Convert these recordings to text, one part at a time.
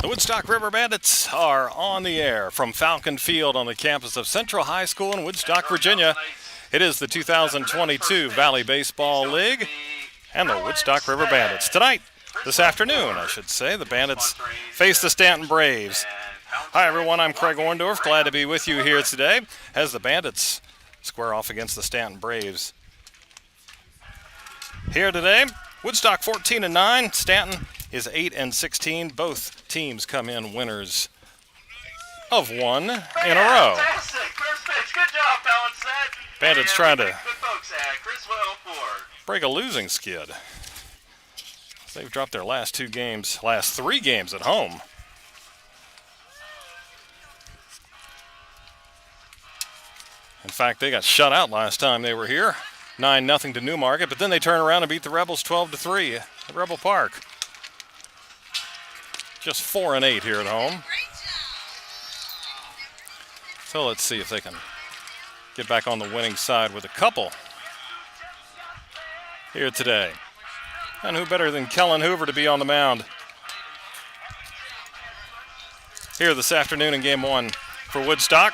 The Woodstock River Bandits are on the air from Falcon Field on the campus of Central High School in Woodstock, Virginia. It is the 2022 Valley Baseball League and the Woodstock River Bandits. Tonight, this afternoon, I should say, the Bandits face the Staunton Braves. Hi, everyone. I'm Craig Orndorff. Glad to be with you here today as the Bandits square off against the Staunton Braves. Here today, Woodstock 14-9, Staunton is 8-16. Both teams come in winners of one in a row. Good job, Balance. Bandits trying to break a losing skid. They've dropped their last three games at home. In fact, they got shut out last time they were here, 9-0 to Newmarket, but then they turn around and beat the Rebels 12-3 at Rebel Park. Just 4-8 here at home. So let's see if they can get back on the winning side with a couple here today. And who better than Kellen Hoover to be on the mound here this afternoon in Game 1 for Woodstock.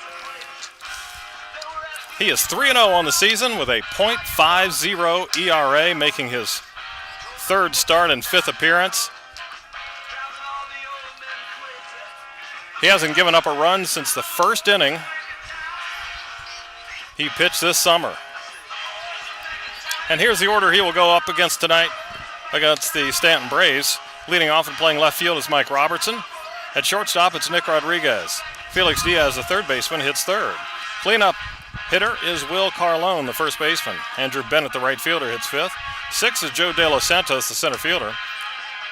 He is 3-0 on the season with a .50 ERA, making his third start and fifth appearance. He hasn't given up a run since the first inning he pitched this summer. And here's the order he will go up against tonight against the Staunton Braves. Leading off and playing left field is Mike Robertson. At shortstop, it's Nick Rodriguez. Felix Diaz, the third baseman, hits third. Cleanup hitter is Will Carlone, the first baseman. Andrew Bennett, the right fielder, hits fifth. Sixth is Joe De Los Santos, the center fielder.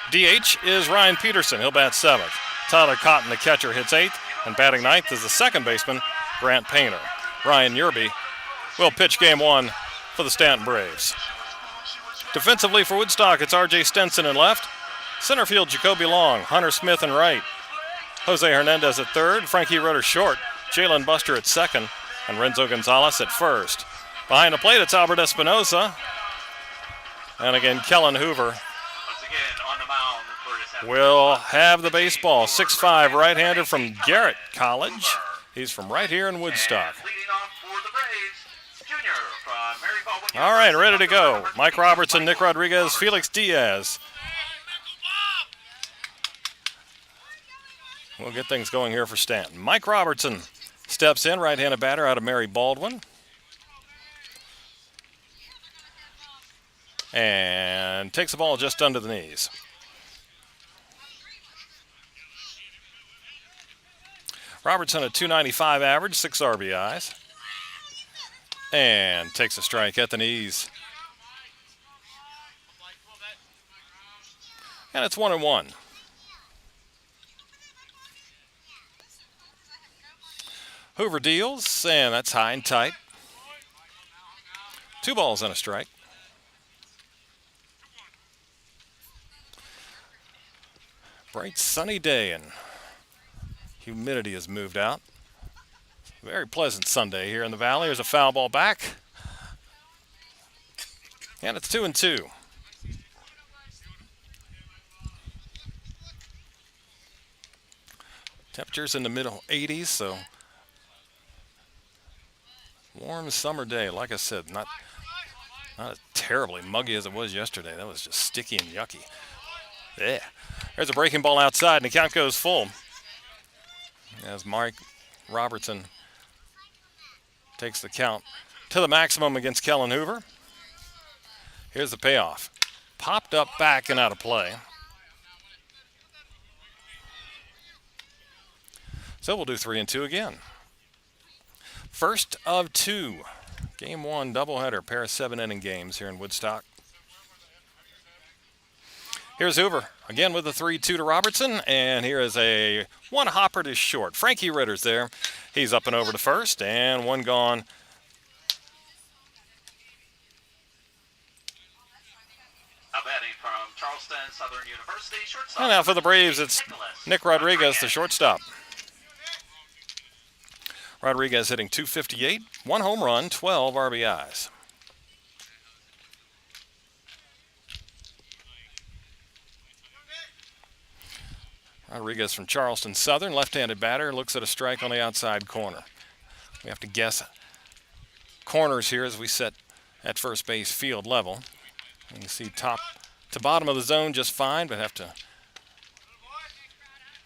DH is Ryan Peterson. He'll bat seventh. Tyler Cotton, the catcher, hits eighth. And batting ninth is the second baseman, Grant Painter. Ryan Yerby will pitch Game 1 for the Staunton Braves. Defensively for Woodstock, it's R.J. Stenson in left. Center field, Jacoby Long, Hunter Smith in right. Jose Hernandez at third, Frankie Rutter short, Jalen Buster at second, and Renzo Gonzalez at first. Behind the plate, it's Albert Espinosa. And again, Kellen Hoover will have the baseball. 6'5", right-hander from Garrett College. He's from right here in Woodstock. All right, ready to go. Mike Robertson, Nick Rodriguez, Felix Diaz. We'll get things going here for Staunton. Mike Robertson steps in, right-handed batter out of Mary Baldwin. And takes the ball just under the knees. Robertson a .295 average, 6 RBIs. And takes a strike at the knees. And it's 1-1. Hoover deals, and that's high and tight. 2 balls and a strike. Bright sunny day and humidity has moved out. Very pleasant Sunday here in the Valley. There's a foul ball back. And it's 2-2. Temperatures in the middle 80s, so warm summer day. Like I said, not as terribly muggy as it was yesterday. That was just sticky and yucky. Yeah. There's a breaking ball outside, and the count goes full as Mike Robertson takes the count to the maximum against Kellen Hoover. Here's the payoff. Popped up back and out of play. So we'll do 3-2 again. First of 2. Game 1 doubleheader, pair of 7-inning games here in Woodstock. Here's Hoover, again with a 3-2 to Robertson, and here is a one hopper to short. Frankie Ritter's there. He's up and over to first, and one gone. And now for the Braves, it's Nick Rodriguez, the shortstop. Rodriguez hitting .258, 1 home run, 12 RBIs. Rodriguez from Charleston Southern, left-handed batter, looks at a strike on the outside corner. We have to guess corners here as we sit at first base field level. You can see top to bottom of the zone just fine, but have to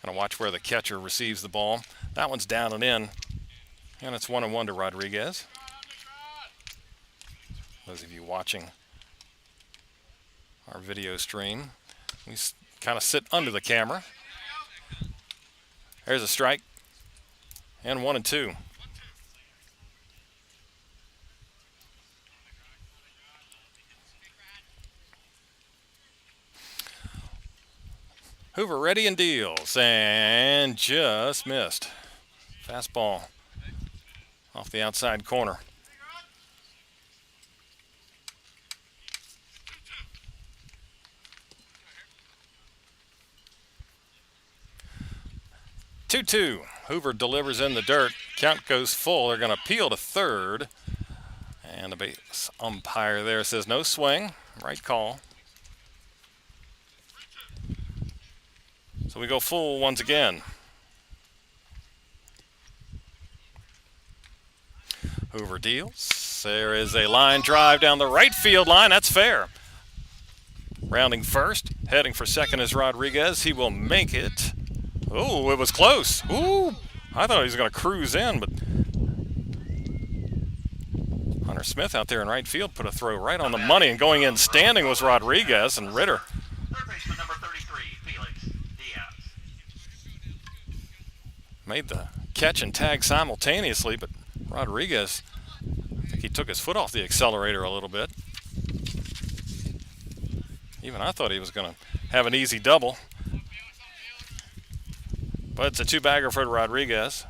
kind of watch where the catcher receives the ball. That one's down and in, and it's 1-1 to Rodriguez. Those of you watching our video stream, we kind of sit under the camera. There's a strike, and 1-2. Hoover ready and deals, and just missed. Fastball off the outside corner. Two-two. Hoover delivers in the dirt. Count goes full. They're going to peel to third. And the base umpire there says no swing. Right call. So we go full once again. Hoover deals. There is a line drive down the right field line. That's fair. Rounding first. Heading for second is Rodriguez. He will make it. Oh, it was close. Ooh, I thought he was going to cruise in, but Hunter Smith out there in right field put a throw right on the money, and going in standing was Rodriguez, and Ritter. Third baseman number 33, Felix Diaz. Made the catch and tag simultaneously, but Rodriguez, I think he took his foot off the accelerator a little bit. Even I thought he was going to have an easy double. But it's a two-bagger for Rodriguez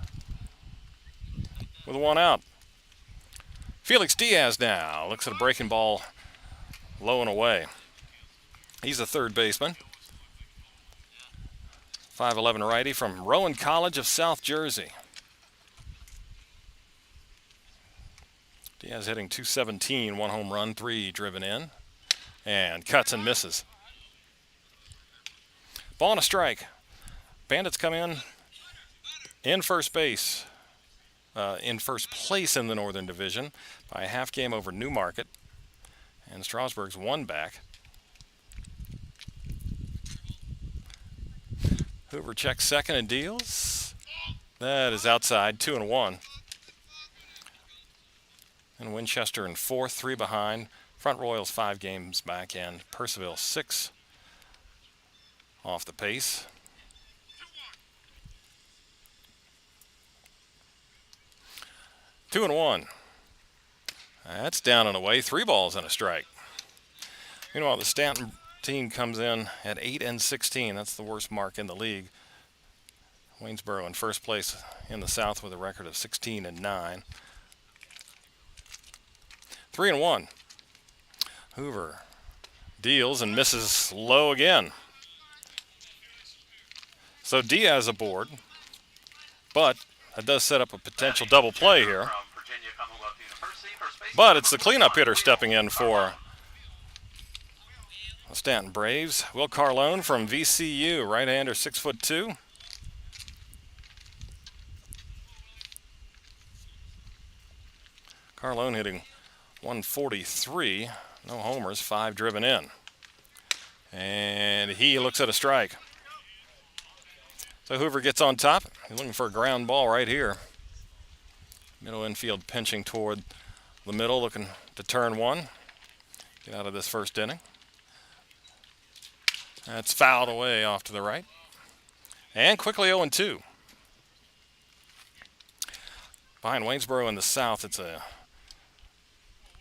with one out. Felix Diaz now looks at a breaking ball low and away. He's a third baseman. 5'11" righty from Rowan College of South Jersey. Diaz hitting .217, 1 home run, 3 driven in, and cuts and misses. Ball and a strike. Bandits come in first base, in first place in the Northern Division by a half game over Newmarket, and Strasburg's one back. Hoover checks second and deals. That is outside, 2-1. And Winchester in fourth, 3 behind. Front Royals 5 games back, and Percival 6 off the pace. 2-1. That's down and away. 3 balls and a strike. Meanwhile, the Staunton team comes in at 8-16. That's the worst mark in the league. Waynesboro in first place in the South with a record of 16-9. 3-1. Hoover deals and misses low again. So Diaz aboard, but that does set up a potential double play here. But it's the cleanup hitter stepping in for the Staunton Braves. Will Carlone from VCU, right-hander, 6'2". Carlone hitting .143, no homers, 5 driven in. And he looks at a strike. So Hoover gets on top. He's looking for a ground ball right here. Middle infield pinching toward the middle, looking to turn one. Get out of this first inning. That's fouled away off to the right. And quickly 0-2. Behind Waynesboro in the South, it's a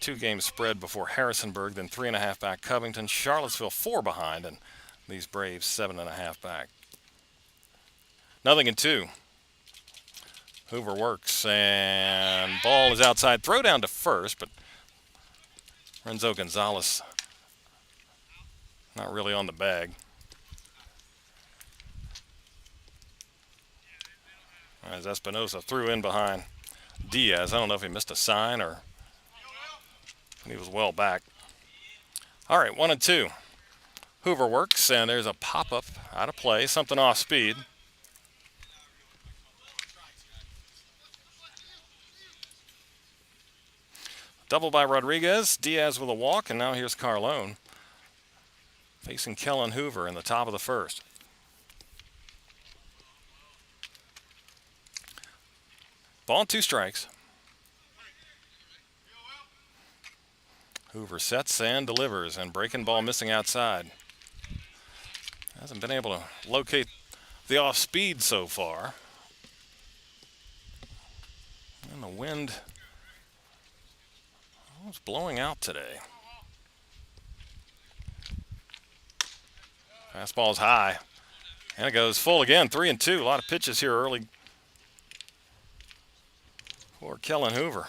2-game spread before Harrisonburg, then 3.5 back Covington. Charlottesville 4 behind, and these Braves 7.5 back. 0-2. Hoover works, and ball is outside. Throw down to first, but Renzo Gonzalez not really on the bag. As Espinosa threw in behind Diaz. I don't know if he missed a sign or he was well back. All right, 1-2. Hoover works, and there's a pop-up out of play, something off speed. Double by Rodriguez, Diaz with a walk, and now here's Carlone facing Kellen Hoover in the top of the first. Ball and 2 strikes. Hoover sets and delivers, and breaking ball missing outside. Hasn't been able to locate the off speed so far. And the wind was blowing out today. Fastball's high. And it goes full again, 3-2. A lot of pitches here early for Kellen Hoover.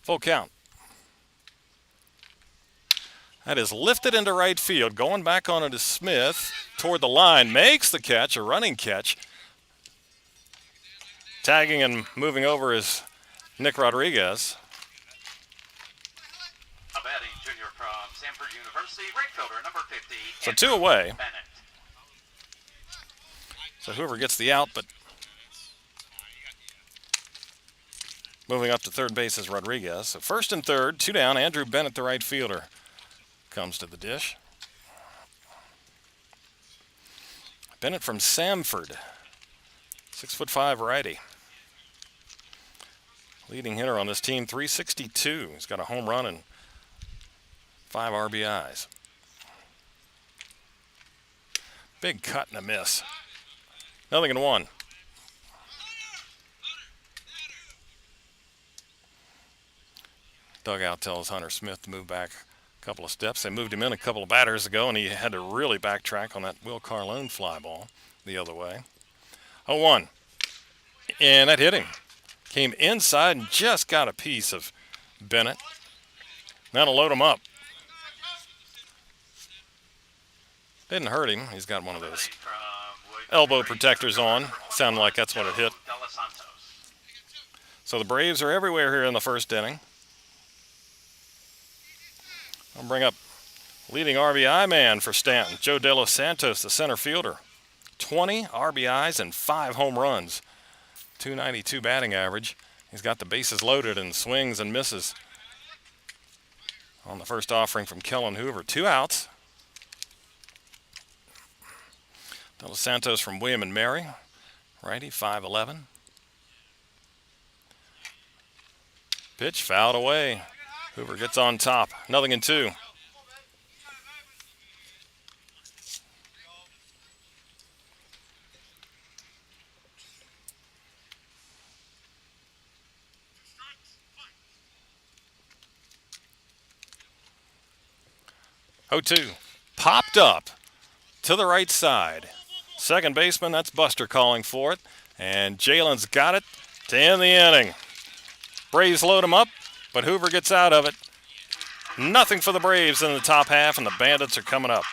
Full count. That is lifted into right field. Going back on it is Smith. Toward the line. Makes the catch, a running catch. Tagging and moving over is Nick Rodriguez. A batting junior from Samford University, right fielder, number 50. So 2 away. Bennett. So Hoover gets the out, but moving up to third base is Rodriguez. So first and third, 2 down. Andrew Bennett, the right fielder, comes to the dish. Bennett from Samford, 6'5" righty. Leading hitter on this team, 362. He's got a home run and 5 RBIs. Big cut and a miss. 0-1. Dugout tells Hunter Smith to move back a couple of steps. They moved him in a couple of batters ago, and he had to really backtrack on that Will Carlone fly ball the other way. 0-1. And that hit him. Came inside and just got a piece of Bennett. Now to load him up. Didn't hurt him. He's got one of those elbow protectors on. Sounded like that's what it hit. So the Braves are everywhere here in the first inning. I'll bring up leading RBI man for Staunton, Joe De Los Santos, the center fielder. 20 RBIs and 5 home runs. 292 batting average. He's got the bases loaded and swings and misses on the first offering from Kellen Hoover. 2 outs. De Los Santos from William and Mary, righty, 5'11". Pitch fouled away. Hoover gets on top. 0-2. Popped up to the right side. Second baseman, that's Buster calling for it. And Jalen's got it to end the inning. Braves load him up, but Hoover gets out of it. Nothing for the Braves in the top half, and the Bandits are coming up.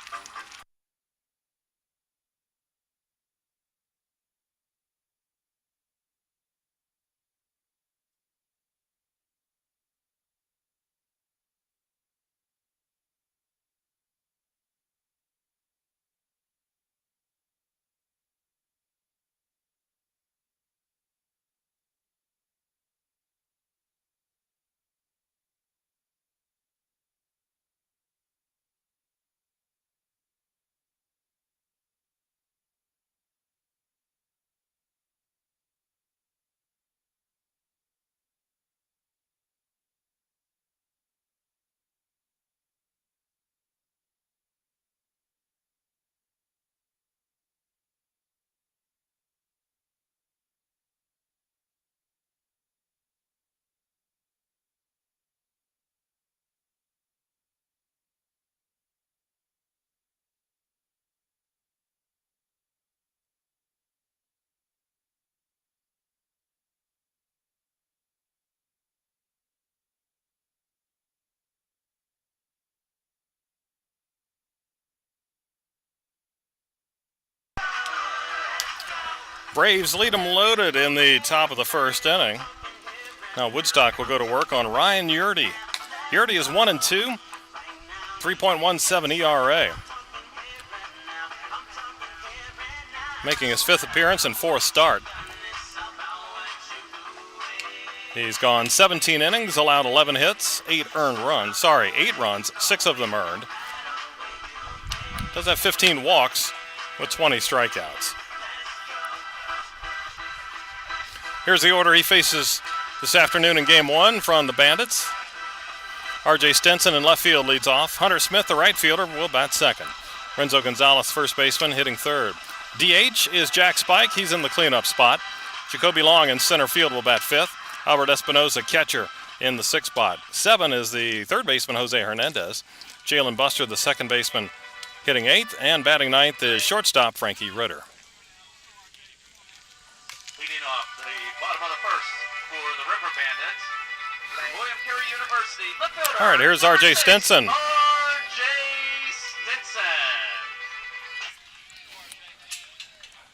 Braves lead them loaded in the top of the first inning. Now Woodstock will go to work on Ryan Yurdy. Yurdy is 1-2, 3.17 ERA. Making his 5th appearance and 4th start. He's gone 17 innings, allowed 11 hits, 8 runs, 6 of them earned. Does have 15 walks with 20 strikeouts. Here's the order he faces this afternoon in Game 1 from the Bandits. R.J. Stenson in left field leads off. Hunter Smith, the right fielder, will bat second. Renzo Gonzalez, first baseman, hitting third. DH is Jack Spike. He's in the cleanup spot. Jacoby Long in center field will bat fifth. Albert Espinoza, catcher, in the sixth spot. 7 is the third baseman, Jose Hernandez. Jalen Buster, the second baseman, hitting 8th. And batting 9th is shortstop Frankie Ritter. Leading off the bottom of the first for the River Bandits, from William Carey University, left fielder. All right, here's R.J. Stenson. R.J. Stenson.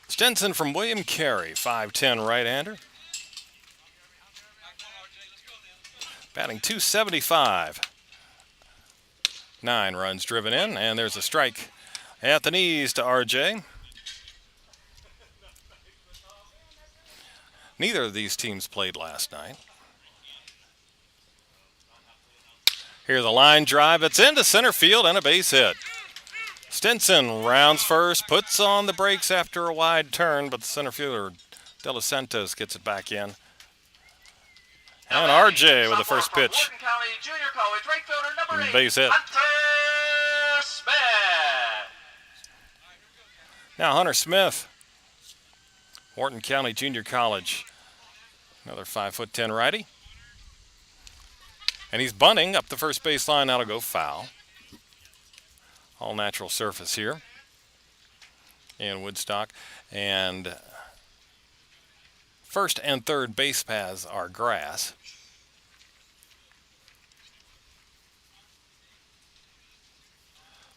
Stenson from William Carey, 5'10" right-hander. Batting .275. 9 runs driven in, and there's a strike at the knees to R.J. Neither of these teams played last night. Here's a line drive. It's into center field and a base hit. Stenson rounds first, puts on the brakes after a wide turn, but the center fielder, De Los Santos, gets it back in. And R.J. with the first pitch. Base hit. Hunter Smith. Now Hunter Smith, Wharton County Junior College. Another 5'10" righty. And he's bunting up the first baseline. That'll go foul. All natural surface here in Woodstock. And first and third base paths are grass.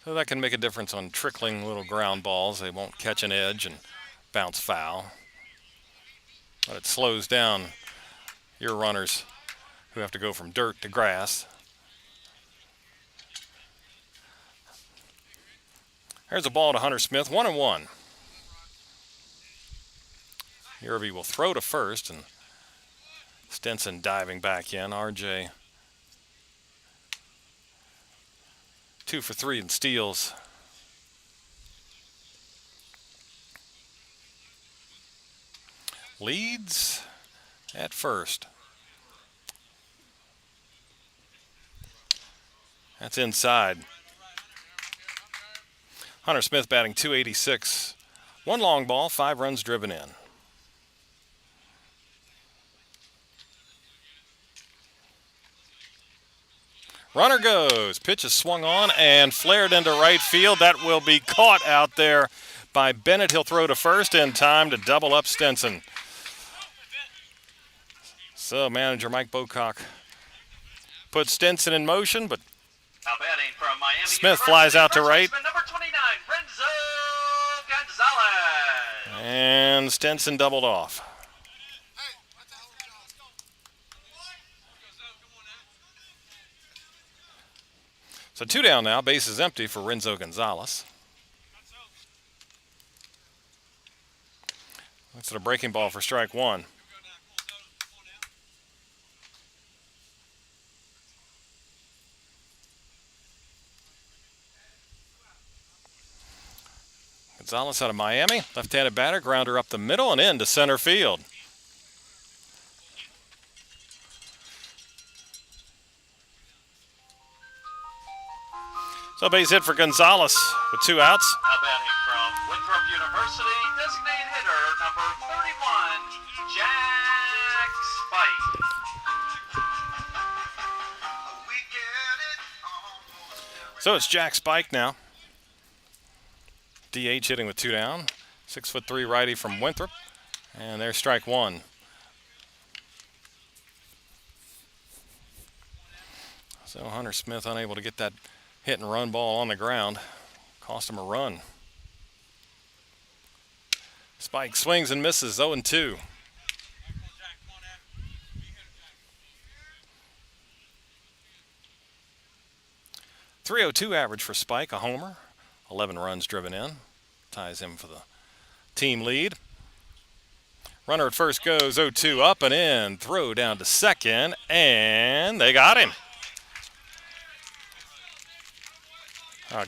So that can make a difference on trickling little ground balls. They won't catch an edge and bounce foul. But it slows down your runners who have to go from dirt to grass. Here's a ball to Hunter Smith, 1-1. Irby will throw to first, and Stenson diving back in. R.J. 2 for 3 in steals. Leads at first. That's inside. Hunter Smith batting .286. 1 long ball, 5 runs driven in. Runner goes. Pitch is swung on and flared into right field. That will be caught out there by Bennett. He'll throw to first in time to double up Stenson. So manager Mike Bocock puts Stenson in motion, but Now batting from Miami Smith flies out to right. Number 29, Renzo Gonzalez. And Stenson doubled off. So 2 down now. Base is empty for Renzo Gonzalez. Looks at a breaking ball for strike 1. Gonzalez out of Miami. Left-handed batter. Grounder up the middle and into center field. So base hit for Gonzalez with 2 outs. Now batting from Winthrop University, designated hitter number 31, Jack Spike. So it's Jack Spike now. DH hitting with 2 down. 6'3" righty from Winthrop. And there's strike 1. So Hunter Smith unable to get that hit and run ball on the ground. Cost him a run. Spike swings and misses, 0-2. .302 average for Spike, a homer, 11 runs driven in, ties him for the team lead. Runner at first goes 0-2 up and in, throw down to second, and they got him.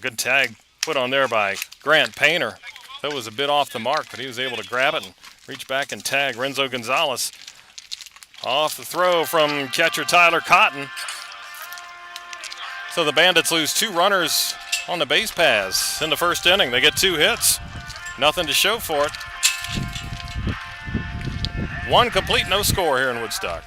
Good tag put on there by Grant Painter. That was a bit off the mark, but he was able to grab it and reach back and tag Renzo Gonzalez. Off the throw from catcher Tyler Cotton. So the Bandits lose 2 runners on the base paths in the first inning. They get 2 hits. Nothing to show for it. 1 complete, no score here in Woodstock.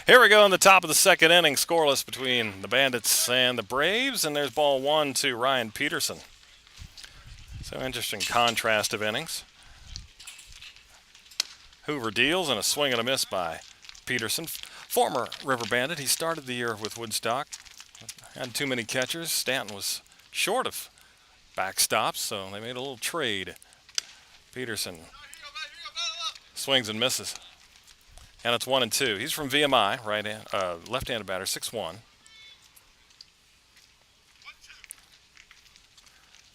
Here we go in the top of the second inning, scoreless between the Bandits and the Braves, and there's ball 1 to Ryan Peterson. So interesting contrast of innings. Hoover deals and a swing and a miss by Peterson. Former River Bandit, he started the year with Woodstock. Had too many catchers. Staunton was short of backstops, so they made a little trade. Peterson swings and misses. And it's 1-2. He's from VMI, left-handed batter, 6'1".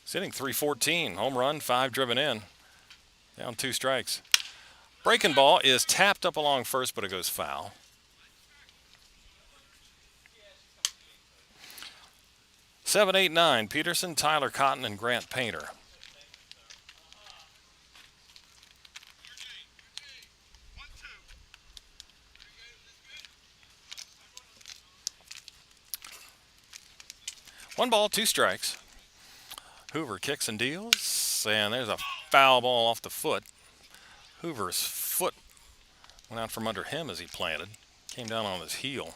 He's hitting .314, home run, 5 driven in. Down 2 strikes. Breaking ball is tapped up along first, but it goes foul. Seven, 8, 9. Peterson, Tyler Cotton, and Grant Painter. One ball, 2 strikes. Hoover kicks and deals, and there's a foul ball off the foot. Hoover's foot went out from under him as he planted. Came down on his heel.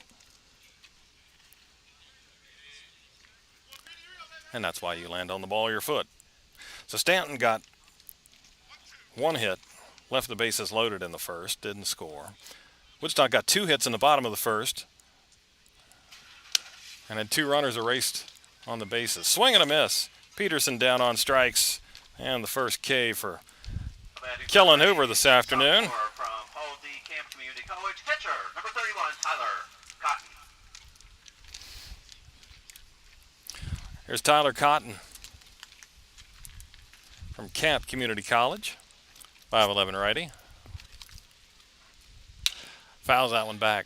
And that's why you land on the ball of your foot. So Staunton got 1 hit, left the bases loaded in the first, didn't score. Woodstock got 2 hits in the bottom of the first, and had 2 runners erased on the bases. Swing and a miss. Peterson down on strikes, and the first K for Kellen Hoover this afternoon. From Paul D. Camp Community College, catcher, number 31, Tyler Cotton. Here's Tyler Cotton from Camp Community College, 5'11" righty. Fouls that one back.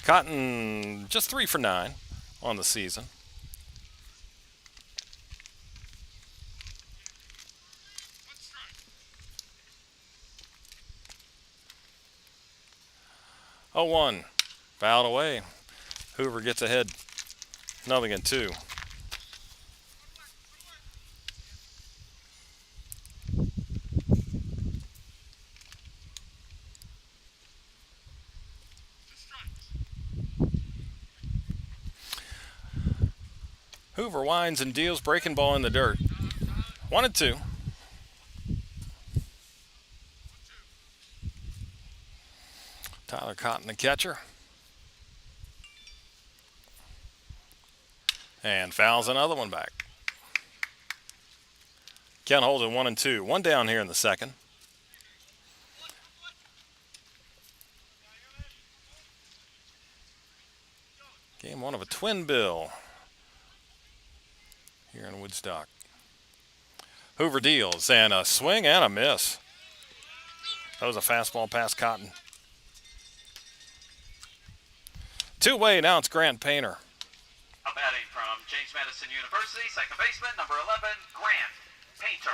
Cotton just 3 for 9 on the season. Oh, 1, fouled away. Hoover gets ahead, 0-2. Hoover winds and deals, breaking ball in the dirt. 1-2. Tyler Cotton, the catcher. And fouls another one back. Count holds it 1-2. One down here in the second. Game one of a twin bill here in Woodstock. Hoover deals, and a swing and a miss. That was a fastball past Cotton. Two-way, now it's Grant Painter. A batting from James Madison University, second baseman, number 11, Grant Painter.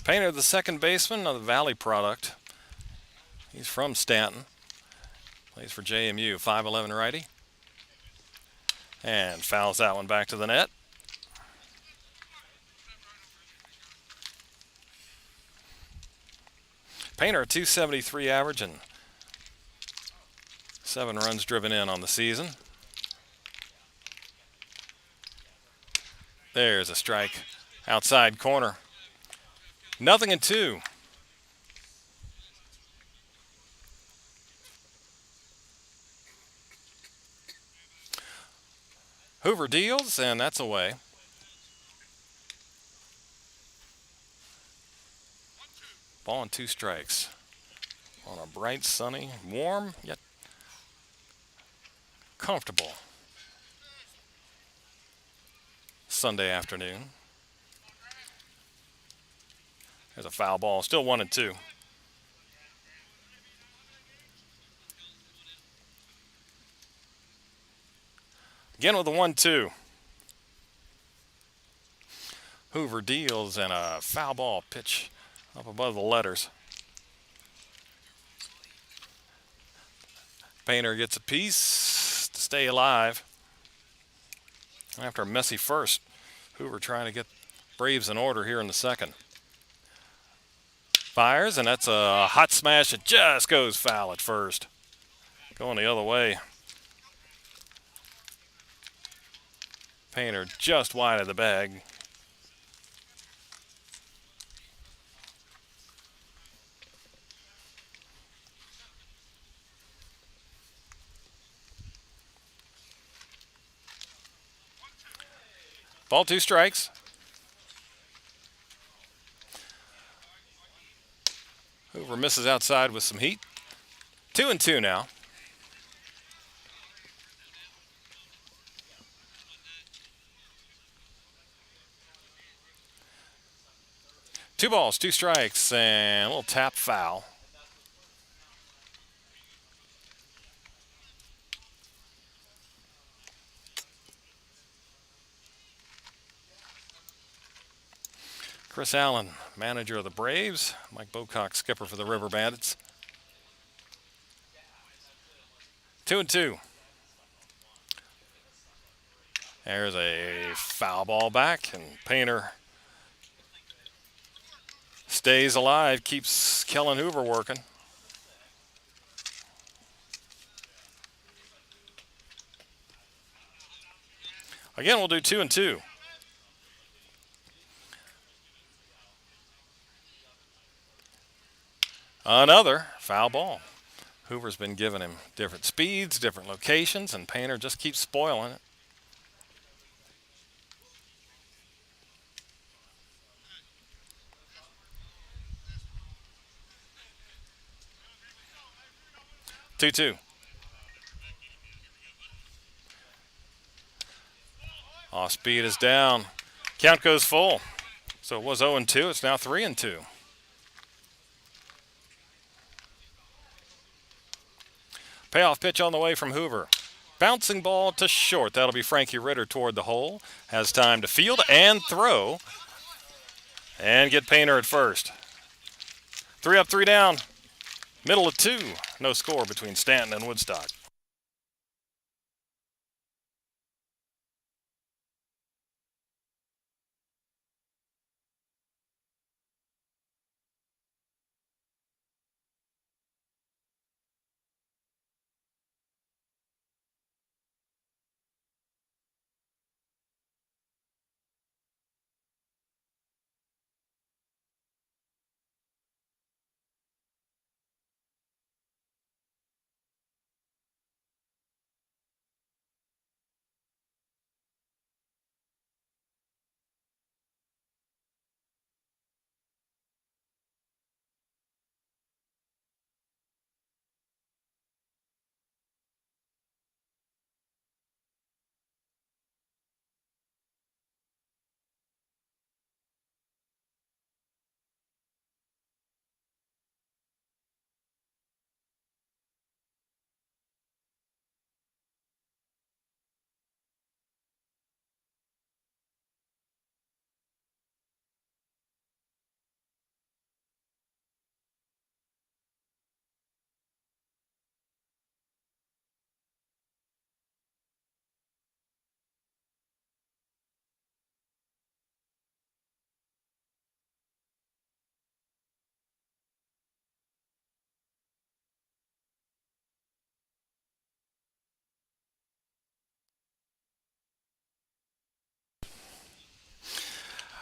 Painter, the second baseman of the Valley product. He's from Staunton. Plays for JMU, 5'11" righty. And fouls that one back to the net. Painter, a .273 average and 7 runs driven in on the season. There's a strike. Outside corner. 0-2. Hoover deals, and that's away. Ball and 2 strikes. On a bright, sunny, warm, yet comfortable Sunday afternoon. There's a foul ball, still 1-2. Again with a 1-2. Hoover deals, and a foul ball pitch up above the letters. Painter gets a piece to stay alive. After a messy first, Hoover trying to get Braves in order here in the second. Fires, and that's a hot smash. It just goes foul at first. Going the other way. Painter just wide of the bag. Ball, 2 strikes. Hoover misses outside with some heat. 2-2 now. Two balls, 2 strikes, and a little tap foul. Chris Allen, manager of the Braves. Mike Bocock, skipper for the River Bandits. 2-2. There's a foul ball back, and Painter stays alive, keeps Kellen Hoover working. Again, we'll do 2-2. Another foul ball. Hoover's been giving him different speeds, different locations, and Painter just keeps spoiling it. Two. Off speed is down. Count goes full. So it was 0-2. It's now 3-2. Payoff pitch on the way from Hoover. Bouncing ball to short. That'll be Frankie Ritter toward the hole. Has time to field and throw. And get Painter at first. 3 up, 3 down. Middle of 2. No score between Staunton and Woodstock.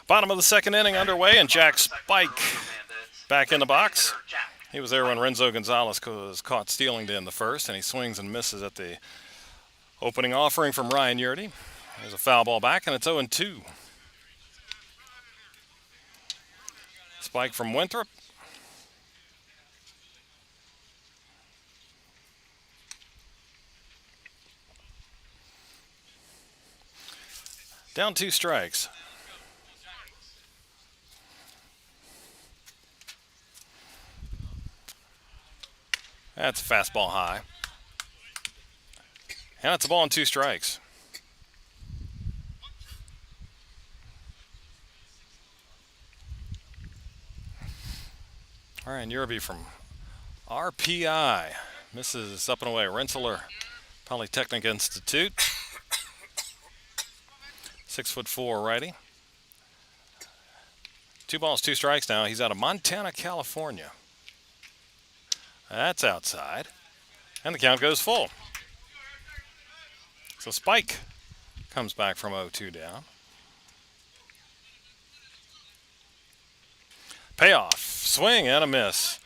Bottom of the second inning underway, and Jack Spike back in the box. Hitter, Jack. He was there when Renzo Gonzalez was caught stealing to end the first, and he swings and misses at the opening offering from Ryan Yurdy. There's a foul ball back, and it's 0-2. Spike from Winthrop. Down 2 strikes. That's a fastball high. And it's a ball and 2 strikes. All right, Yerby from RPI. Misses up and away. Rensselaer Polytechnic Institute. 6'4" righty. 2 balls, 2 strikes now. He's out of Montana, California. That's outside. And the count goes full. So Spike comes back from 0-2 down. Payoff. Swing and a miss.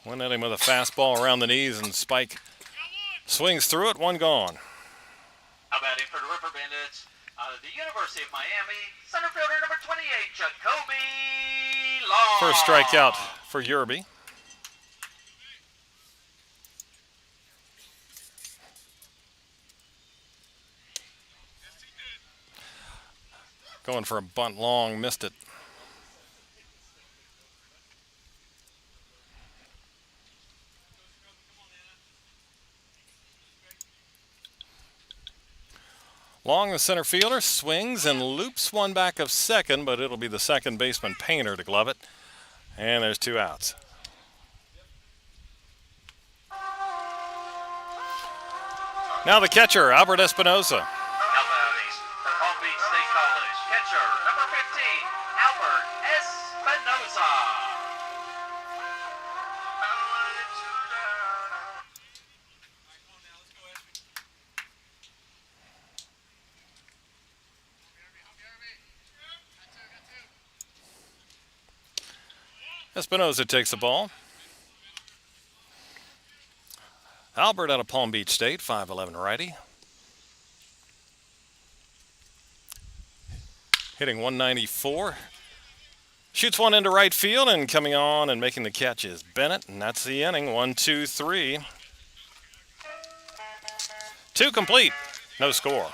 Went at him with a fastball around the knees, and Spike swings through it. 1 gone. Now batting for the River Bandits out of the University of Miami, center fielder number 28, Jacoby Long. First strikeout for Yerby. Going for a bunt long, missed it. Long, the center fielder, swings and loops one back of second, but it'll be the second baseman Painter to glove it. And there's 2 outs. Now the catcher, Albert Espinoza. Now batting for Palm Beach State College, catcher number 15, Albert Espinoza. Espinoza takes the ball. Albert out of Palm Beach State, 5'11" righty. Hitting 194. Shoots one into right field, and coming on and making the catch is Bennett, and that's the inning. 1, 2, 3. 2 complete. No score.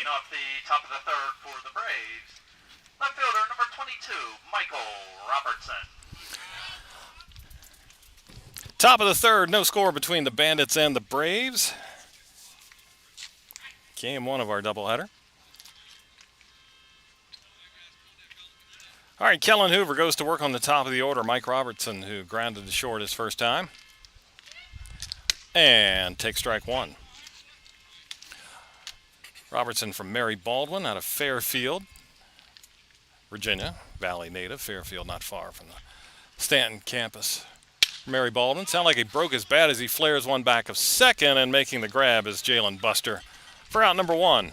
off the top of the third for the Braves, left fielder number 22, Michael Robertson. Top of the third, no score between the Bandits and the Braves. Game one of our doubleheader. All right, Kellen Hoover goes to work on the top of the order. Mike Robertson, who grounded to short his first time. And takes strike one. Robertson from Mary Baldwin out of Fairfield, Virginia. Valley native. Fairfield not far from the Staunton campus. Mary Baldwin. Sound like he broke his bat as he flares one back of second, and making the grab is Jalen Buster for out number one.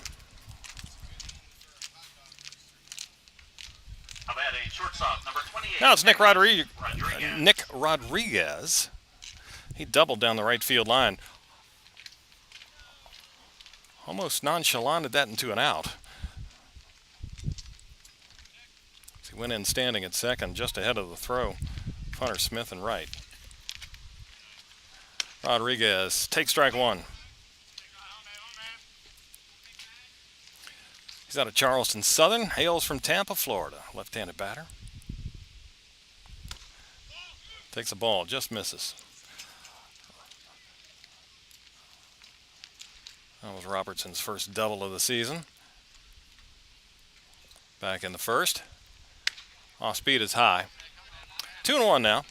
Shortstop, number 28. Now it's Nick Rodriguez. He doubled down the right field line. Almost nonchalanted that into an out. He went in standing at second, just ahead of the throw. Hunter Smith and right. Rodriguez takes strike one. He's out of Charleston Southern, hails from Tampa, Florida. Left-handed batter. Takes a ball, just misses. That was Robertson's first double of the season. Back in the first. Off speed is high. 2-1 now.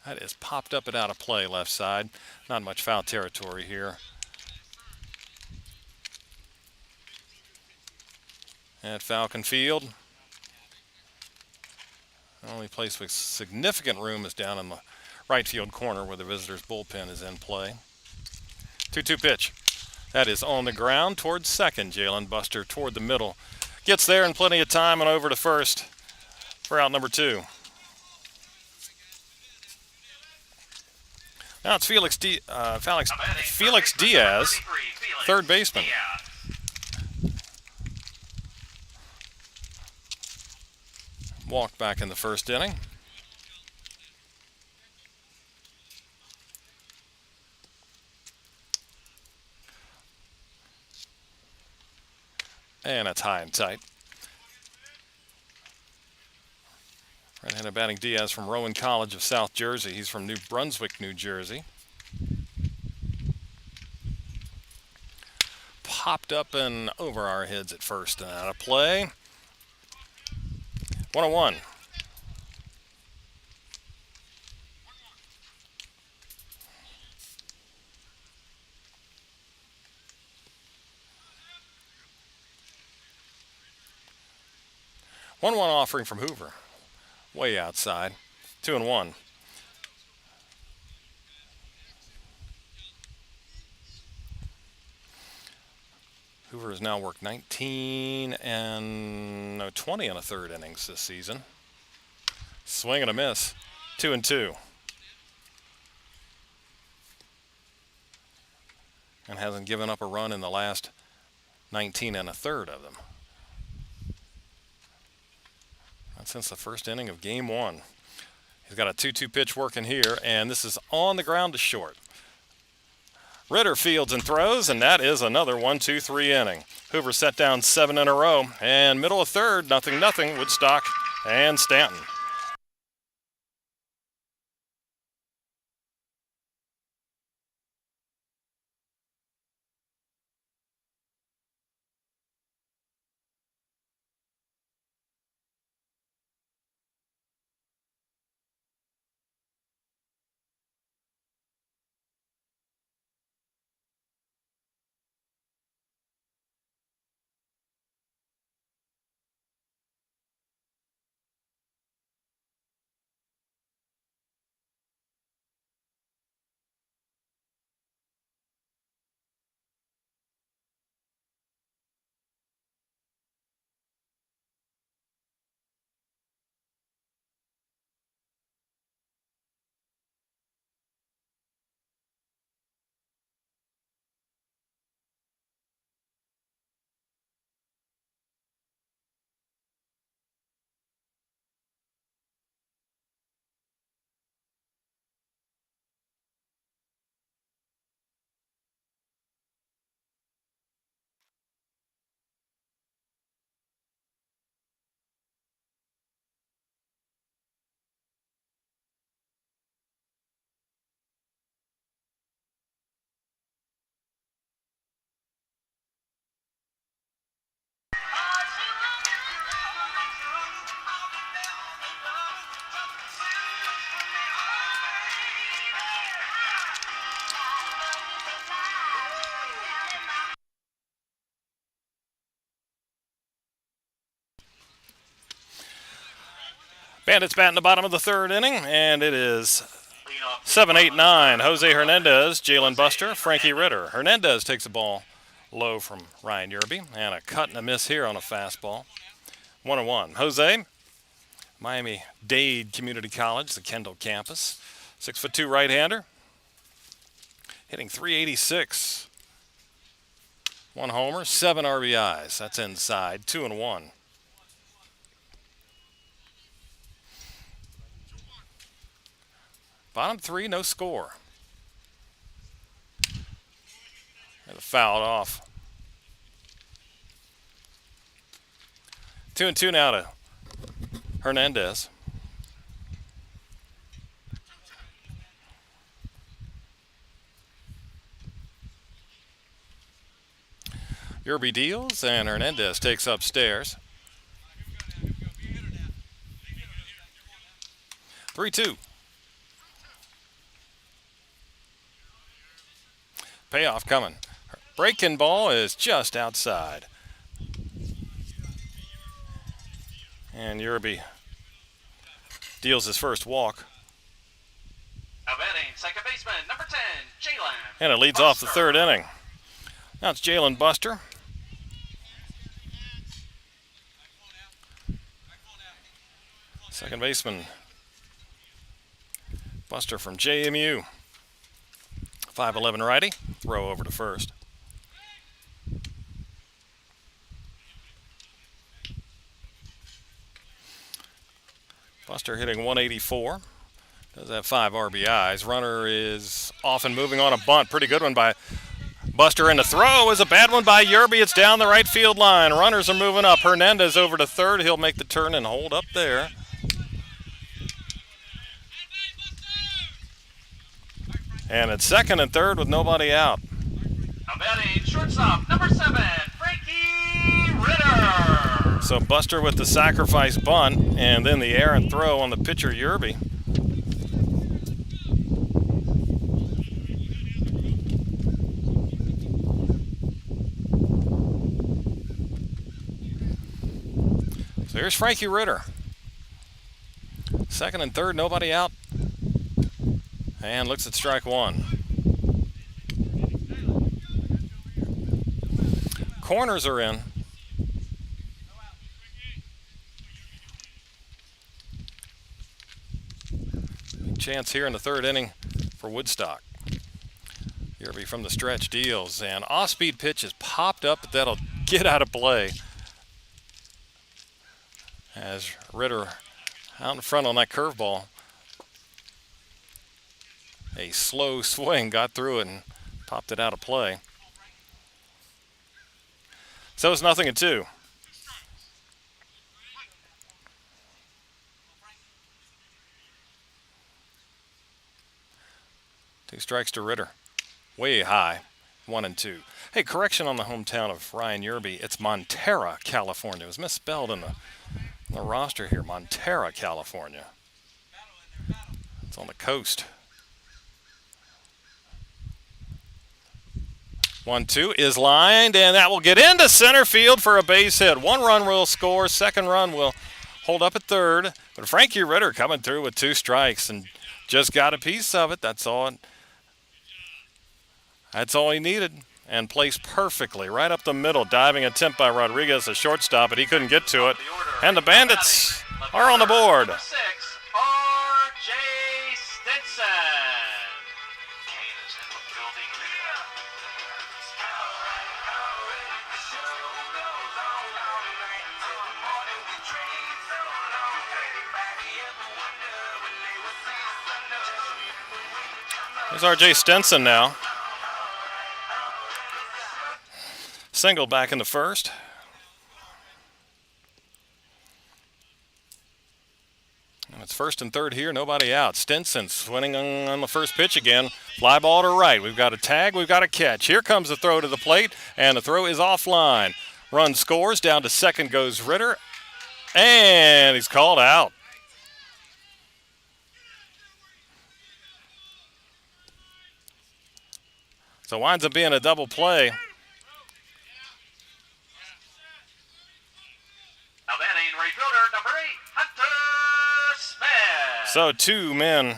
That is popped up and out of play left side. Not much foul territory here. At Falcon Field. The only place with significant room is down in the right field corner where the visitors' bullpen is in play. 2-2 pitch. That is on the ground towards second. Jalen Buster toward the middle. Gets there in plenty of time and over to first for out number two. Now it's Felix Diaz, third baseman. Walked back in the first inning. And it's high and tight. Right-handed batting Diaz from Rowan College of South Jersey. He's from New Brunswick, New Jersey. Popped up and over our heads at first and out of play. 1-1. One offering from Hoover. Way outside. 2-1. Hoover has now worked 20 and a third innings this season. Swing and a miss. 2-2. And hasn't given up a run in the last 19 and a third of them. That's since the first inning of game one. He's got a 2-2 pitch working here, and this is on the ground to short. Ritter fields and throws, and that is another 1-2-3 inning. Hoover set down 7 in a row, and middle of third, 0-0, Woodstock and Staunton. Bandits bat in the bottom of the third inning, and it is Leading off 7-8-9. Jose Hernandez, Jalen Buster, Frankie Ritter. Hernandez takes a ball low from Ryan Yerby, and a cut and a miss here on a fastball. 1-1. Jose, Miami-Dade Community College, the Kendall campus. 6'2" right-hander. Hitting .386. 1 homer, 7 RBIs. That's inside. 2-1. Bottom 3, no score. And fouled off. 2-2 now to Hernandez. Yerby deals, and Hernandez takes upstairs. 3-2. Payoff coming. Breaking ball is just outside. And Yerby deals his first walk. Now batting, second baseman, number 10, Jalen. And it leads off the third inning. Now it's Jalen Buster. Second baseman, Buster from JMU. 5'11" righty. Throw over to first. Buster hitting .184. Does have 5 RBIs. Runner is off and moving on a bunt. Pretty good one by Buster, and the throw is a bad one by Yerby. It's down the right field line. Runners are moving up. Hernandez over to third. He'll make the turn and hold up there. And it's second and third with nobody out. Now batting, shortstop, number 7, Frankie Ritter. So Buster with the sacrifice bunt, and then the errant throw on the pitcher, Yerby. So here's Frankie Ritter. Second and third, nobody out. And looks at strike one. Corners are in. Chance here in the third inning for Woodstock. Yerby from the stretch deals, and off-speed pitch is popped up, but that'll get out of play. As Ritter out in front on that curveball. A slow swing got through it and popped it out of play. So it's 0-2. Two strikes to Ritter. Way high. 1-2. Hey, correction on the hometown of Ryan Yerby. It's Montera, California. It was misspelled in the roster here. Montera, California. It's on the coast. 1-2 is lined, and that will get into center field for a base hit. 1 run will score. Second run will hold up at third. But Frankie Ritter coming through with 2 strikes and just got a piece of it. That's all he needed. And placed perfectly right up the middle. Diving attempt by Rodriguez, a shortstop, but he couldn't get to it. And the Bandits are on the board. Number 6, R.J. Stinson. There's R.J. Stinson now. Single back in the first. And it's first and third here, nobody out. Stinson swinging on the first pitch again. Fly ball to right. We've got a tag, we've got a catch. Here comes the throw to the plate, and the throw is offline. Run scores, down to second goes Ritter, and he's called out. So winds up being a double play. Now batting right fielder, number 8, Hunter So 2 men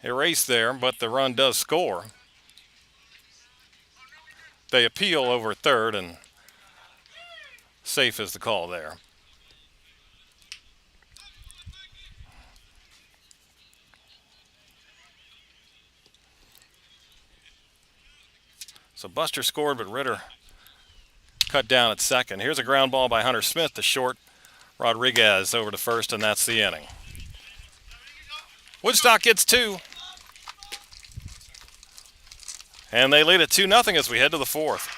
erased there, but the run does score. They appeal over third, and safe is the call there. So Buster scored, but Ritter cut down at second. Here's a ground ball by Hunter Smith to short. Rodriguez over to first, and that's the inning. Woodstock gets 2. And they lead it 2-0 as we head to the fourth.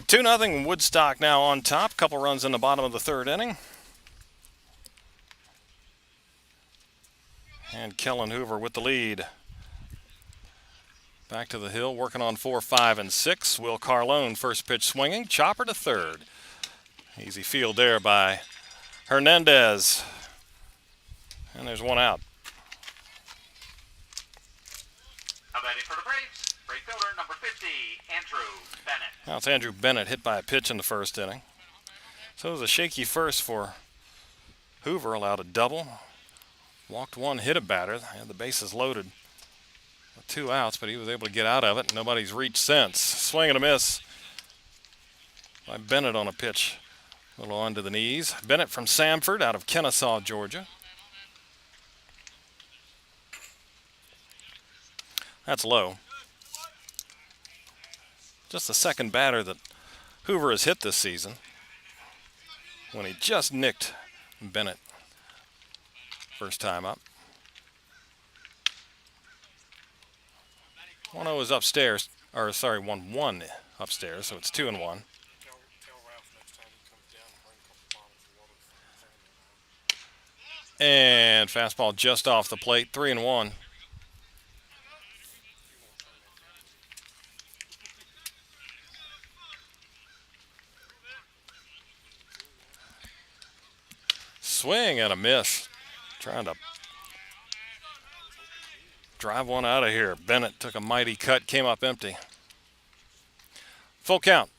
Two nothing. Woodstock now on top. Couple runs in the bottom of the third inning. And Kellen Hoover with the lead. Back to the hill, working on 4, 5, and 6. Will Carlone, first pitch swinging. Chopper to third. Easy field there by Hernandez. And there's one out. Now batting for the Braves, right fielder number 50, Andrew Bennett. Now it's Andrew Bennett hit by a pitch in the first inning. So it was a shaky first for Hoover, allowed a double. Walked one, hit a batter. Had the bases loaded with 2 outs, but he was able to get out of it. Nobody's reached since. Swing and a miss by Bennett on a pitch. A little onto the knees. Bennett from Samford out of Kennesaw, Georgia. That's low. Just the second batter that Hoover has hit this season when he just nicked Bennett first time up. 1-0 is upstairs, or sorry, 1-1 upstairs, so it's 2-1. And fastball just off the plate, 3-1. Swing and a miss. Trying to drive one out of here. Bennett took a mighty cut, came up empty. Full count.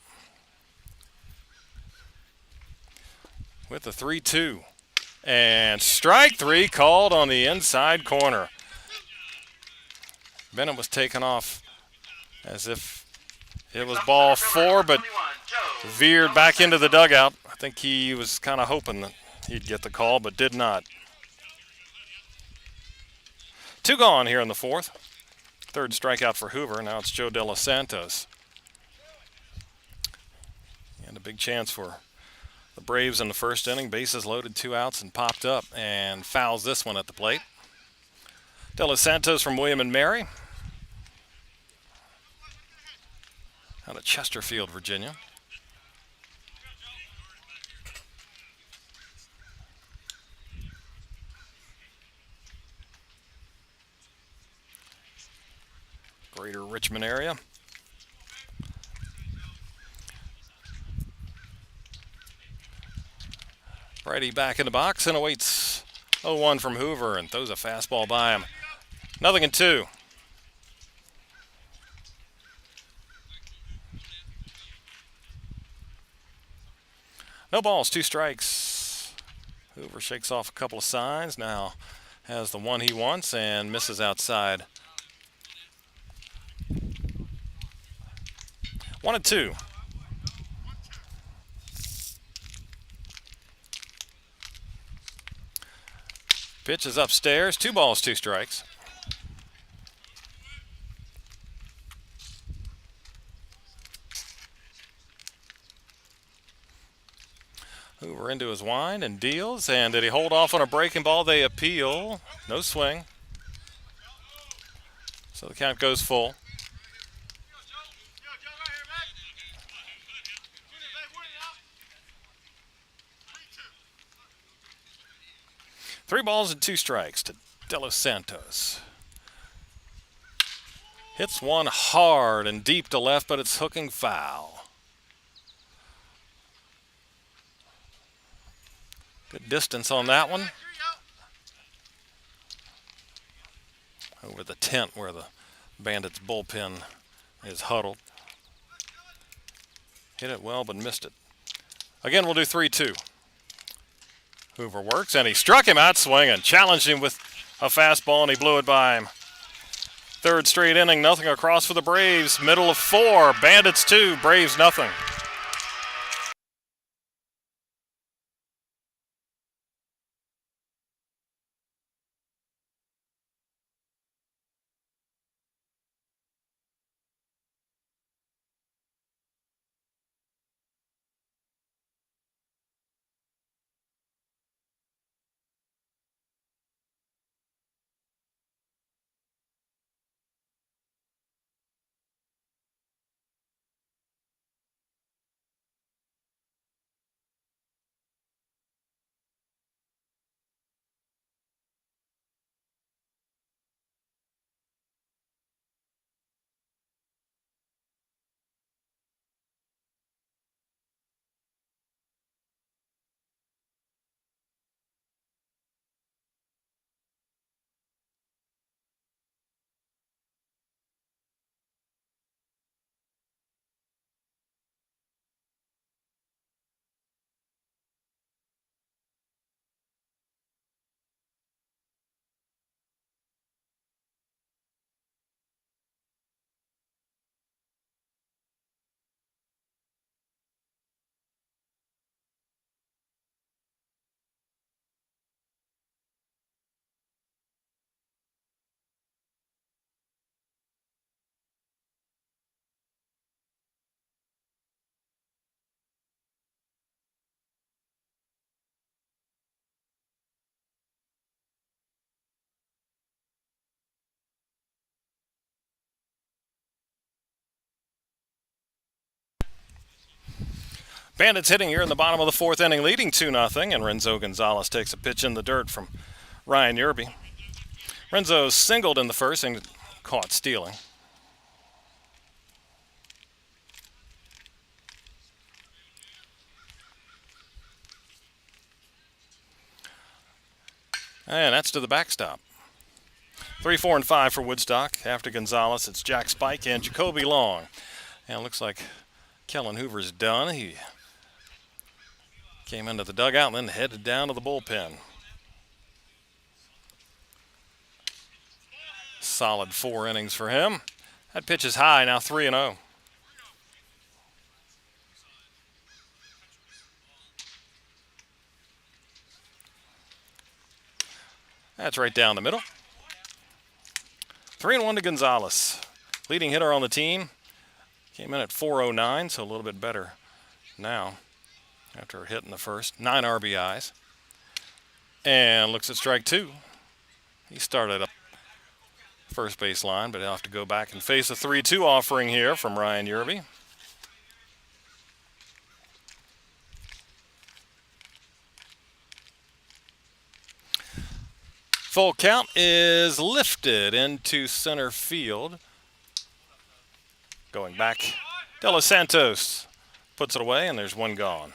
With the 3-2. And strike 3 called on the inside corner. Bennett was taken off as if it was ball 4, but veered back into the dugout. I think he was kind of hoping that he'd get the call, but did not. 2 gone here in the fourth. Third strikeout for Hoover. Now it's Joe De Los Santos. And a big chance for the Braves in the first inning. Bases loaded, 2 outs, and popped up and fouls this one at the plate. De Los Santos from William and Mary. out of Chesterfield, Virginia. Greater Richmond area. Brady back in the box and awaits 0-1 from Hoover and throws a fastball by him. 0-2. No balls, 2 strikes. Hoover shakes off a couple of signs. Now has the one he wants and misses outside. 1-2. Pitch is upstairs. 2 balls, 2 strikes. Hoover into his wind and deals. And did he hold off on a breaking ball? They appeal. No swing. So the count goes full. Three balls and 2 strikes to De Los Santos. Hits one hard and deep to left, but it's hooking foul. Good distance on that one. Over the tent where the Bandits bullpen is huddled. Hit it well, but missed it. Again, we'll do 3-2. Hoover works, and he struck him out swinging. Challenged him with a fastball, and he blew it by him. Third straight inning, nothing across for the Braves. Middle of 4, Bandits 2, Braves nothing. Bandits hitting here in the bottom of the 4th inning, leading 2-0, and Renzo Gonzalez takes a pitch in the dirt from Ryan Yerby. Renzo singled in the first and caught stealing. And that's to the backstop. 3, 4, and 5 for Woodstock. After Gonzalez, it's Jack Spike and Jacoby Long. And it looks like Kellen Hoover's done. He came into the dugout and then headed down to the bullpen. Solid 4 innings for him. That pitch is high, now 3-0. That's right down the middle. 3-1 to Gonzalez. Leading hitter on the team. Came in at 409, so a little bit better now after hitting the first. 9 RBIs. And looks at strike 2. He started up first base line, but he'll have to go back and face a 3-2 offering here from Ryan Yerby. Full count is lifted into center field. Going back, De Los Santos puts it away, and there's one gone.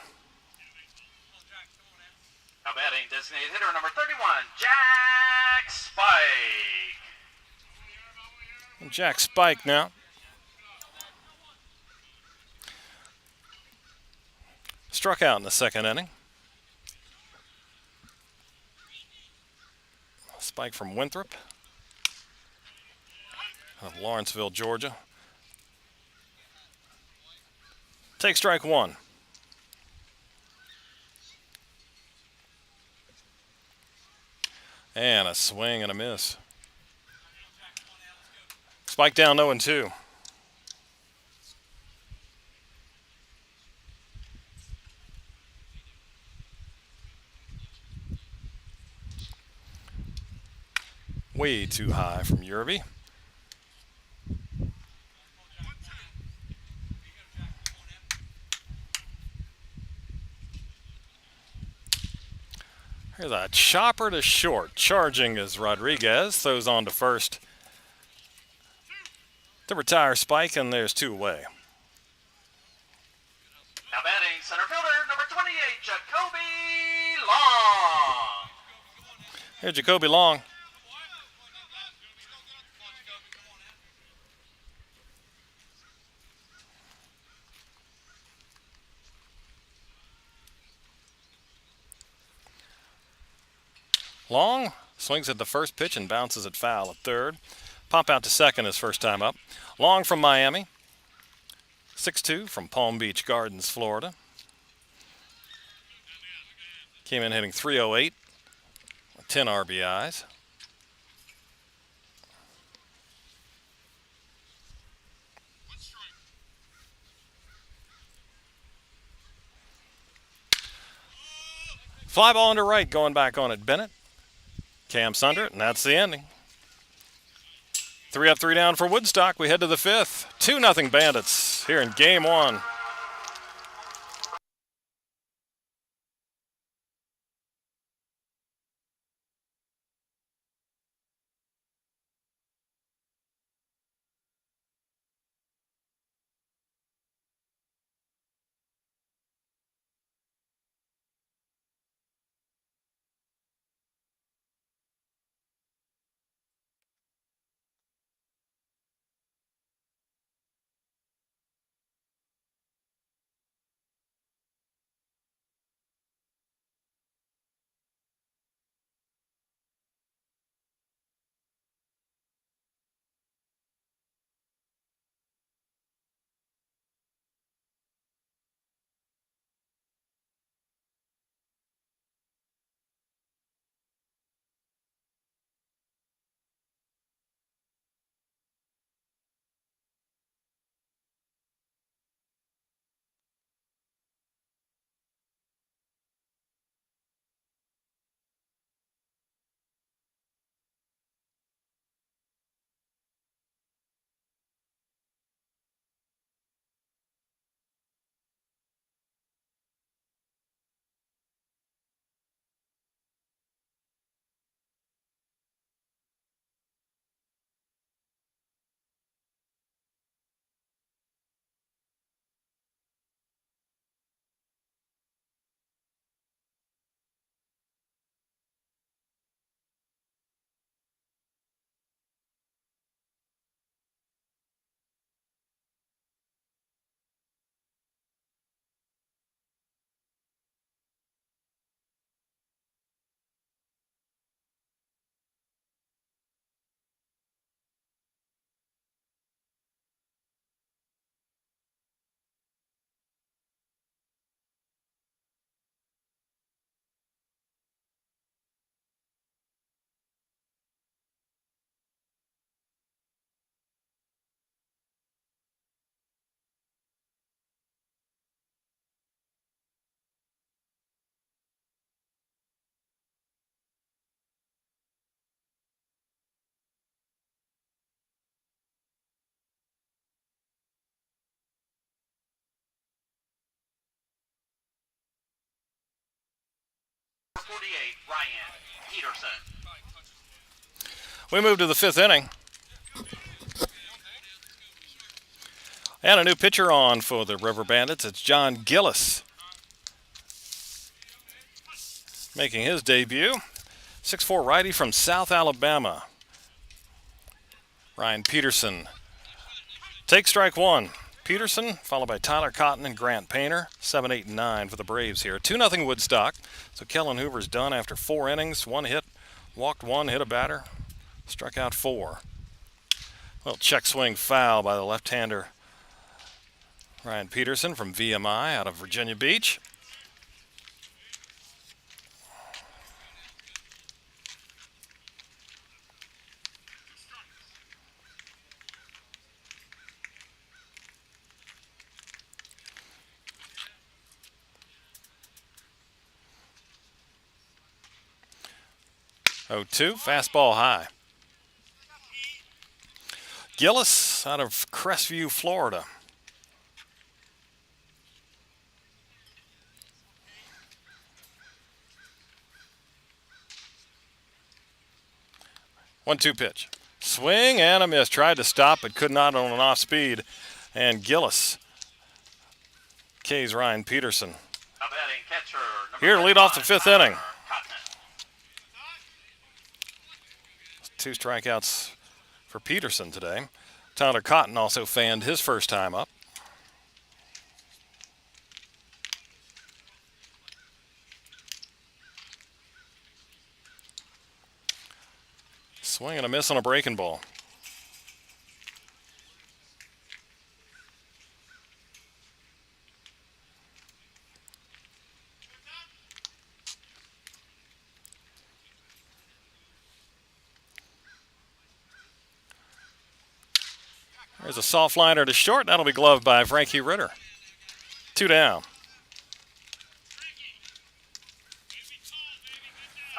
Now batting, designated hitter number 31, Jack Spike. Jack Spike now. Struck out in the second inning. Spike from Winthrop of Lawrenceville, Georgia. Take strike one. And a swing and a miss. Spike down 0-2. Way too high from Yerby. Here's a chopper to short. Charging as Rodriguez throws on to first to retire Spike, and there's two away. Now batting, center fielder number 28, Jacoby Long. Here's Jacoby Long. Long swings at the first pitch and bounces it foul at third. Pop out to second his first time up. Long from Miami. 6'2" from Palm Beach Gardens, Florida. Came in hitting .308 with 10 RBIs. Fly ball into right, going back on it, Bennett. Cam Sunder, and that's the ending. 3 up, 3 down for Woodstock. We head to the fifth. 2-0 Bandits here in game one. .48, Ryan Peterson. We move to the 5th inning. And a new pitcher on for the River Bandits. It's John Gillis making his debut. 6'4" righty from South Alabama. Ryan Peterson takes strike one. Peterson, followed by Tyler Cotton and Grant Painter. 7, 8, and 9 for the Braves here. 2-0 Woodstock. So Kellen Hoover's done after 4 innings. 1 hit, walked 1, hit a batter, struck out 4. Little check swing foul by the left-hander Ryan Peterson from VMI out of Virginia Beach. Oh, 2, fastball high. Gillis out of Crestview, Florida. One-two pitch. Swing and a miss. Tried to stop, but could not on an off speed. And Gillis K's Ryan Peterson. Here to lead off the 5th inning. 2 strikeouts for Peterson today. Tyler Cotton also fanned his first time up. Swing and a miss on a breaking ball. There's a soft liner to short. That'll be gloved by Frankie Ritter. 2 down.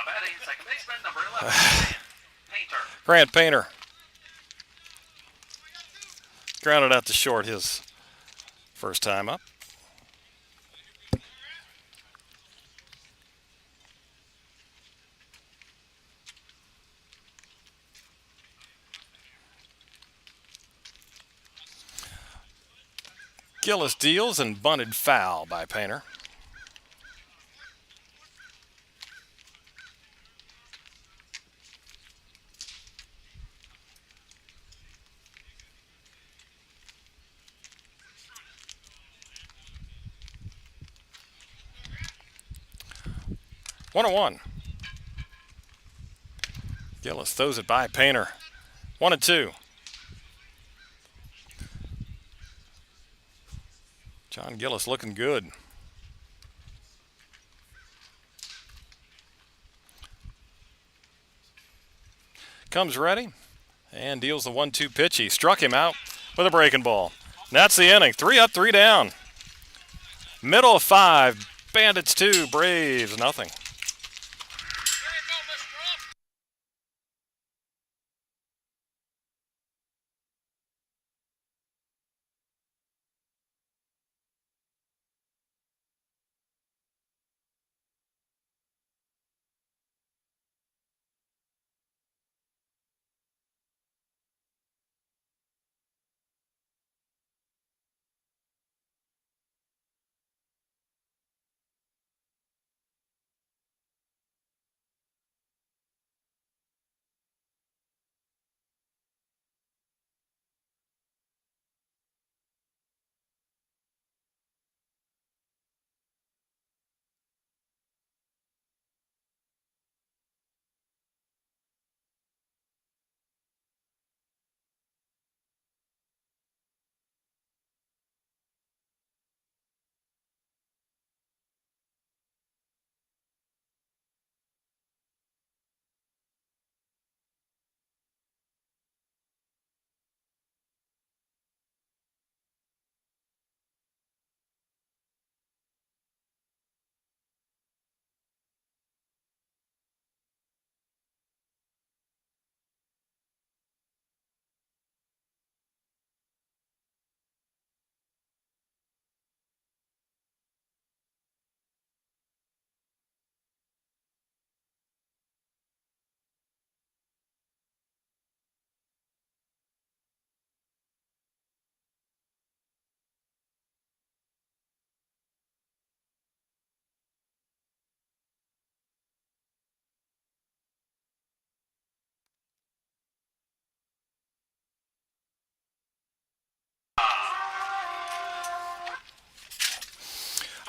Batting second baseman, number 11, Painter. Grant Painter grounded out to short his first time up. Gillis deals and bunted foul by Painter. One and one. Gillis throws it by Painter. 1-2. John Gillis looking good. Comes ready and deals the 1-2 pitch. He struck him out with a breaking ball. And that's the inning. 3 up, 3 down. Middle of 5. Bandits 2, Braves nothing.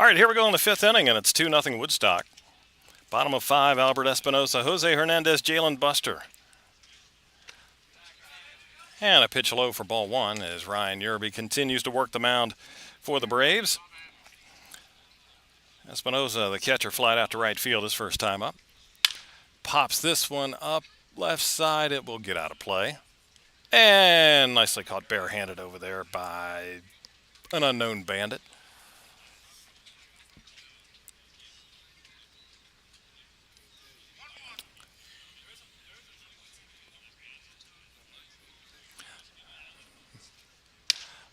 All right, here we go in the fifth inning, and it's 2-0 Woodstock. Bottom of 5, Albert Espinosa, Jose Hernandez, Jalen Buster. And a pitch low for ball 1 as Ryan Yerby continues to work the mound for the Braves. Espinosa, the catcher, flied out to right field his first time up. Pops this one up left side. It will get out of play. And nicely caught barehanded over there by an unknown Bandit.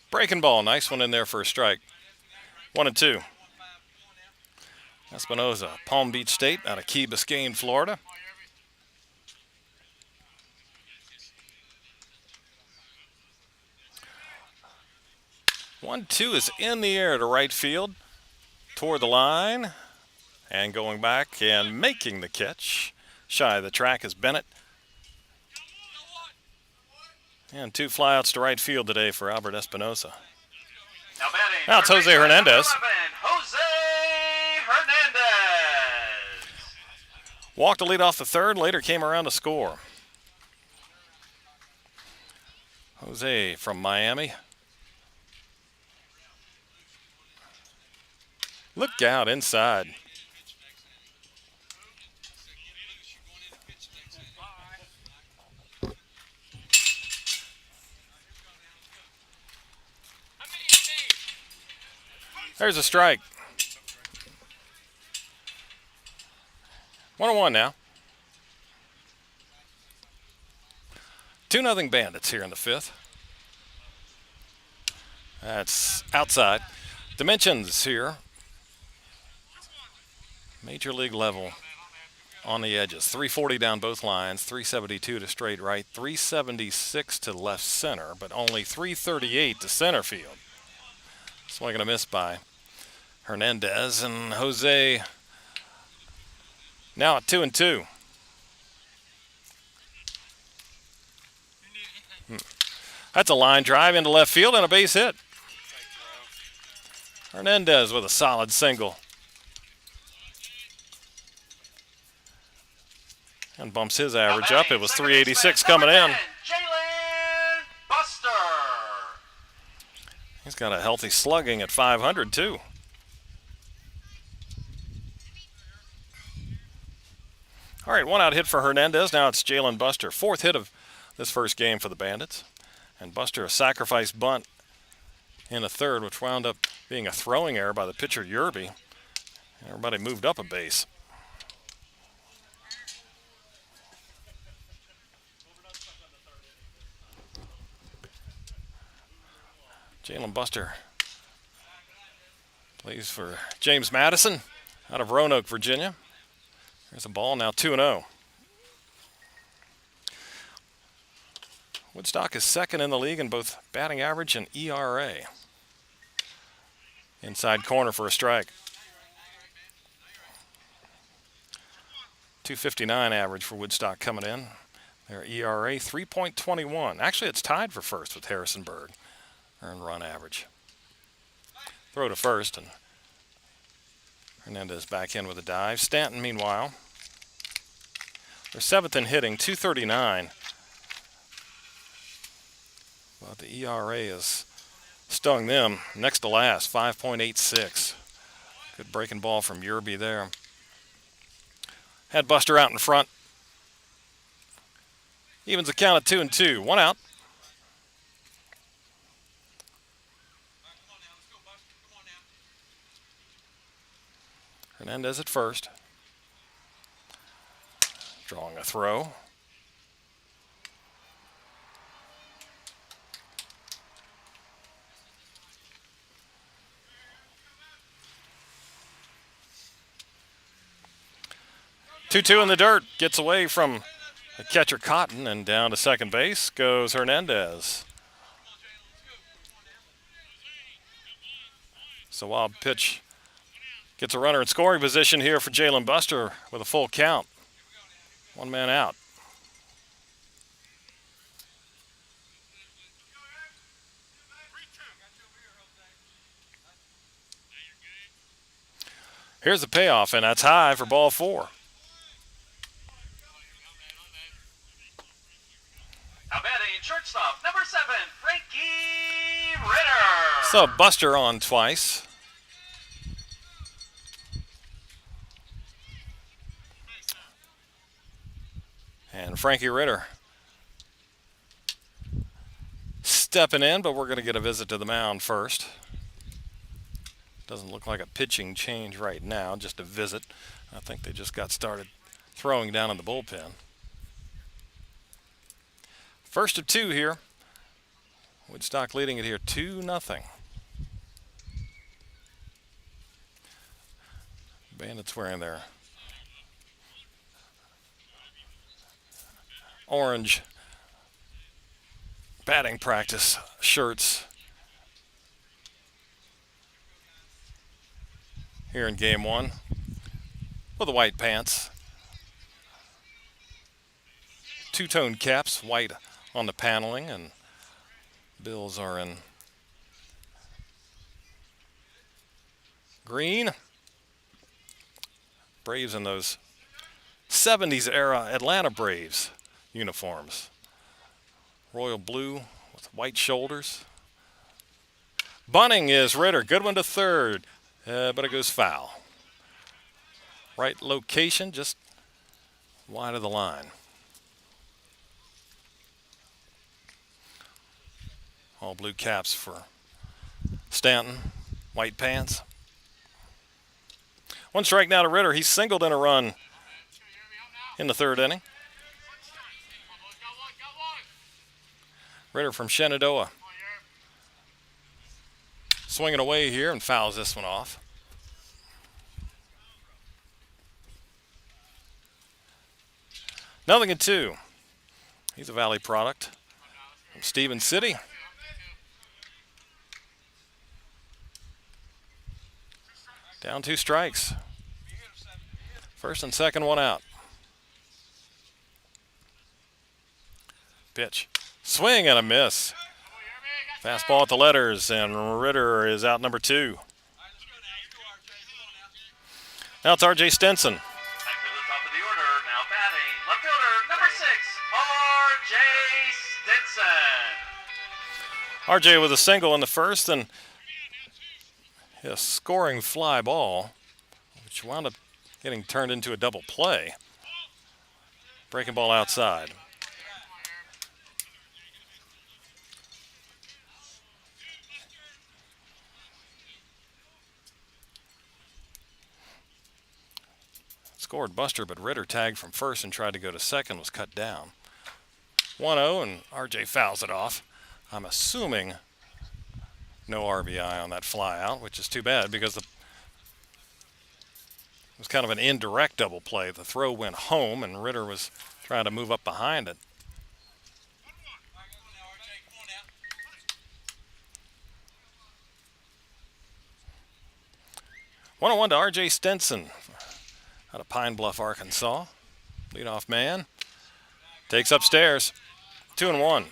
Breaking ball. Nice one in there for a strike. 1-2. Espinosa, Palm Beach State out of Key Biscayne, Florida. One, two is in the air to right field, toward the line, and going back and making the catch. Shy of the track is Bennett. And 2 flyouts to right field today for Albert Espinosa. Now it's Jose Hernandez. Jose Hernandez. Walked to lead off the third, later came around to score. Jose from Miami. Look out inside. There's a strike. 1-1 now. 2-0 Bandits here in the fifth. That's outside. Dimensions here. Major league level on the edges. 340 down both lines, 372 to straight right, 376 to left center, but only 338 to center field. Swing and a miss by Hernandez, and Jose now at 2-2. That's a line drive into left field and a base hit. Hernandez with a solid single. And bumps his average up. It was 386 coming in. Jalen Buster. He's got a healthy slugging at 500 too. All right, 1 out hit for Hernandez. Now it's Jalen Buster. 4th hit of this first game for the Bandits. And Buster a sacrifice bunt in the third, which wound up being a throwing error by the pitcher Yerby. Everybody moved up a base. Jalen Buster plays for James Madison out of Roanoke, Virginia. There's a ball, now 2-0. Woodstock is second in the league in both batting average and ERA. Inside corner for a strike. 259 average for Woodstock coming in. Their ERA 3.21. Actually, it's tied for first with Harrisonburg. Earned run average. Throw to first, and Hernandez back in with a dive. Staunton, meanwhile, they're 7th in hitting, 239. But the ERA has stung them. Next to last, 5.86. Good breaking ball from Yerby there. Had Buster out in front. Evens the count at 2-2. 1 out. Hernandez at first. Drawing a throw. Two in the dirt. Gets away from the catcher Cotton, and down to second base goes Hernandez. So wild pitch. Gets a runner in scoring position here for Jalen Buster with a full count. 1 man out. Here's the payoff, and that's high for ball 4. Now batting shortstop, number 7, Frankie Ritter. So Buster on twice. And Frankie Ritter stepping in, but we're going to get a visit to the mound first. Doesn't look like a pitching change right now, just a visit. I think they just got started throwing down in the bullpen. First of 2 here. Woodstock leading it here 2-0. Bandits wearing their orange batting practice shirts here in game 1 with the white pants. Two-tone caps, white on the paneling, and Bills are in green. Braves in those 70s era Atlanta Braves uniforms. Royal blue with white shoulders. Bunting is Ritter. Good one to third, but it goes foul. Right location, just wide of the line. All blue caps for Staunton. White pants. 1 strike now to Ritter. He singled in a run in the 3rd inning. Ritter from Shenandoah. Swinging away here and fouls this one off. Nothing in 2. He's a Valley product from Stevens City. Down 2 strikes. First and second, 1 out. Pitch. Swing and a miss. Fastball at the letters, and Ritter is out number 2. Now it's R.J. Stinson. Back to the top of the order. Now batting left fielder, number 6, R.J. Stinson. R.J. with a single in the first, and a scoring fly ball, which wound up getting turned into a double play. Breaking ball outside. Scored Buster, but Ritter tagged from first and tried to go to second, was cut down. 1-0, and R.J. fouls it off. I'm assuming no RBI on that fly out, which is too bad because it was kind of an indirect double play. The throw went home, and Ritter was trying to move up behind it. 1-1 to R.J. Stinson out of Pine Bluff, Arkansas. Leadoff man. Takes upstairs. 2-1.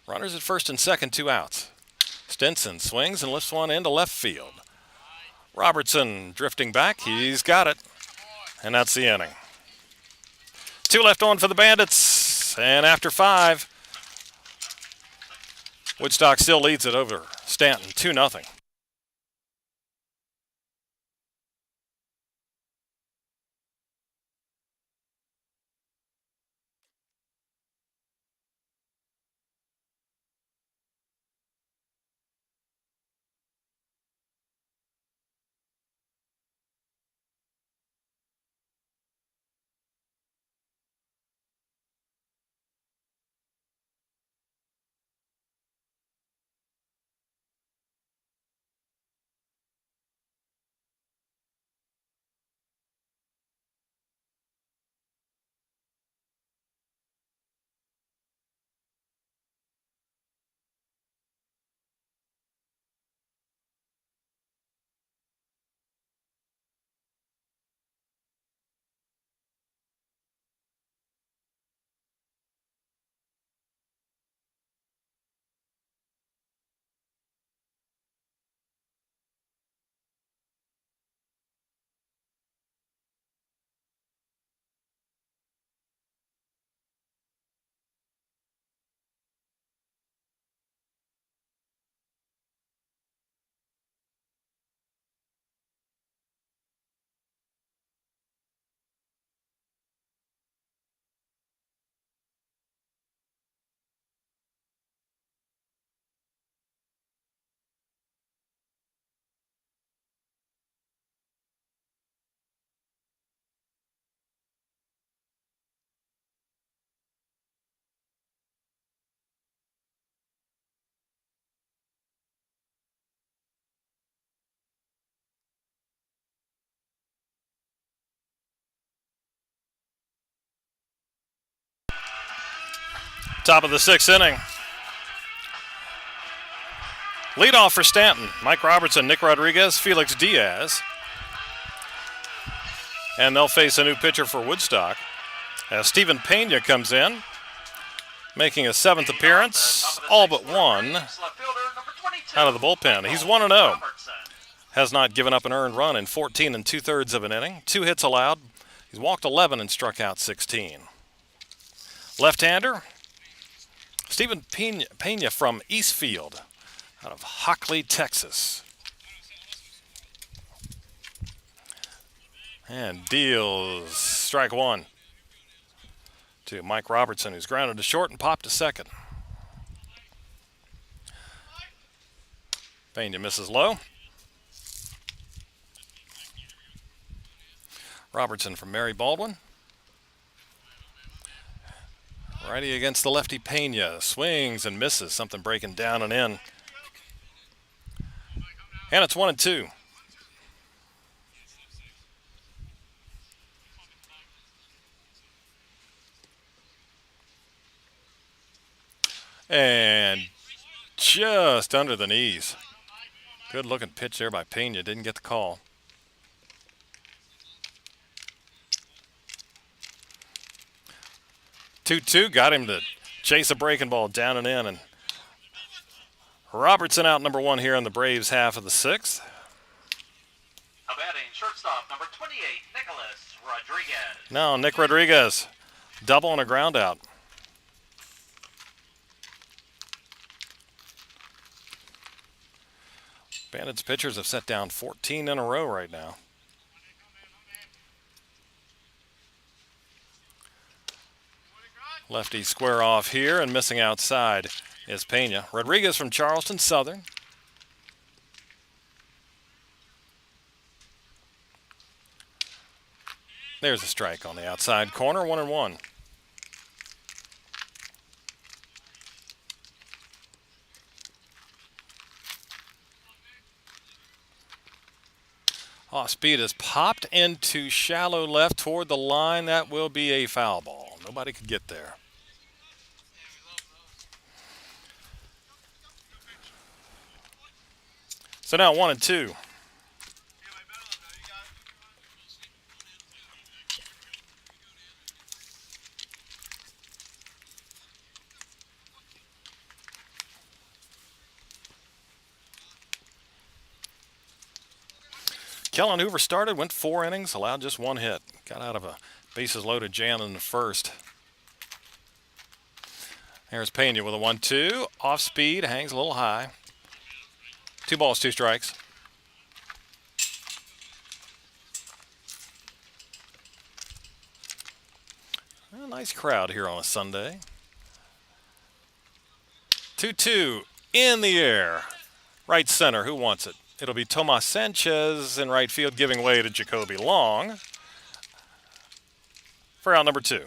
Runners at first and second, 2 outs. Stinson swings and lifts one into left field. Robertson drifting back. He's got it. And that's the inning. 2 left on for the Bandits. And after 5, Woodstock still leads it over Staunton 2-0. Top of the 6th inning. Leadoff for Staunton. Mike Robertson, Nick Rodriguez, Felix Diaz. And they'll face a new pitcher for Woodstock as Stephen Pena comes in, making his 7th appearance, all but one out of the bullpen. He's 1-0. Has not given up an earned run in 14 2/3 of an inning. 2 hits allowed. He's walked 11 and struck out 16. Left-hander, Stephen Pena from Eastfield, out of Hockley, Texas. And deals strike 1 to Mike Robertson, who's grounded to short and popped to second. Pena misses low. Robertson from Mary Baldwin. Righty against the lefty Pena. Swings and misses. Something breaking down and in. And it's 1-2. And just under the knees. Good looking pitch there by Pena. Didn't get the call. 2-2 got him to chase a breaking ball down and in. And Robertson out number 1 here in the Braves half of the 6th. Now batting shortstop number 28, Nicholas Rodriguez. Now Nick Rodriguez, double and a ground out. Bandits pitchers have set down 14 in a row right now. Lefty square off here, and missing outside is Pena. Rodriguez from Charleston Southern. There's a strike on the outside corner, 1-1. Off speed is popped into shallow left toward the line. That will be a foul ball. Nobody could get there. So now 1-2. Kellen Hoover started, went 4 innings, allowed just 1 hit. Got out of a bases loaded jam in the first. There's Pena with a 1-2. Off speed, hangs a little high. 2 balls, 2 strikes. A nice crowd here on a Sunday. 2-2 in the air. Right center, who wants it? It'll be Tomas Sanchez in right field, giving way to Jacoby Long for out number 2. Now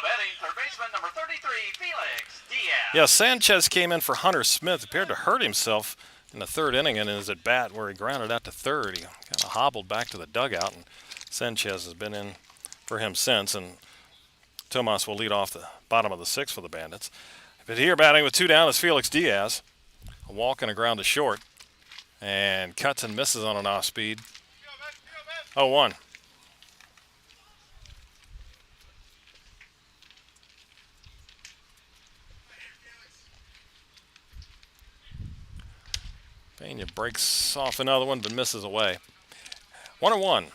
batting third baseman number 33, Felix Diaz. Yeah, Sanchez came in for Hunter Smith. Appeared to hurt himself in the 3rd inning and is at bat where he grounded out to 3rd. He kind of hobbled back to the dugout, and Sanchez has been in for him since. And Tomas will lead off the bottom of the 6th for the Bandits. But here batting with 2 down is Felix Diaz. A walk and a ground to short. And cuts and misses on an off speed. 0-1. Pena breaks off another one but misses away. 1-1.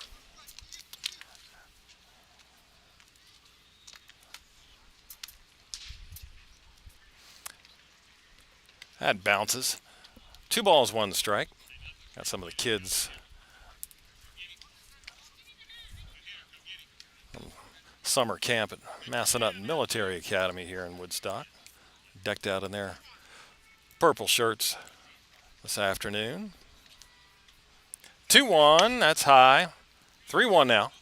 That bounces. 2 balls, 1 strike. Got some of the kids from summer camp at Massanutten Military Academy here in Woodstock. Decked out in their purple shirts this afternoon. 2-1, that's high. 3-1 now.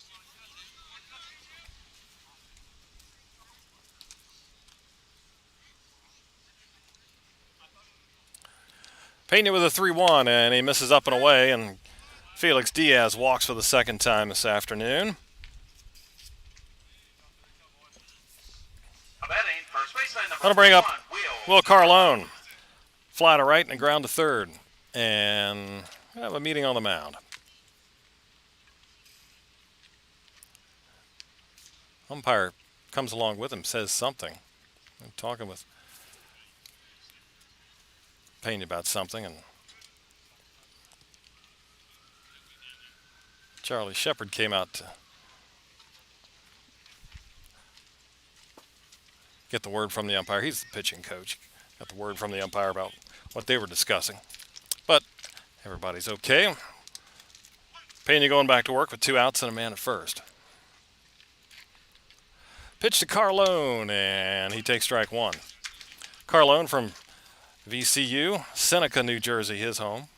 Pena with a 3-1, and he misses up and away, and Felix Diaz walks for the 2nd time this afternoon. Batting first baseman going to bring up Will Carlone. Fly to right and ground to third. And we have a meeting on the mound. Umpire comes along with him, says something. I'm talking with Pena about something, and Charlie Shepard came out to get the word from the umpire. He's the pitching coach. Got the word from the umpire about what they were discussing. But everybody's okay. Pena going back to work with 2 outs and a man at first. Pitch to Carlone, and he takes strike 1. Carlone from VCU, Seneca, New Jersey, his home.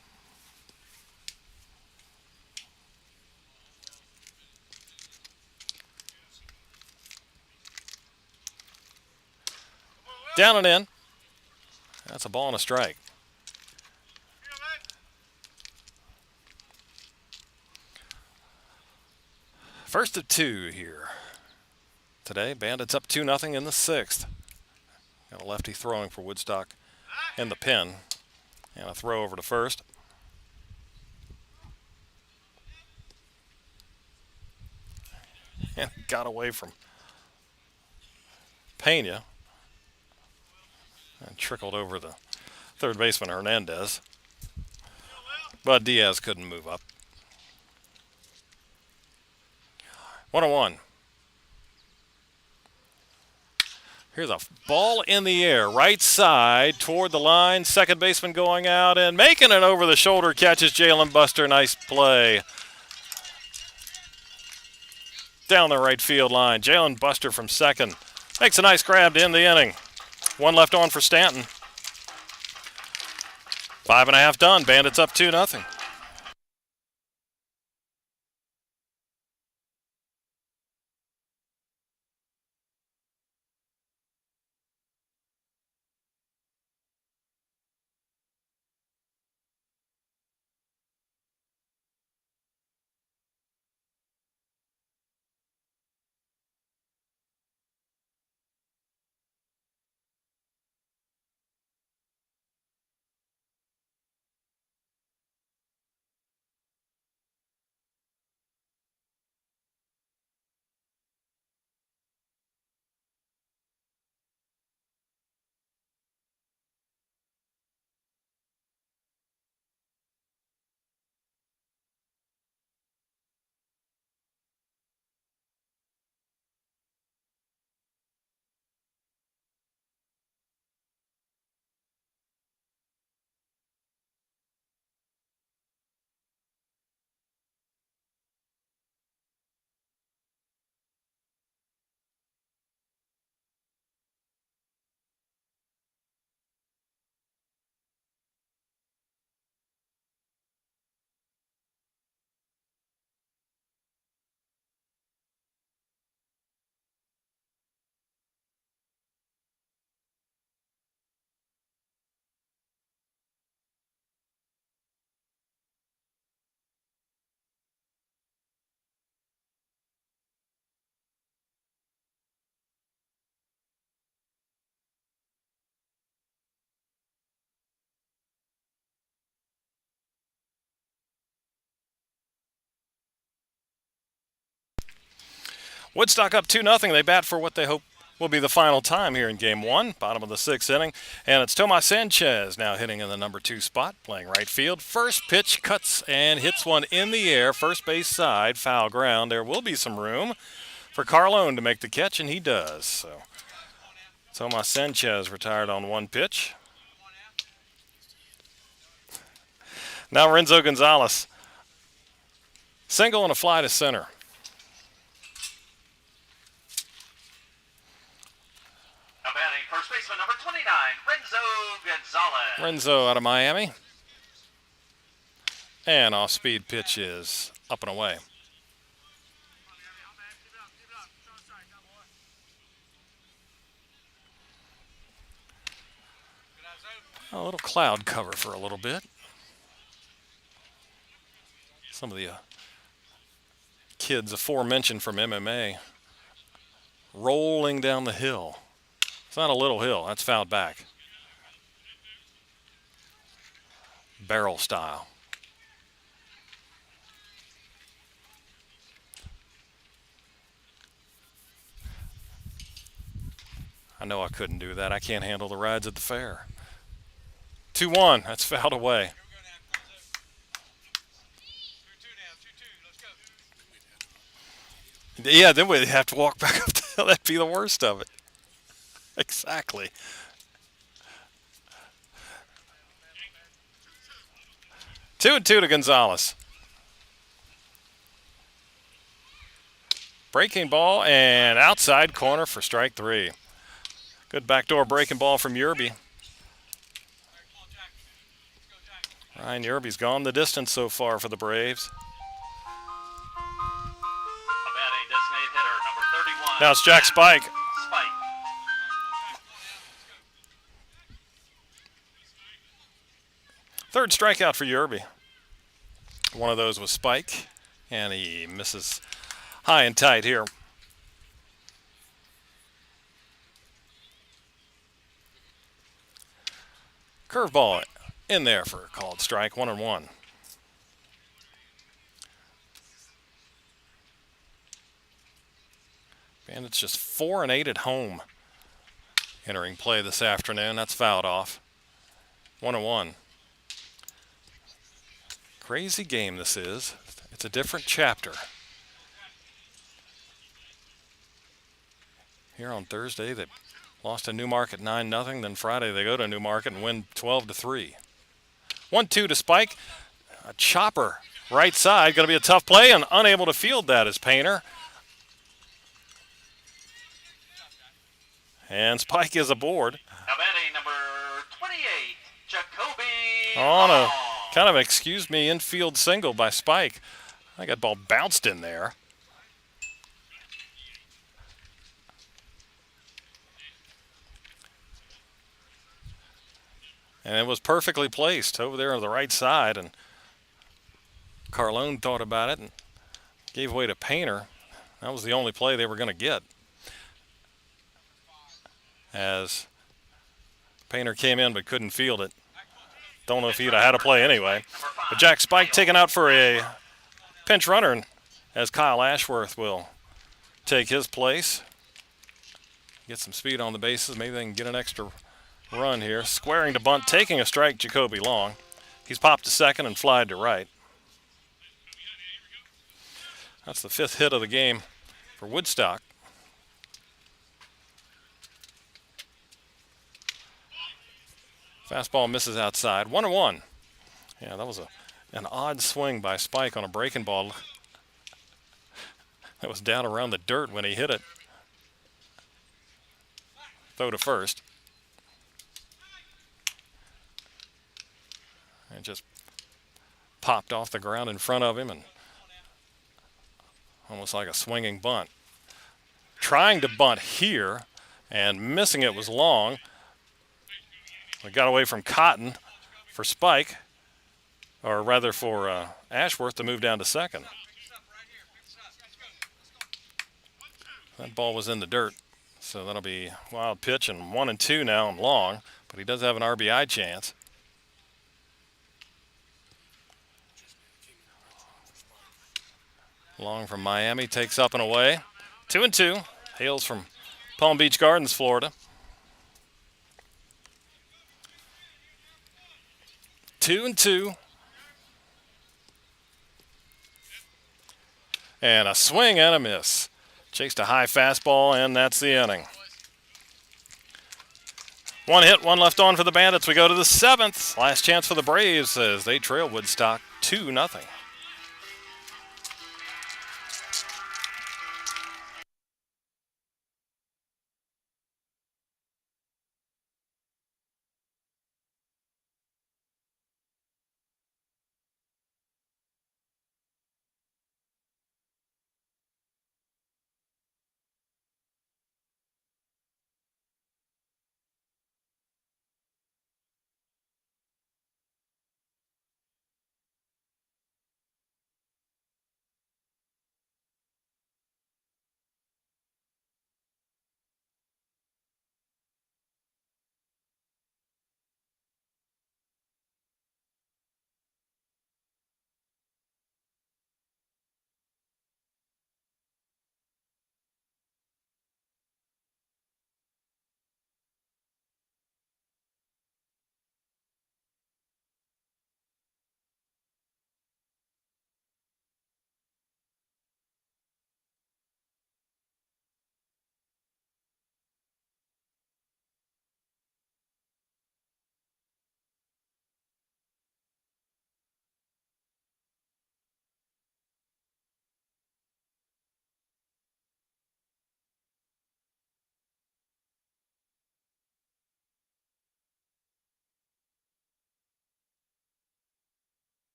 Down and in. That's a ball and a strike. First of 2 here today. Bandits up 2-0 in the 6th. Got a lefty throwing for Woodstock in the pen. And a throw over to first. And got away from Pena. And trickled over the third baseman Hernandez. But Diaz couldn't move up. 1-1. Here's a ball in the air, right side toward the line. Second baseman going out and making it over the shoulder. Catches Jalen Buster. Nice play. Down the right field line. Jalen Buster from second. Makes a nice grab to end the inning. 1 left on for Staunton. 5.5 done. Bandits up 2-0. Woodstock up 2-0. They bat for what they hope will be the final time here in Game 1, bottom of the 6th inning. And it's Tomas Sanchez now hitting in the number 2 spot, playing right field. First pitch cuts and hits one in the air, first base side, foul ground. There will be some room for Carlone to make the catch, and he does. So Tomas Sanchez retired on 1 pitch. Now Renzo Gonzalez. Single and a fly to center. Now batting first baseman number 29, Renzo Gonzalez. Renzo out of Miami. And off-speed pitch is up and away. A little cloud cover for a little bit. Some of the kids aforementioned from MMA rolling down the hill. It's not a little hill. That's fouled back. Barrel style. I know I couldn't do that. I can't handle the rides at the fair. 2-1. That's fouled away. Yeah, then we'd have to walk back up the hill. That'd be the worst of it. Exactly. Two and two to Gonzalez. Breaking ball and outside corner for strike three. Good backdoor breaking ball from Yerby. Ryan Yerby's gone the distance so far for the Braves. Batting designated hitter number 31. Now it's Jack Spike. Spike. Third strikeout for Yerby. One of those was Spike, and he misses high and tight here. Curveball in there for a called strike, 1-1. Bandits just 4-8 at home entering play this afternoon. That's fouled off. 1-1. Crazy game this is. It's a different chapter. Here on Thursday, they lost to Newmarket 9-0. Then Friday, they go to Newmarket and win 12-3. 1-2 to Spike. A chopper right side. Going to be a tough play, and unable to field that is Painter. And Spike is aboard. Now batting number 28, Jacoby On a Long. kind of excuse me infield single by Spike. I think that ball bounced in there. And it was perfectly placed over there on the right side. And Carlone thought about it and gave way to Painter. That was the only play they were going to get. As Painter came in but couldn't field it. Don't know if he'd have had a play anyway. But Jack Spike taken out for a pinch runner as Kyle Ashworth will take his place. Get some speed on the bases. Maybe they can get an extra run here. Squaring to bunt, taking a strike, Jacoby Long. He's popped to second and flied to right. That's the fifth hit of the game for Woodstock. Fastball misses outside. 1-1. Yeah, that was an odd swing by Spike on a breaking ball. That was down around the dirt when he hit it. Throw to first. And just popped off the ground in front of him and almost like a swinging bunt. Trying to bunt here and missing it was Long. We got away from Cotton for Spike, or rather for Ashworth to move down to second. That ball was in the dirt, so that'll be wild pitch and 1-2 now on Long, but he does have an RBI chance. Long from Miami takes up and away. 2-2, hails from Palm Beach Gardens, Florida. 2-2. And a swing and a miss. Chased a high fastball, and that's the inning. One hit, one left on for the Bandits. We go to the seventh. Last chance for the Braves as they trail Woodstock 2-0.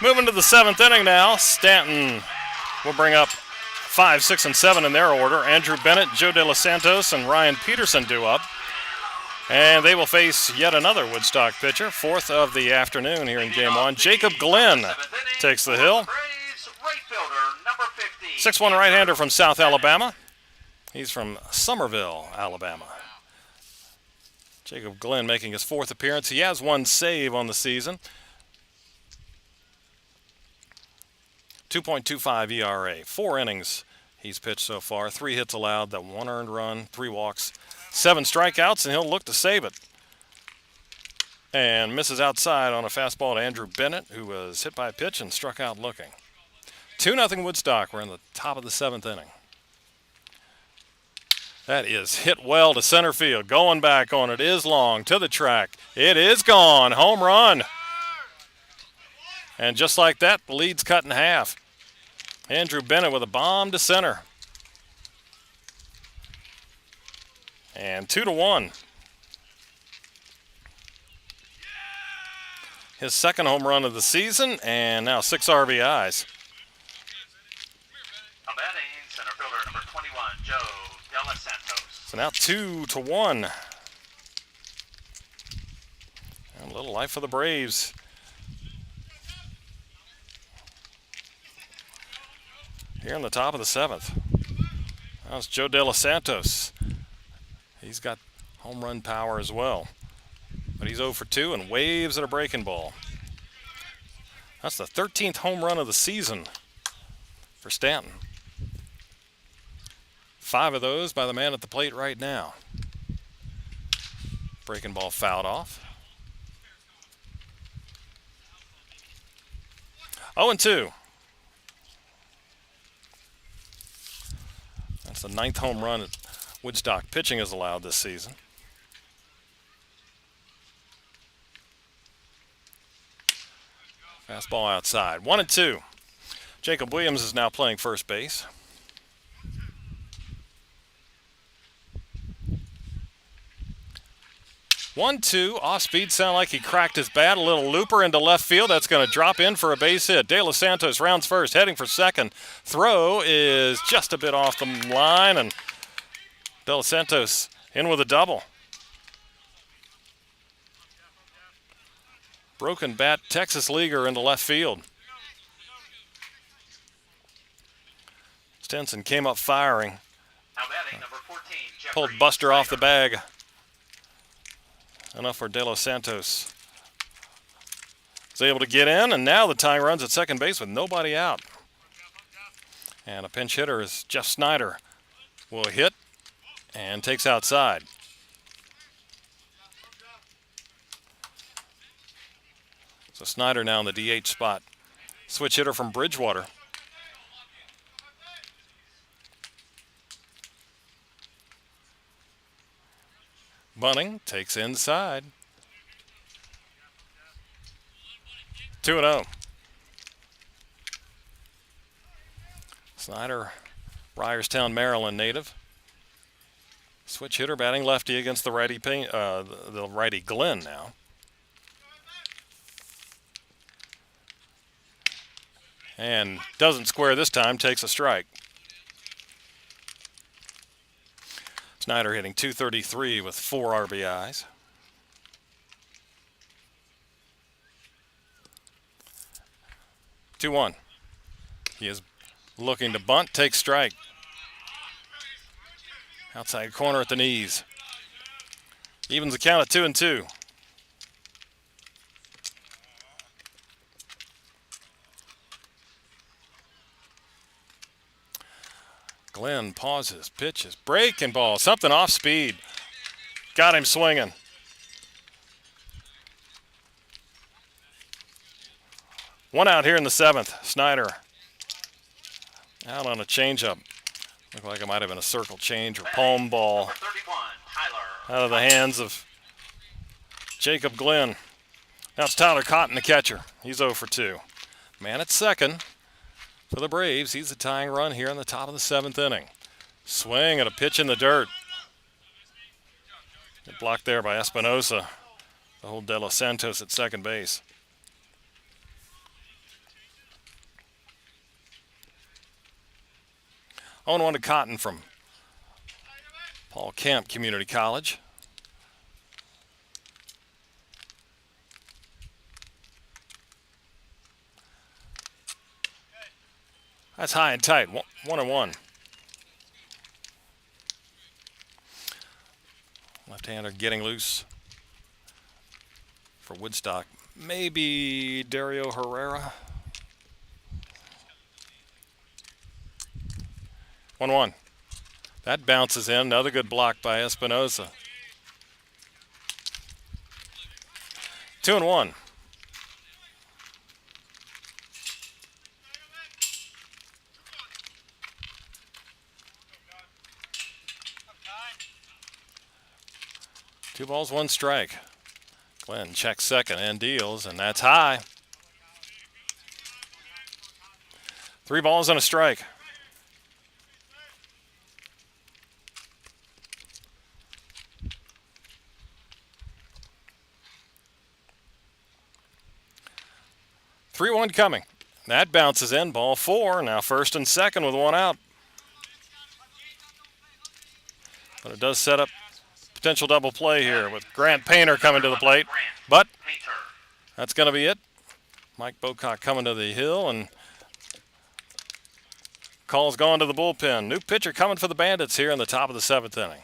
Moving to the 7th inning now. Staunton will bring up 5, 6, and 7 in their order. Andrew Bennett, Joe De Los Santos, and Ryan Peterson due up. And they will face yet another Woodstock pitcher, 4th of the afternoon here in Game 1. Jacob Glenn takes the hill. 6'1" right-hander from South Alabama. He's from Summerville, Alabama. Jacob Glenn making his 4th appearance. He has 1 save on the season. 2.25 ERA. 4 innings he's pitched so far. 3 hits allowed, that 1 earned run, 3 walks, 7 strikeouts, and he'll look to save it. And misses outside on a fastball to Andrew Bennett, who was hit by a pitch and struck out looking. 2-0 Woodstock. We're in the top of the 7th inning. That is hit well to center field. Going back on it is long to the track. It is gone. Home run. And just like that, the lead's cut in half. Andrew Bennett with a bomb to center. And 2-1. His 2nd home run of the season, and now 6 RBIs. Batting center fielder number 21, Joe De Los Santos. So now 2-1. And a little life for the Braves. Here in the top of the 7th. That's Joe De Los Santos. He's got home run power as well. But he's 0 for 2 and waves at a breaking ball. That's the 13th home run of the season for Staunton. 5 of those by the man at the plate right now. Breaking ball fouled off. 0-2. That's the 9th home run that Woodstock pitching has allowed this season. Fastball outside. 1-2. Jacob Williams is now playing first base. 1-2. Off speed. Sound like he cracked his bat. A little looper into left field. That's going to drop in for a base hit. De Los Santos rounds first, heading for second. Throw is just a bit off the line, and De Los Santos in with a double. Broken bat, Texas leaguer into left field. Stenson came up firing. Now batting number 14, Jeffrey Pulled Buster off the Snyder. bag. Enough for De Los Santos. Was able to get in, and now the tying runs at second base with nobody out. And a pinch hitter is Jeff Snyder. Will hit and takes outside. So Snyder now in the DH spot. Switch hitter from Bridgewater. Bunting takes inside. 2-0. Snyder, Ryerstown, Maryland native. Switch hitter batting lefty against the righty Glenn now. And doesn't square this time, takes a strike. Snyder hitting .233 with 4 RBIs. Two-one. He is looking to bunt, takes strike. Outside corner at the knees. Evens the count at 2-2. Glenn pauses, pitches, breaking ball, something off speed. Got him swinging. One out here in the 7th. Snyder out on a changeup. Looked like it might have been a circle change or palm ball. Number 31, Tyler. Out of the hands of Jacob Glenn. Now it's Tyler Cotton, the catcher. He's 0 for 2. Man at second. For the Braves, he's the tying run here in the top of the 7th inning. Swing at a pitch in the dirt. Blocked there by Espinosa. The whole De Los Santos at second base. 0-1 to Cotton from Paul Camp Community College. That's high and tight. 1-1. Left-hander getting loose for Woodstock. Maybe Dario Herrera. 1-1. That bounces in. Another good block by Espinoza. 2-1. Two balls, one strike. Glenn checks second and deals, and that's high. 3 balls and a strike. Three-one coming. That bounces in. Ball 4. Now first and second with 1 out. But it does set up potential double play here with Grant Painter coming to the plate. But that's going to be it. Mike Bocock coming to the hill, and call's gone to the bullpen. New pitcher coming for the Bandits here in the top of the 7th inning.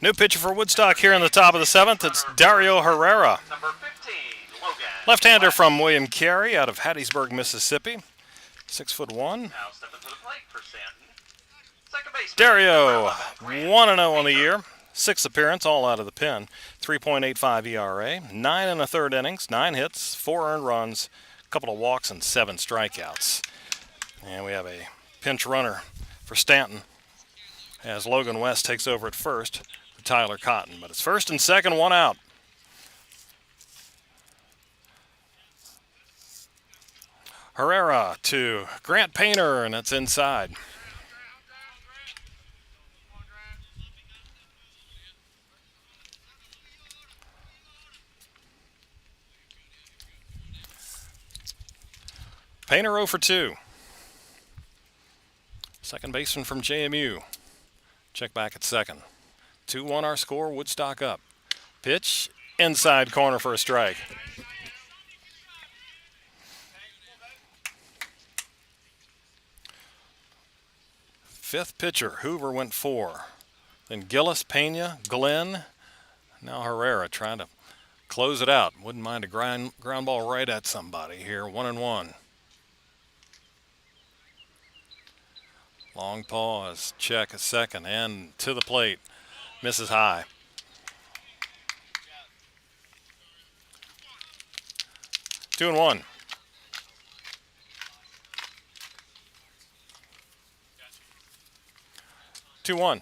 New pitcher for Woodstock here in the top of the 7th. It's Dario Herrera. Number 15, Logan. Left-hander from William Carey out of Hattiesburg, Mississippi. 6'1". Now stepping to the plate for Staunton. Second baseman. Dario, 1-0 on the year. 6th appearance, all out of the pen. 3.85 ERA, 9 1/3 innings, 9 hits, 4 earned runs, a couple of walks, and 7 strikeouts. And we have a pinch runner for Staunton as Logan West takes over at first for Tyler Cotton. But it's first and second, 1 out. Herrera to Grant Painter, and it's inside. Painter 0 for 2. Second baseman from JMU. Check back at second. 2-1 our score, Woodstock up. Pitch, inside corner for a strike. Fifth pitcher, Hoover went 4. Then Gillis, Pena, Glenn. Now Herrera trying to close it out. Wouldn't mind a ground ball right at somebody here. 1-1. Long pause. Check a second. And to the plate. Misses high. Two and one. Two one.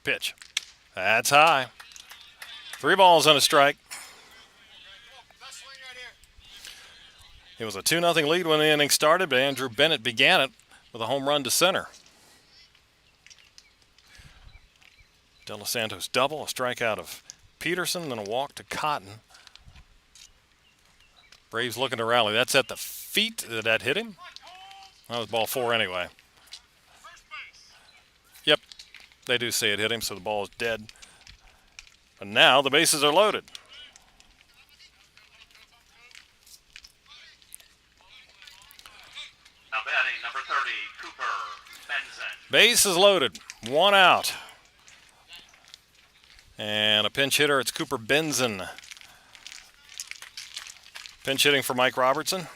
Pitch. That's high. 3 balls and a strike. It was a 2-0 lead when the inning started, but Andrew Bennett began it with a home run to center. De Los Santos double, a strikeout of Peterson, then a walk to Cotton. Braves looking to rally. That's at the feet. Did that hit him? That was ball 4 anyway. Yep, they do say it hit him, so the ball is dead. But now the bases are loaded. Now batting number 30, Cooper Benson. Base is loaded. 1 out. And a pinch hitter, it's Cooper Benson. Pinch hitting for Mike Robertson,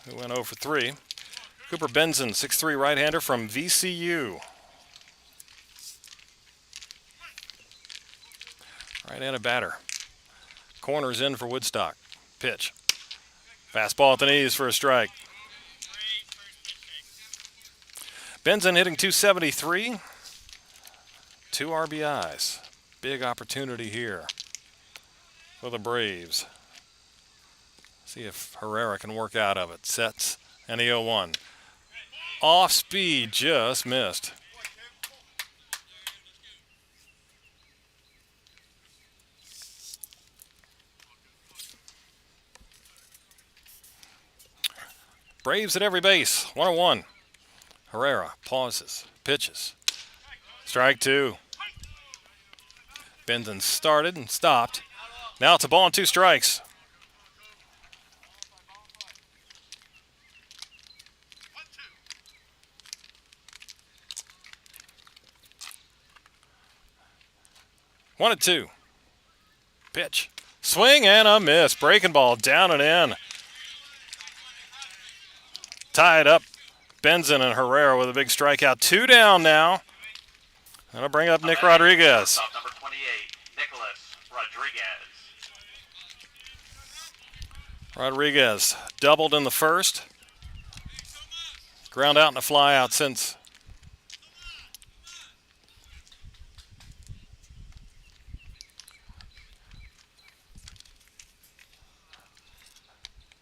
who went 0 for 3. Cooper Benson, 6'3" right-hander from VCU. Right-handed batter. Corners in for Woodstock. Pitch. Fastball at the knees for a strike. Benson hitting .273. 2 RBIs. Big opportunity here for the Braves. See if Herrera can work out of it. Sets and the 0-1. Off speed, just missed. Braves at every base. 1-1. Herrera pauses, pitches. Strike 2. Benson started and stopped. Now it's a ball and 2 strikes. One and 2. Pitch. Swing and a miss. Breaking ball down and in. Tied up. Benson and Herrera with a big strikeout. 2 down now. That'll bring up Nick Rodriguez. Number 28, Nicholas Rodriguez. Rodriguez doubled in the first. Ground out and a fly out since.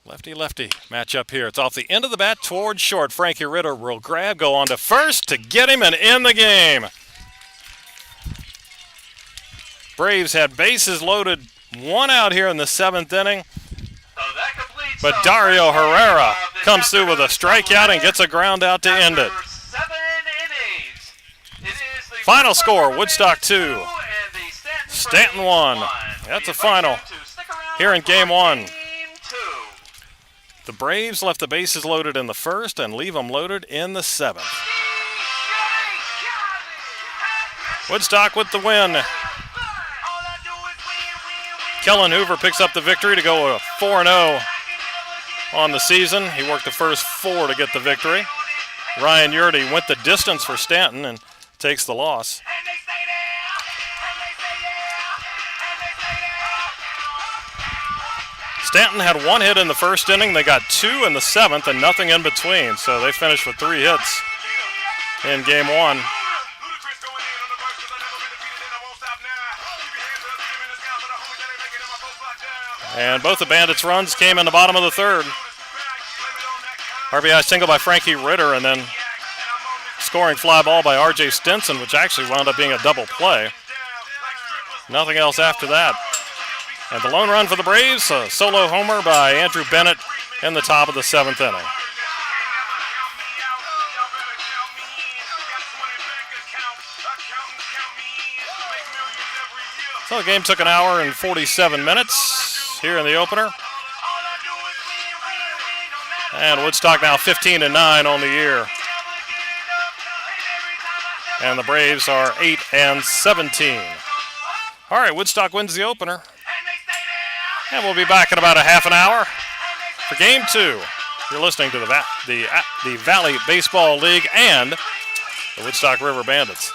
Lefty-lefty matchup here. It's off the end of the bat towards short. Frankie Ritter will grab, go on to first to get him and end the game. Braves had bases loaded, 1 out here in the 7th inning. But Dario Herrera comes through with a strikeout and gets a ground out to end it. Final score, Woodstock 2, Staunton 1. That's a final here in Game 1. The Braves left the bases loaded in the first and leave them loaded in the 7th. Woodstock with the win. Kellen Hoover picks up the victory to go 4-0 on the season. He worked the first 4 to get the victory. Ryan Yurdy went the distance for Staunton and takes the loss. Staunton had 1 hit in the first inning. They got 2 in the 7th and nothing in between. So they finished with 3 hits in Game 1. And both the Bandits' runs came in the bottom of the 3rd. RBI single by Frankie Ritter and then scoring fly ball by R.J. Stinson, which actually wound up being a double play. Nothing else after that. And the lone run for the Braves, a solo homer by Andrew Bennett in the top of the 7th inning. So the game took an hour and 47 minutes here in the opener. And Woodstock now 15-9 on the year. And the Braves are 8-17. All right, Woodstock wins the opener. And we'll be back in about a half an hour for Game 2. You're listening to the Valley Baseball League and the Woodstock River Bandits.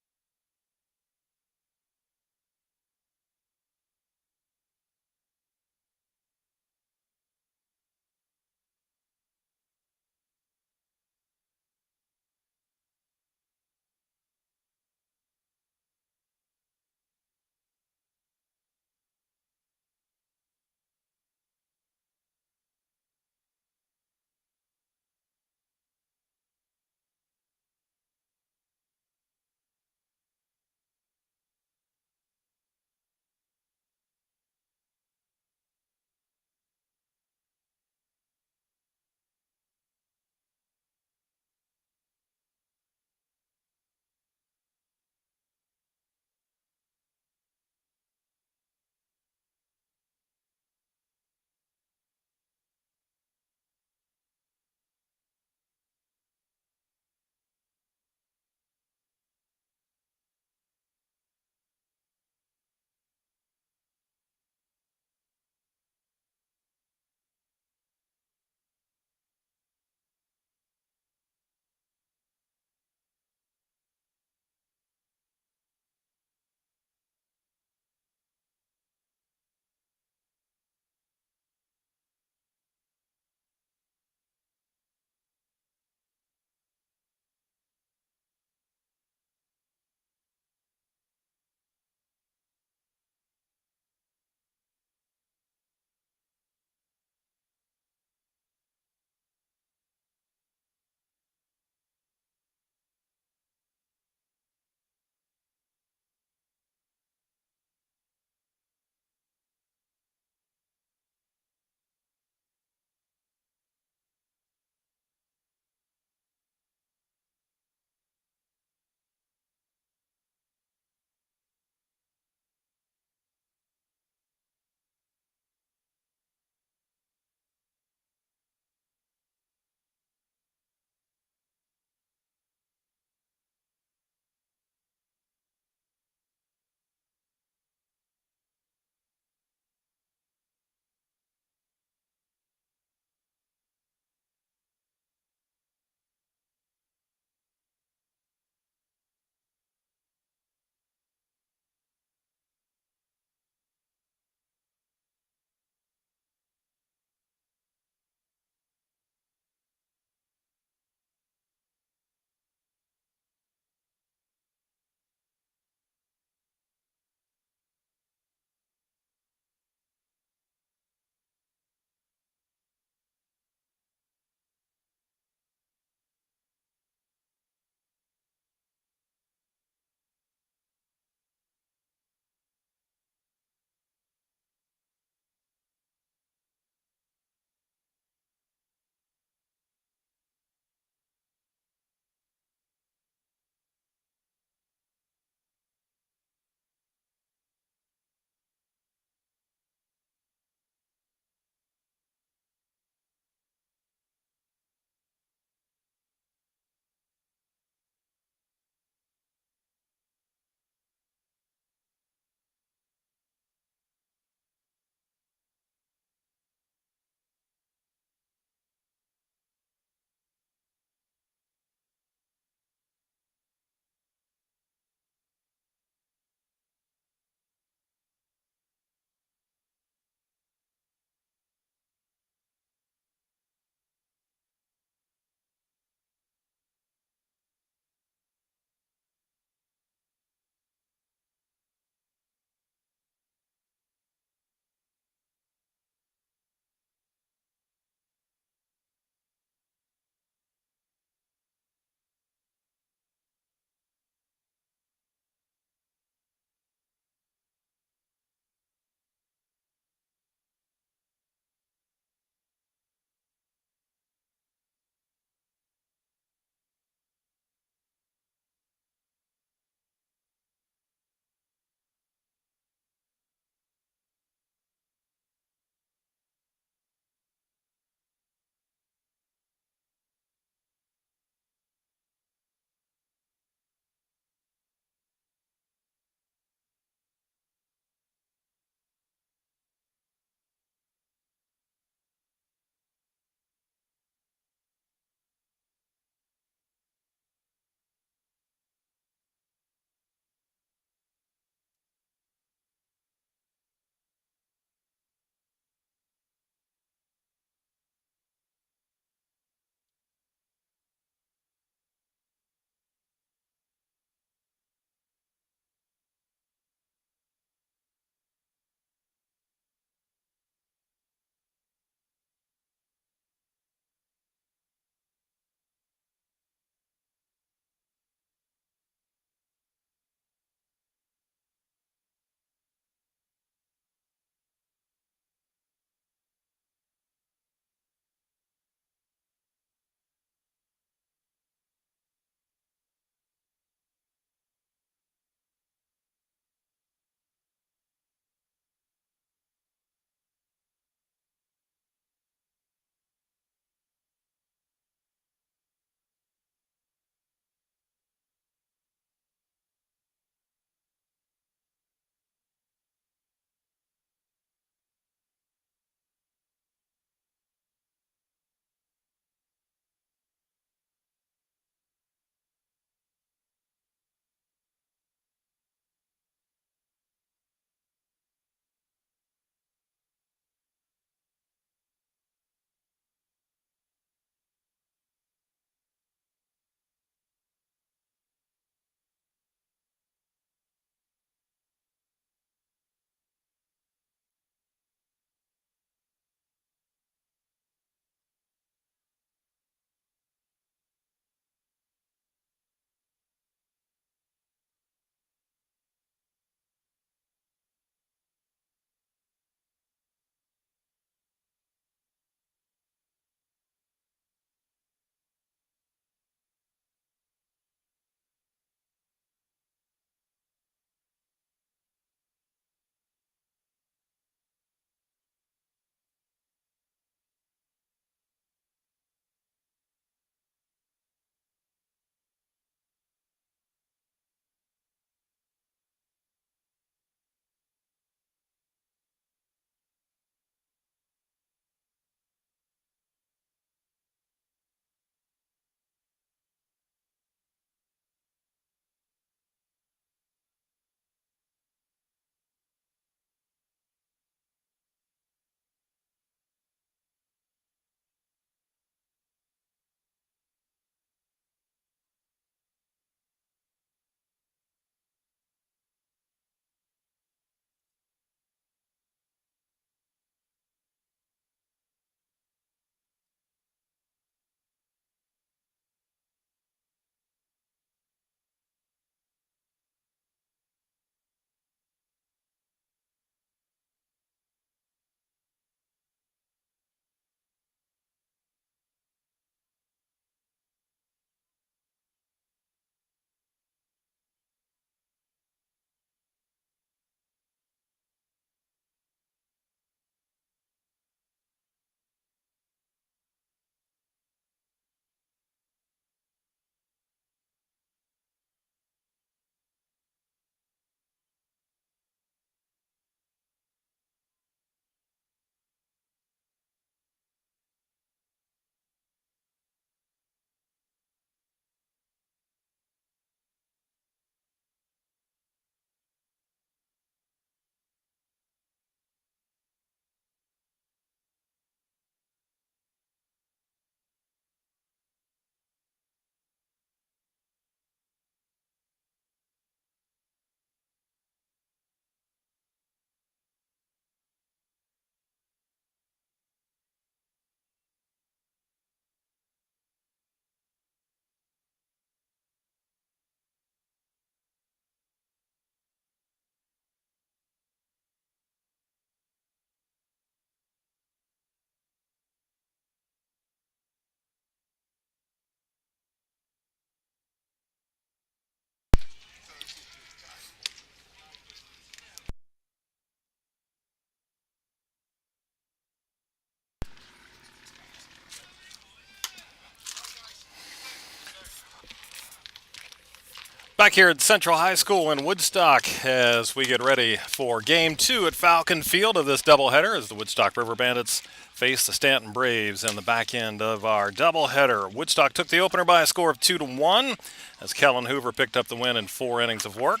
Back here at Central High School in Woodstock as we get ready for Game 2 at Falcon Field of this doubleheader as the Woodstock River Bandits face the Staunton Braves in the back end of our doubleheader. Woodstock took the opener by a score of 2-1 as Kellen Hoover picked up the win in 4 innings of work.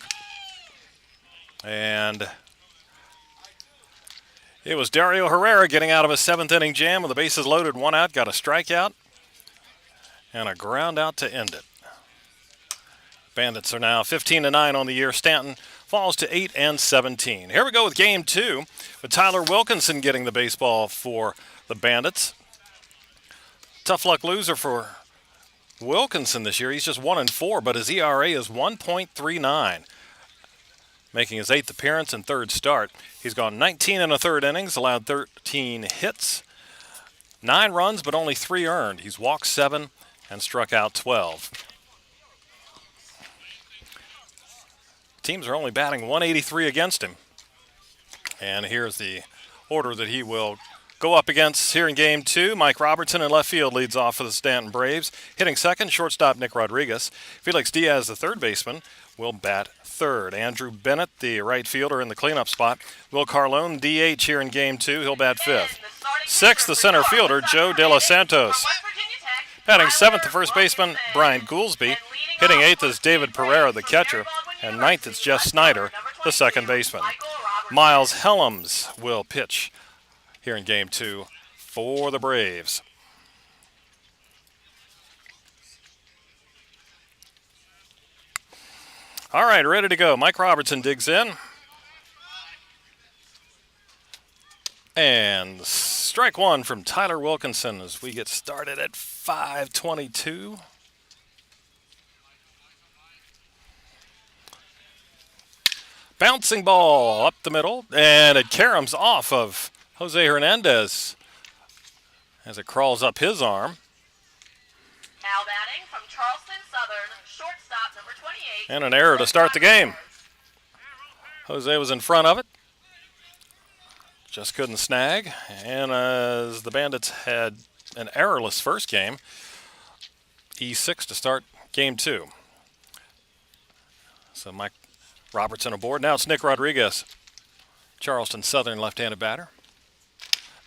And it was Dario Herrera getting out of a 7th inning jam with the bases loaded, 1 out, got a strikeout and a ground out to end it. Bandits are now 15-9 on the year. Staunton falls to 8-17. Here we go with Game 2 with Tyler Wilkinson getting the baseball for the Bandits. Tough luck loser for Wilkinson this year. He's just 1-4, but his ERA is 1.39. Making his 8th appearance and 3rd start. He's gone 19 1/3 innings, allowed 13 hits, 9 runs, but only 3 earned. He's walked 7 and struck out 12. Teams are only batting 183 against him. And here's the order that he will go up against here in Game 2. Mike Robertson in left field leads off for the Staunton Braves. Hitting second, shortstop Nick Rodriguez. Felix Diaz, the third baseman, will bat third. Andrew Bennett, the right fielder, in the cleanup spot. Will Carlone, DH here in Game 2. He'll bat fifth. Sixth, the center fielder, Joe De Los Santos. Batting 7th, the first baseman, Brian Goolsby. Hitting 8th is David Pereira, the catcher. And 9th, it's Jeff Snyder, the second baseman. Miles Helms will pitch here in Game 2 for the Braves. All right, ready to go. Mike Robertson digs in. And strike one from Tyler Wilkinson as we get started at 5:22. Bouncing ball up the middle, and it caroms off of Jose Hernandez as it crawls up his arm. Now batting from Charleston Southern, shortstop number 28. And an error to start the game. Jose was in front of it. Just couldn't snag. And as the Bandits had an errorless first game, E6 to start Game 2. So Mike Robertson aboard. Now it's Nick Rodriguez, Charleston Southern left-handed batter.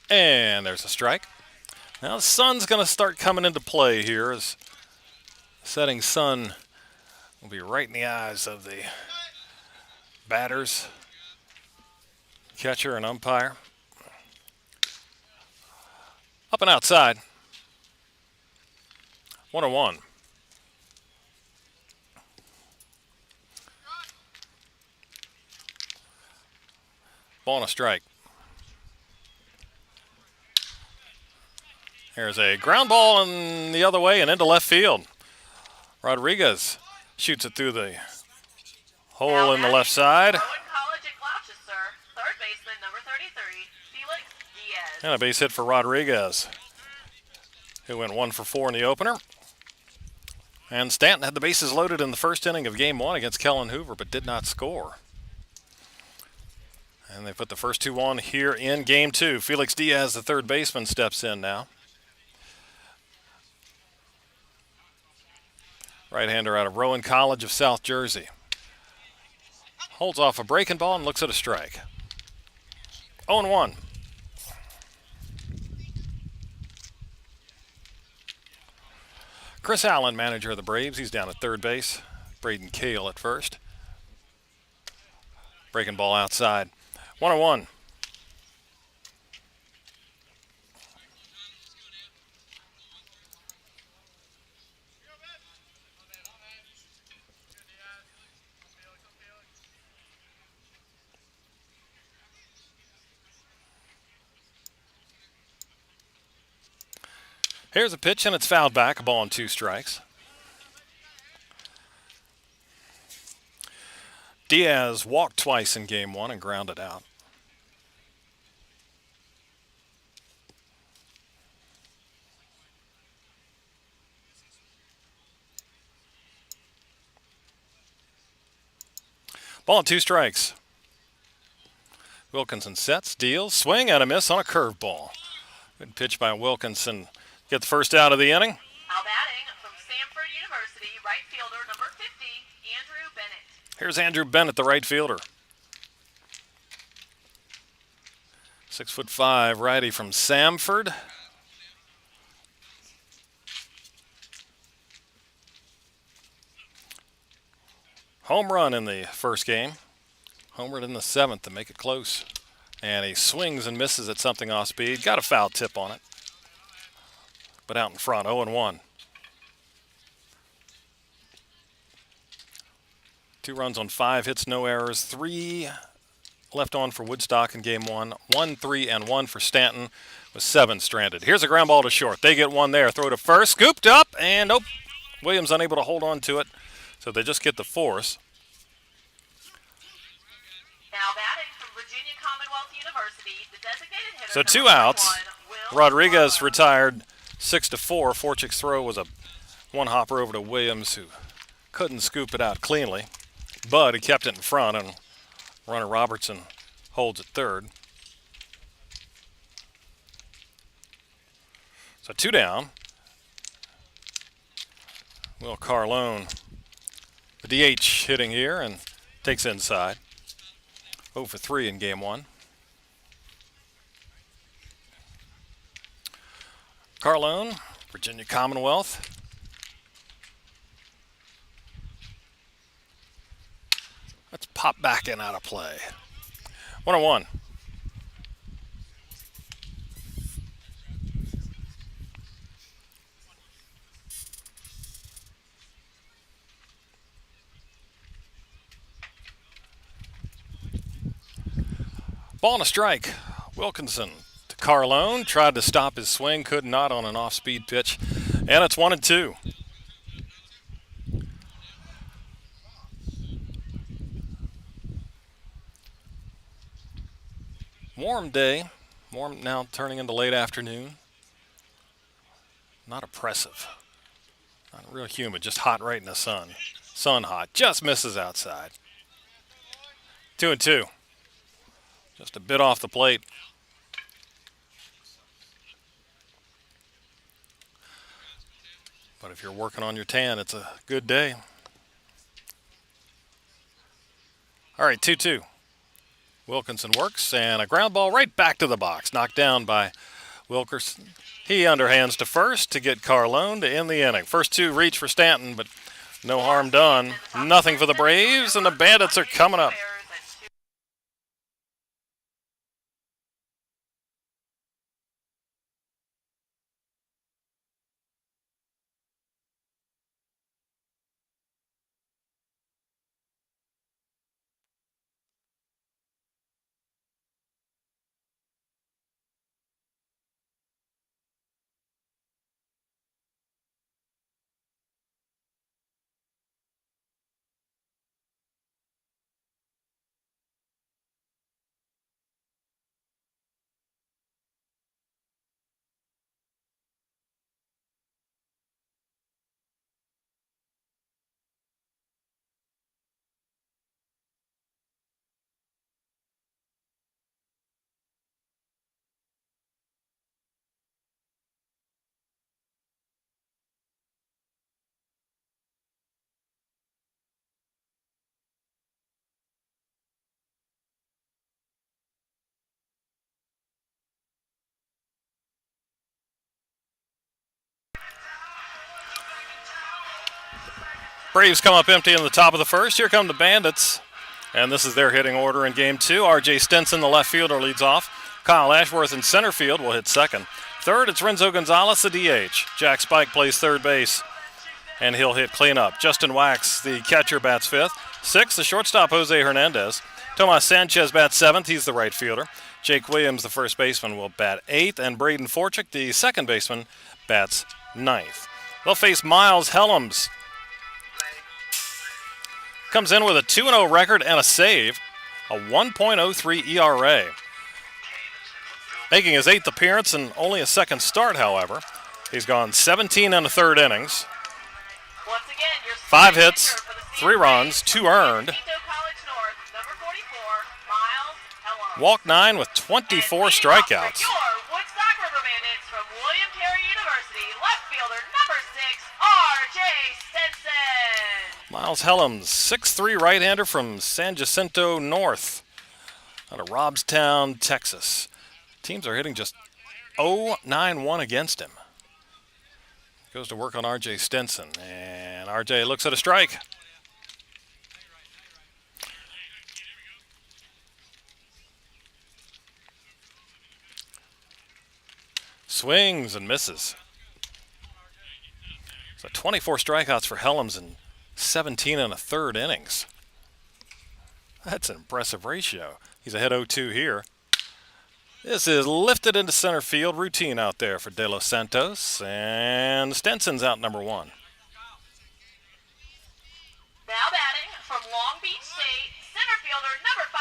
And there's a strike. Now the sun's going to start coming into play here as the setting sun will be right in the eyes of the batters, catcher, and umpire. Up and outside. 1-1. Ball and a strike. There's a ground ball in the other way and into left field. Rodriguez shoots it through the hole in the left side. College at Gloucester, third baseman number 33, Felix Diaz. And a base hit for Rodriguez, who went 1 for 4 in the opener. And Staunton had the bases loaded in the first inning of Game 1 against Kellen Hoover, but did not score. And they put the first 2 on here in Game 2. Felix Diaz, the third baseman, steps in now. Right-hander out of Rowan College of South Jersey. Holds off a breaking ball and looks at a strike. 0-1. Chris Allen, manager of the Braves. He's down at third base. Braden Cale at first. Breaking ball outside. 1-1. Here's a pitch, and it's fouled back. A ball and 2 strikes. Diaz walked twice in Game 1 and grounded out. Ball and 2 strikes. Wilkinson sets, deals, swing and a miss on a curveball. Good pitch by Wilkinson. Get the first out of the inning. Now batting from Stanford University, right fielder number 50, Andrew Here's Andrew Bennett, the right fielder. 6'5" righty from Samford. Home run in the first game. Home run in the 7th to make it close. And he swings and misses at something off speed. Got a foul tip on it. But out in front, 0-1. 2 runs on 5 hits, no errors. 3 left on for Woodstock in game 1. 1, 3, and 1 for Staunton with 7 stranded. Here's a ground ball to short. They get one there. Throw to first. Scooped up. And nope. Williams unable to hold on to it. So they just get the force. Now batting from Virginia Commonwealth University, the designated hitter. So 2 outs. Rodriguez retired 6-4. Forchik's throw was a one hopper over to Williams, who couldn't scoop it out cleanly. But he kept it in front, and runner Robertson holds at third. So 2 down. Will Carlone, the DH, hitting here and takes inside. 0 for 3 in game 1. Carlone, Virginia Commonwealth. Let's pop back in out of play. 1-1. Ball and a strike. Wilkinson to Carlone. Tried to stop his swing. Could not on an off-speed pitch. And it's 1-2. Warm day. Warm now, turning into late afternoon. Not oppressive. Not real humid. Just hot right in the sun. Sun hot. Just misses outside. 2-2. Just a bit off the plate. But if you're working on your tan, it's a good day. All right, 2-2. Wilkinson works, and a ground ball right back to the box. Knocked down by Wilkerson. He underhands to first to get Carlone to end the inning. First 2 reach for Staunton, but no harm done. Nothing for the Braves, and the Bandits are coming up. Braves come up empty in the top of the first. Here come the Bandits. And this is their hitting order in game 2. R.J. Stinson, the left fielder, leads off. Kyle Ashworth in center field will hit second. Third, it's Renzo Gonzalez, the DH. Jack Spike plays third base, and he'll hit cleanup. Justin Wax, the catcher, bats fifth. Sixth, the shortstop, Jose Hernandez. Tomas Sanchez bats seventh. He's the right fielder. Jake Williams, the first baseman, will bat eighth. And Braden Forchik, the second baseman, bats ninth. They'll face Miles Helms. Comes in with a 2-0 record and a save, a 1.03 ERA. Making his 8th appearance and only a second start, however. He's gone 17 and a third innings. 5 hits, 3 runs, 2 earned. Walked 9 with 24 strikeouts. Miles Helms, 6'3" right-hander from San Jacinto North out of Robstown, Texas. Teams are hitting just 0-9-1 against him. Goes to work on R.J. Stinson, and R.J. looks at a strike. Swings and misses. So 24 strikeouts for Helms in 17 1/3 innings. That's an impressive ratio. He's ahead 0-2 here. This is lifted into center field. Routine out there for De Los Santos. And Stenson's out number 1. Now batting from Long Beach State, center fielder number 5,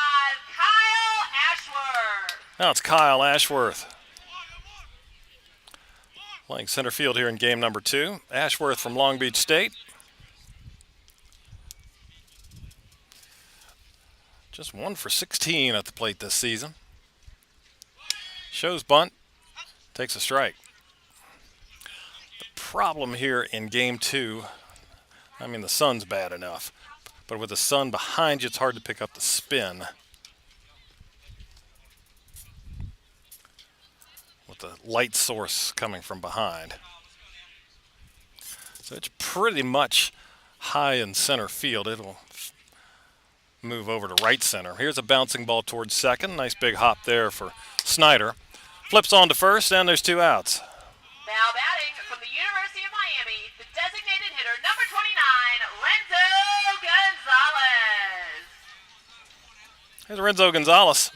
Kyle Ashworth. Now it's Kyle Ashworth playing center field here in game number 2. Ashworth from Long Beach State. Just 1 for 16 at the plate this season. Shows bunt, takes a strike. The problem here in game 2, I mean, the sun's bad enough, but with the sun behind you, it's hard to pick up the spin. With the light source coming from behind. So it's pretty much high in center field. It'll move over to right center. Here's a bouncing ball towards second. Nice big hop there for Snyder. Flips on to first, and there's 2 outs. Now batting from the University of Miami, the designated hitter number 29, Renzo Gonzalez. Here's Renzo Gonzalez.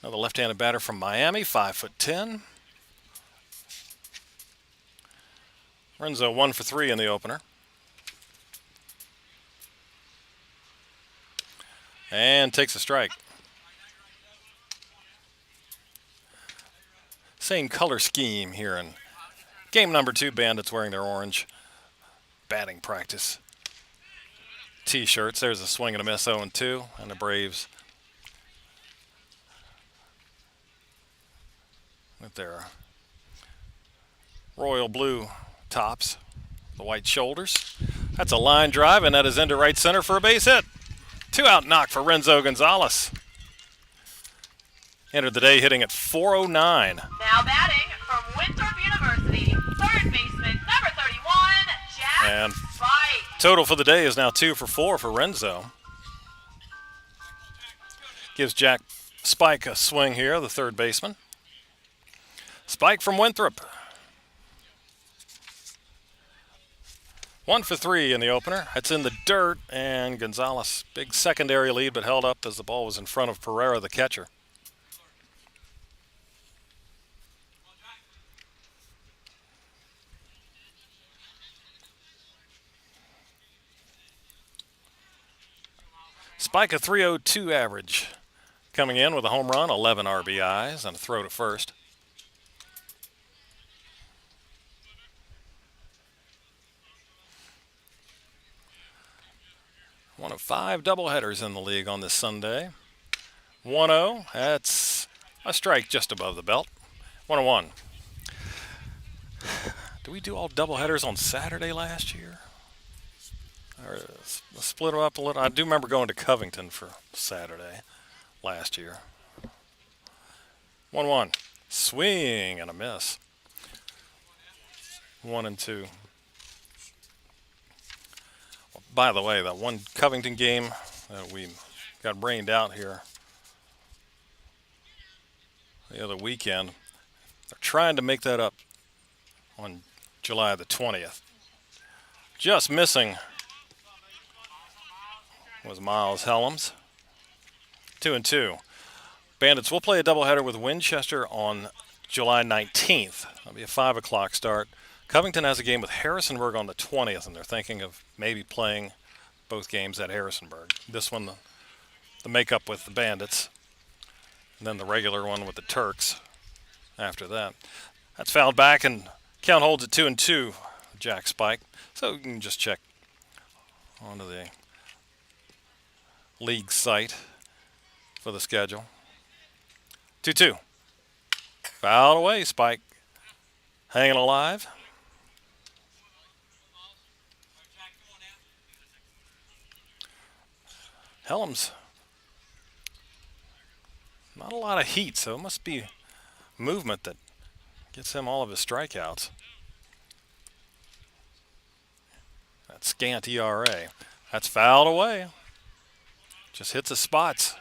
Another left-handed batter from Miami, 5'10". Renzo 1 for 3 in the opener. And takes a strike. Same color scheme here in game number 2. Bandits wearing their orange batting practice T-shirts. There's a swing and a miss, 0-2, and the Braves with their royal blue tops, the white shoulders. That's a line drive, and that is into right center for a base hit. 2-out knock for Renzo Gonzalez. Entered the day hitting at 409. Now batting from Winthrop University, third baseman number 31, Jack And Spike. total for the day is now 2 for 4 for Renzo. Gives Jack Spike a swing here, the third baseman. Spike from Winthrop. 1 for 3 in the opener. That's in the dirt, and Gonzalez, big secondary lead, but held up as the ball was in front of Pereira, the catcher. Spike a 302 average. Coming in with a home run, 11 RBIs, and a throw to first. One of 5 doubleheaders in the league on this Sunday. 1-0. That's a strike just above the belt. 1-1. Did we do all doubleheaders on Saturday last year? Or split them up a little? I do remember going to Covington for Saturday last year. 1-1. Swing and a miss. 1-2. By the way, that one Covington game that we got rained out here the other weekend, they're trying to make that up on July the 20th. Just missing was Miles Helms. 2-2. Bandits will play a doubleheader with Winchester on July 19th. That'll be a 5 o'clock start. Covington has a game with Harrisonburg on the 20th, and they're thinking of maybe playing both games at Harrisonburg. This one, the makeup with the Bandits, and then the regular one with the Turks after that. That's fouled back, and count holds at 2-2, Jack Spike. So you can just check onto the league site for the schedule. 2-2. Fouled away, Spike hanging alive. Helms, not a lot of heat, so it must be movement that gets him all of his strikeouts. That scant ERA. That's fouled away. Just hits his spots.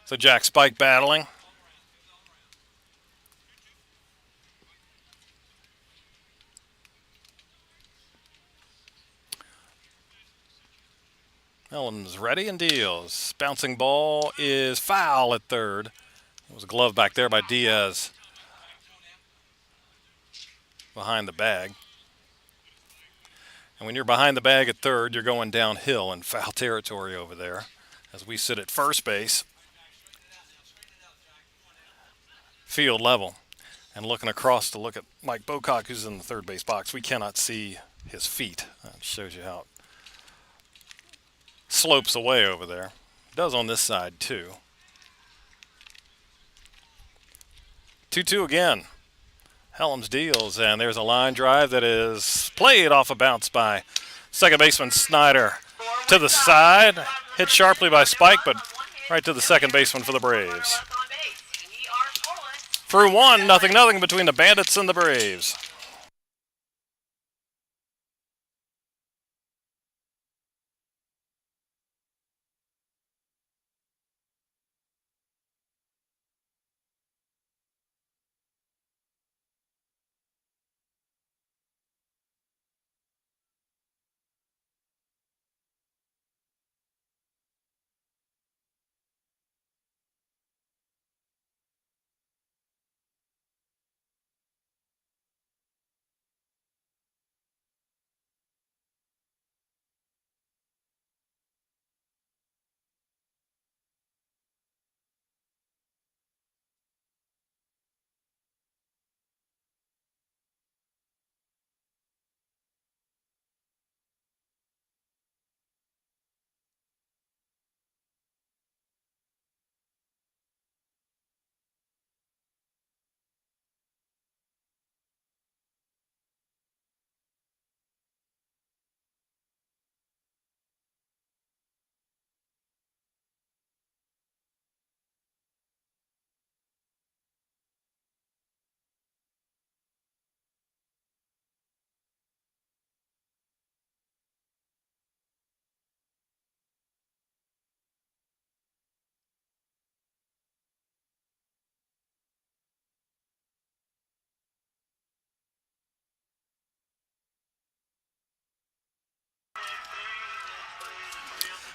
So Jack Spike battling. Ellen's ready and deals. Bouncing ball is foul at third. It was a glove back there by Diaz. Behind the bag. And when you're behind the bag at third, you're going downhill in foul territory over there. As we sit at first base. Field level. And looking across to look at Mike Bocock, who's in the third base box. We cannot see his feet. That shows you how it slopes away over there. It does on this side too. 2-2 again. Helms deals, and there's a line drive that is played off a bounce by second baseman Snyder to the side. Hit sharply by Spike, but right to the second baseman for the Braves. Through 1-0 between the Bandits and the Braves.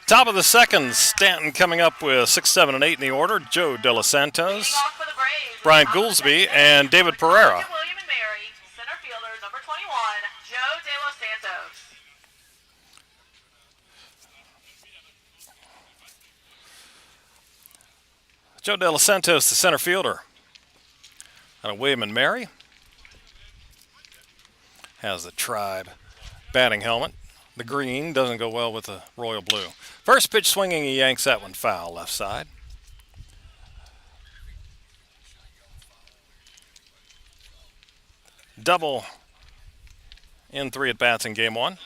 Top of the second, Staunton coming up with 6, 7, and 8 in the order. Joe De Los Santos, Brian Goolsby, and David Pereira. William and Mary, center fielder, number 21, Joe De Los Santos. Joe De Los Santos, the center fielder. And William and Mary has the Tribe batting helmet. The green doesn't go well with the royal blue. First pitch swinging, he yanks that one foul left side. Double in 3 at-bats in game 1.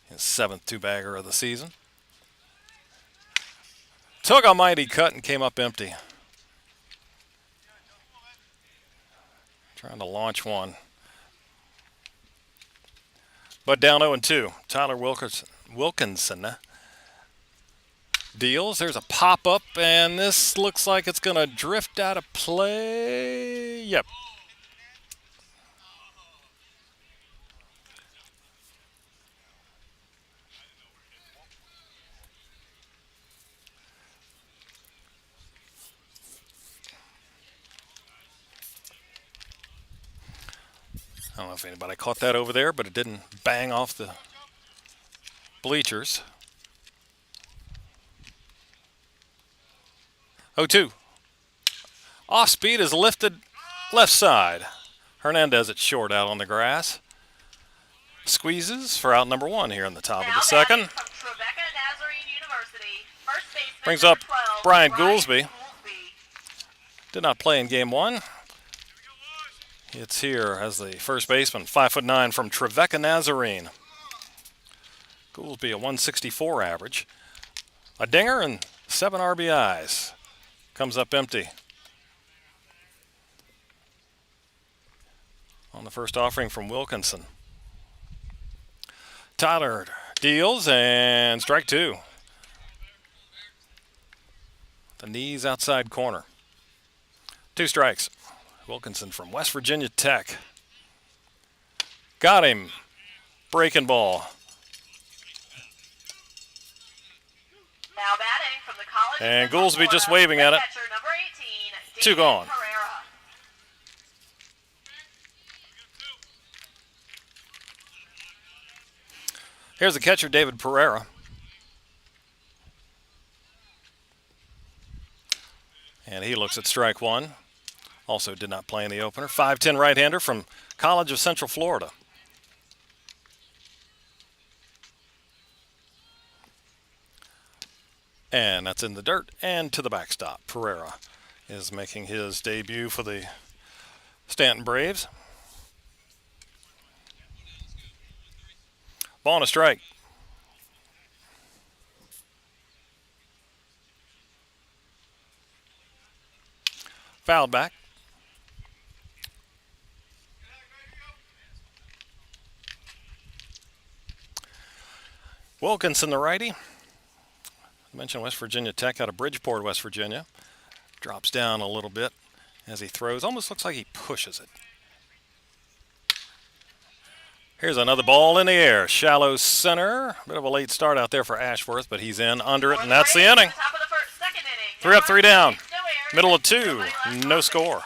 His 7th two-bagger of the season. Took a mighty cut and came up empty. Trying to launch one. But down 0-2. Tyler Wilkinson deals. There's a pop-up, and this looks like it's going to drift out of play. Yep. I don't know if anybody caught that over there, but it didn't bang off the bleachers. 0-2. Off speed is lifted left side. Hernandez at short out on the grass. Squeezes for out number 1 here in the top of the second. Brings up Brian Goolsby. Did not play in game 1. It's here as the first baseman, 5'9" from Trevecca Nazarene. Goolsby a 164 average. A dinger and 7 RBIs. Comes up empty. On the first offering from Wilkinson. Tyler deals and strike 2. The knees outside corner. 2 strikes. Wilkinson from West Virginia Tech. Got him. Breaking ball. Now batting from the College of And Central Goolsby just Florida, waving at it. catcher number 18, 2 gone. Pereira. Here's the catcher, David Pereira. And he looks at strike 1. Also did not play in the opener. 5'10" right-hander from College of Central Florida. And that's in the dirt and to the backstop. Pereira is making his debut for the Staunton Braves. Ball and a strike. Fouled back. Wilkinson, the righty. I mentioned West Virginia Tech out of Bridgeport, West Virginia. Drops down a little bit as he throws. Almost looks like he pushes it. Here's another ball in the air. Shallow center. Bit of a late start out there for Ashworth, but he's in under it, and that's the inning. 3 up, 3 down. Middle of 2. No score.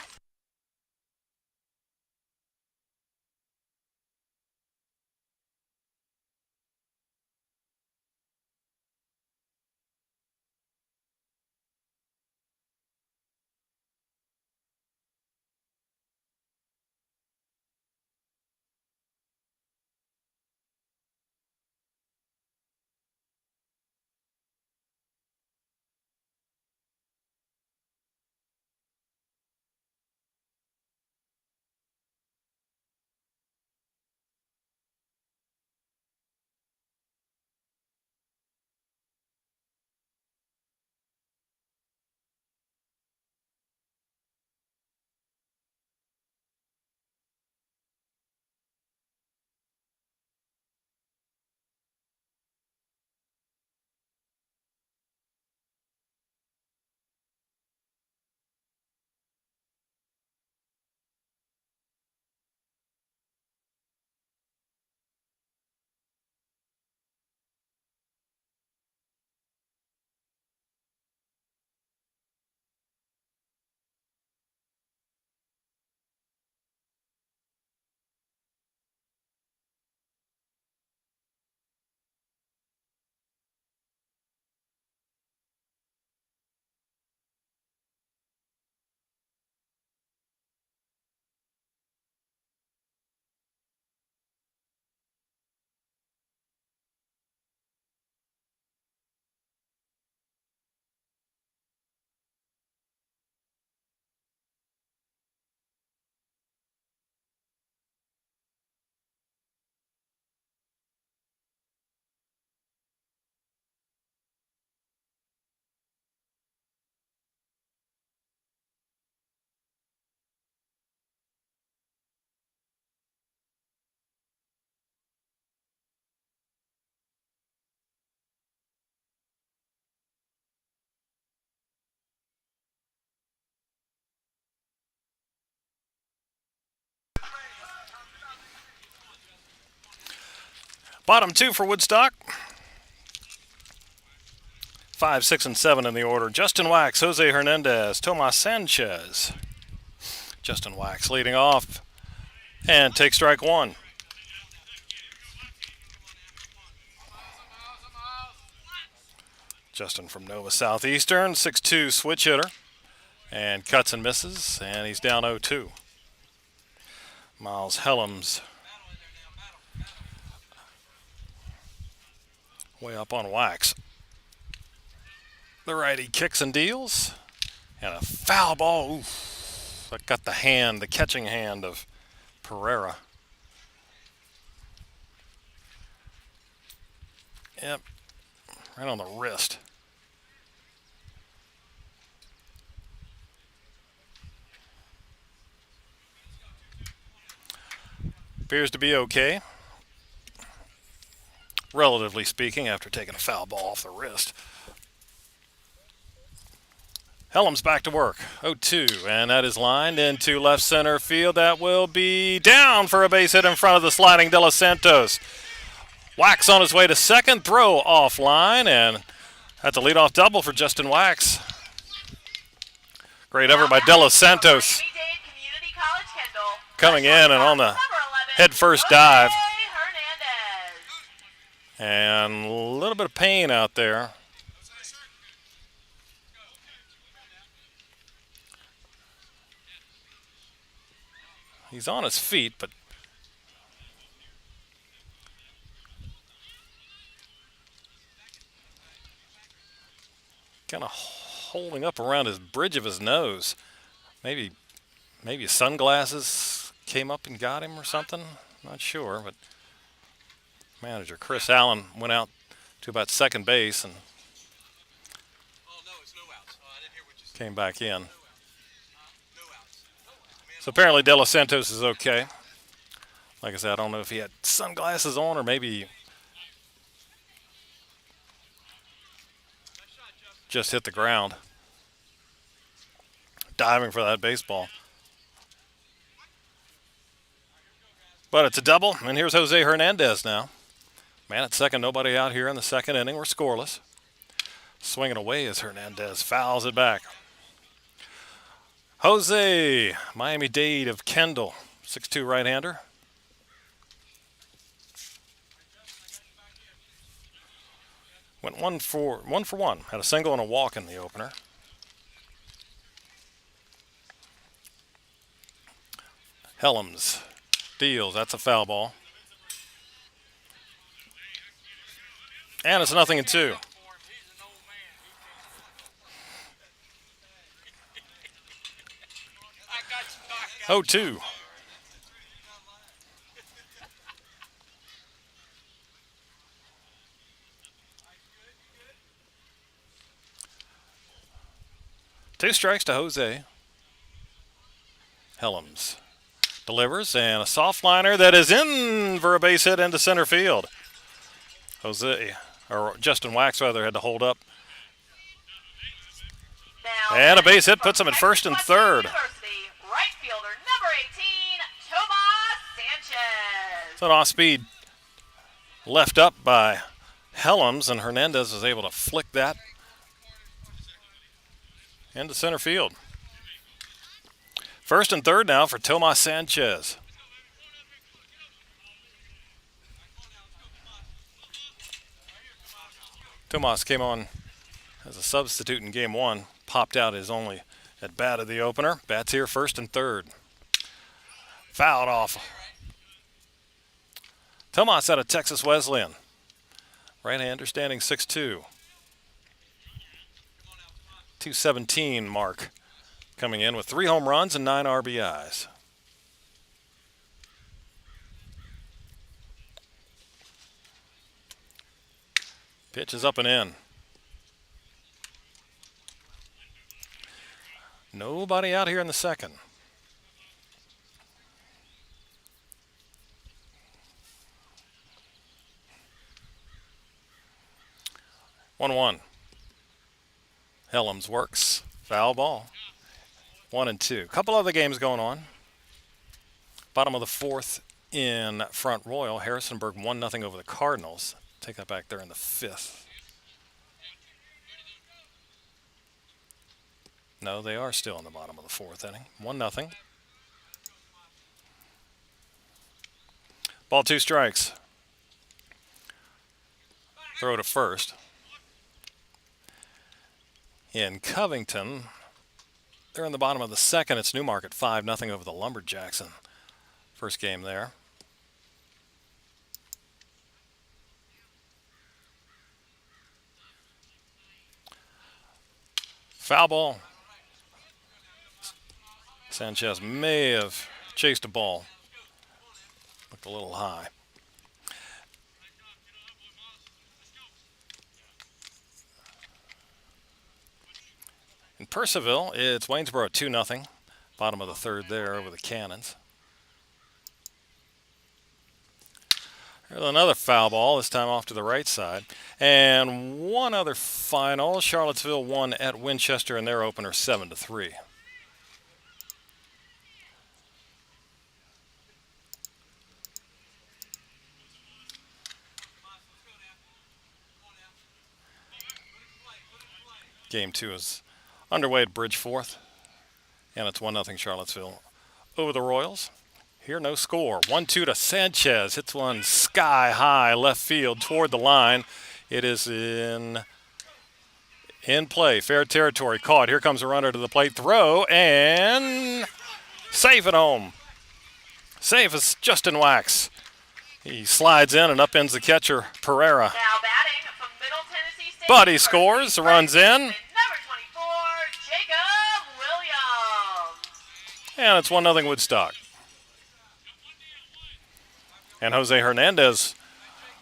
Bottom 2 for Woodstock. 5, 6, and 7 in the order. Justin Wax, Jose Hernandez, Tomas Sanchez. Justin Wax leading off and takes strike 1. Justin from Nova Southeastern, 6'2" switch hitter, and cuts and misses, and he's down 0-2. Miles Helms way up on Wax. The righty kicks and deals, and a foul ball. Oof, that got the catching hand of Pereira. Yep, right on the wrist. Appears to be okay, relatively speaking, after taking a foul ball off the wrist. Hellam's back to work. 0-2, and that is lined into left center field. That will be down for a base hit in front of the sliding De Los Santos. Wax on his way to second, throw offline, and that's a leadoff double for Justin Wax. Great effort by De Los Santos. Coming in and on the head first dive. And a little bit of pain out there. He's on his feet, but kind of holding up around his bridge of his nose. Maybe his sunglasses came up and got him or something. Not sure, but manager Chris Allen went out to about second base and came back in. So apparently De Los Santos is okay. Like I said, I don't know if he had sunglasses on or maybe just hit the ground diving for that baseball. But it's a double, and here's Jose Hernandez now. Man at second, nobody out here in the second inning. We're scoreless. Swinging away as Hernandez fouls it back. Jose, Miami-Dade of Kendall, 6'2" right-hander. Went one for one. Had a single and a walk in the opener. Hellam's deals. That's a foul ball. And it's 0-2. 0-2. Two strikes to Jose. Hellam's delivers, and a soft liner that is in for a base hit into center field. Justin Wax rather had to hold up. And a base hit puts him at first and third. Right fielder number 18, Tomas Sanchez. So an off-speed left up by Hellam's, and Hernandez was able to flick that into center field. First and third now for Tomas Sanchez. Tomas came on as a substitute in game one. Popped out his only at bat of the opener. Bats here first and third. Fouled off. Tomas out of Texas Wesleyan. Right-hander standing 6'2". 217 mark. Coming in with 3 home runs and 9 RBIs. Pitch is up and in. Nobody out here in the second. One. Hellam's works. Foul ball. 1-2. Couple other games going on. Bottom of the fourth in Front Royal. Harrisonburg 1-0 over the Cardinals. Take that back there in the fifth. No, they are still in the bottom of the fourth inning. 1-0. Ball 2 strikes. Throw to first. In Covington, they're in the bottom of the second. It's Newmarket 5-0 over the Lumberjacks. First game there. Foul ball. Sanchez may have chased a ball. Looked a little high. In Purcellville, it's Waynesboro 2-0. Bottom of the third there over the Cannons. Here's another foul ball, this time off to the right side. And one other final. Charlottesville won at Winchester in their opener 7-3. Game 2 is underway at Bridgeforth, and it's 1-0 Charlottesville over the Royals. Here, no score. 1-2 to Sanchez. Hits one sky high left field toward the line. It is in play. Fair territory. Caught. Here comes a runner to the plate. Throw, and safe at home. Safe is Justin Wax. He slides in and upends the catcher, Pereira. Now batting from Middle Tennessee State. But he scores, runs in. Number 24, Jacob Williams. And it's 1-0 Woodstock. And Jose Hernandez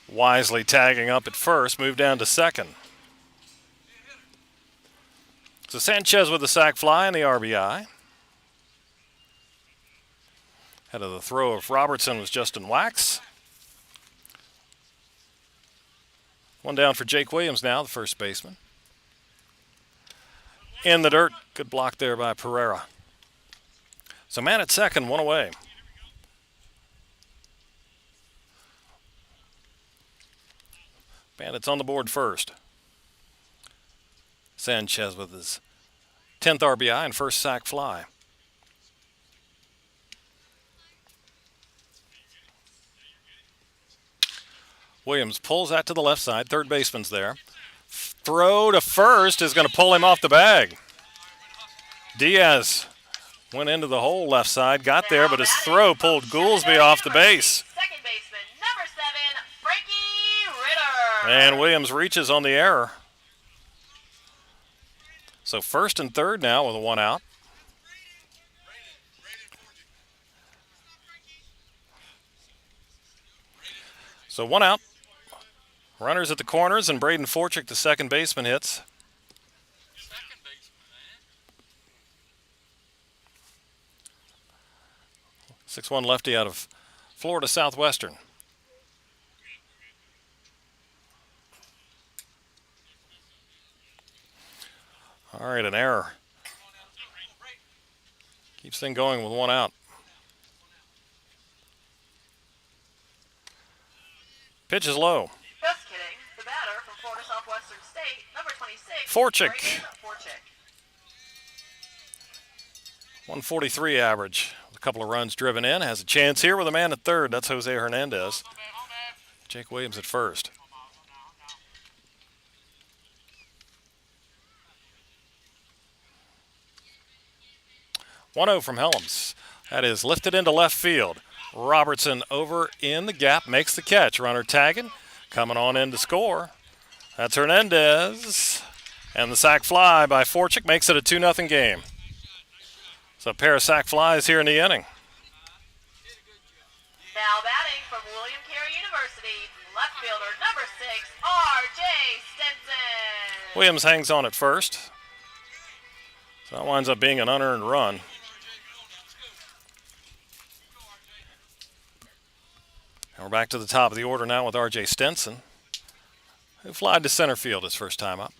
wisely tagging up at first, moved down to second. So Sanchez with the sac fly and the RBI. Head of the throw of Robertson was Justin Wax. One down for Jake Williams now, the first baseman. In the dirt. Good block there by Pereira. So man at second, one away. Bandits on the board first. Sanchez with his 10th RBI and first sac fly. Williams pulls that to the left side. Third baseman's there. Throw to first is going to pull him off the bag. Diaz went into the hole left side, got there, but his throw pulled Goolsby off the base. Second baseman, number 7, Frankie Ritter. And Williams reaches on the error. So first and third now with a one out. So one out. Runners at the corners, and Braden Forchick, the second baseman, hits. 6'1" lefty out of Florida Southwestern. All right, an error. Keeps things going with one out. Pitch is low. Just kidding. The batter from Florida Southwestern State, number 26, Forchick. Braden Forchick. 143 average. A couple of runs driven in. Has a chance here with a man at third. That's Jose Hernandez. Jake Williams at first. One-0 from Helms. That is lifted into left field. Robertson over in the gap, makes the catch. Runner tagging, coming on in to score. That's Hernandez. And the sac fly by Forchick makes it a 2-0 game. So a pair of sac flies here in the inning. Now batting from William Carey University, left fielder number 6, R.J. Stenson. Williams hangs on at first. So that winds up being an unearned run. And we're back to the top of the order now with R.J. Stenson, who flied to center field his first time up.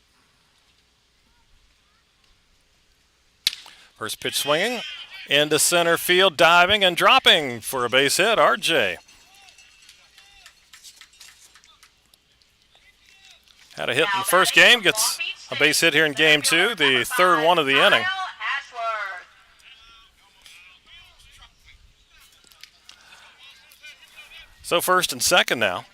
First pitch swinging into center field, diving and dropping for a base hit. R.J. had a hit in the first game, gets a base hit here in game two, the third one of the inning. So first and second now.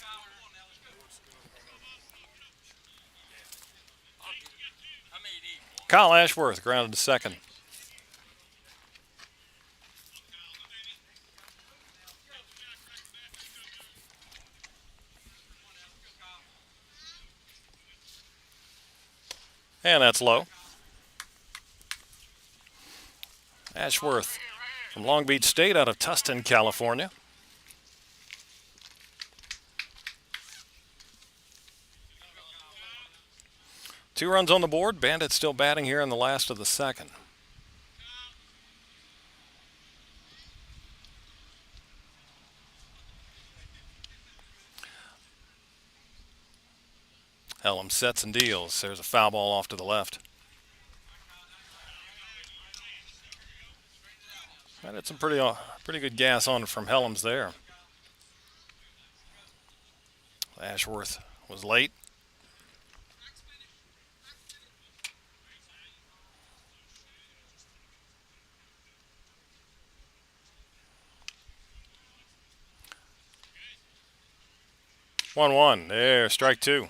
Kyle Ashworth grounded to second. And that's low. Ashworth from Long Beach State out of Tustin, California. 2 runs on the board. Bandits still batting here in the last of the second. Helm sets and deals. There's a foul ball off to the left. And it's some pretty good gas on from Helms there. Ashworth was late. One. There, strike 2.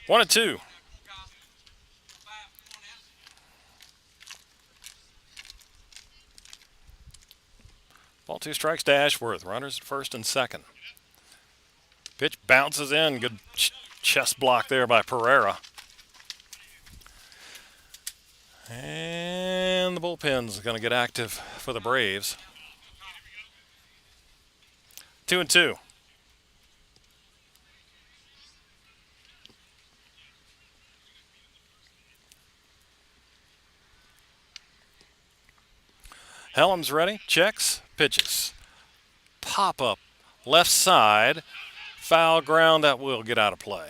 One and 2. Ball 2 strikes to Ashworth. Runners at first and second. Pitch bounces in. Good chest block there by Pereira. And the bullpen's going to get active for the Braves. 2 and 2. Helms ready, checks, pitches. Pop up, left side, foul ground, that will get out of play.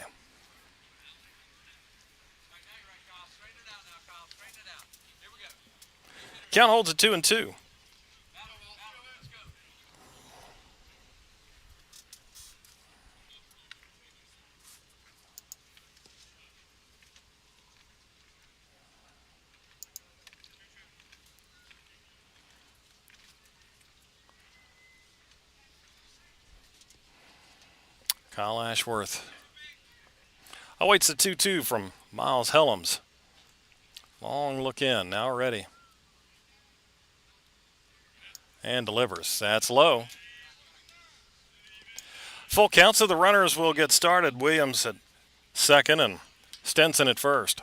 Count holds at 2 and 2. Kyle Ashworth awaits the 2-2 from Miles Helms. Long look in, now ready. And delivers. That's low. Full count, so the runners will get started. Williams at second and Stenson at first.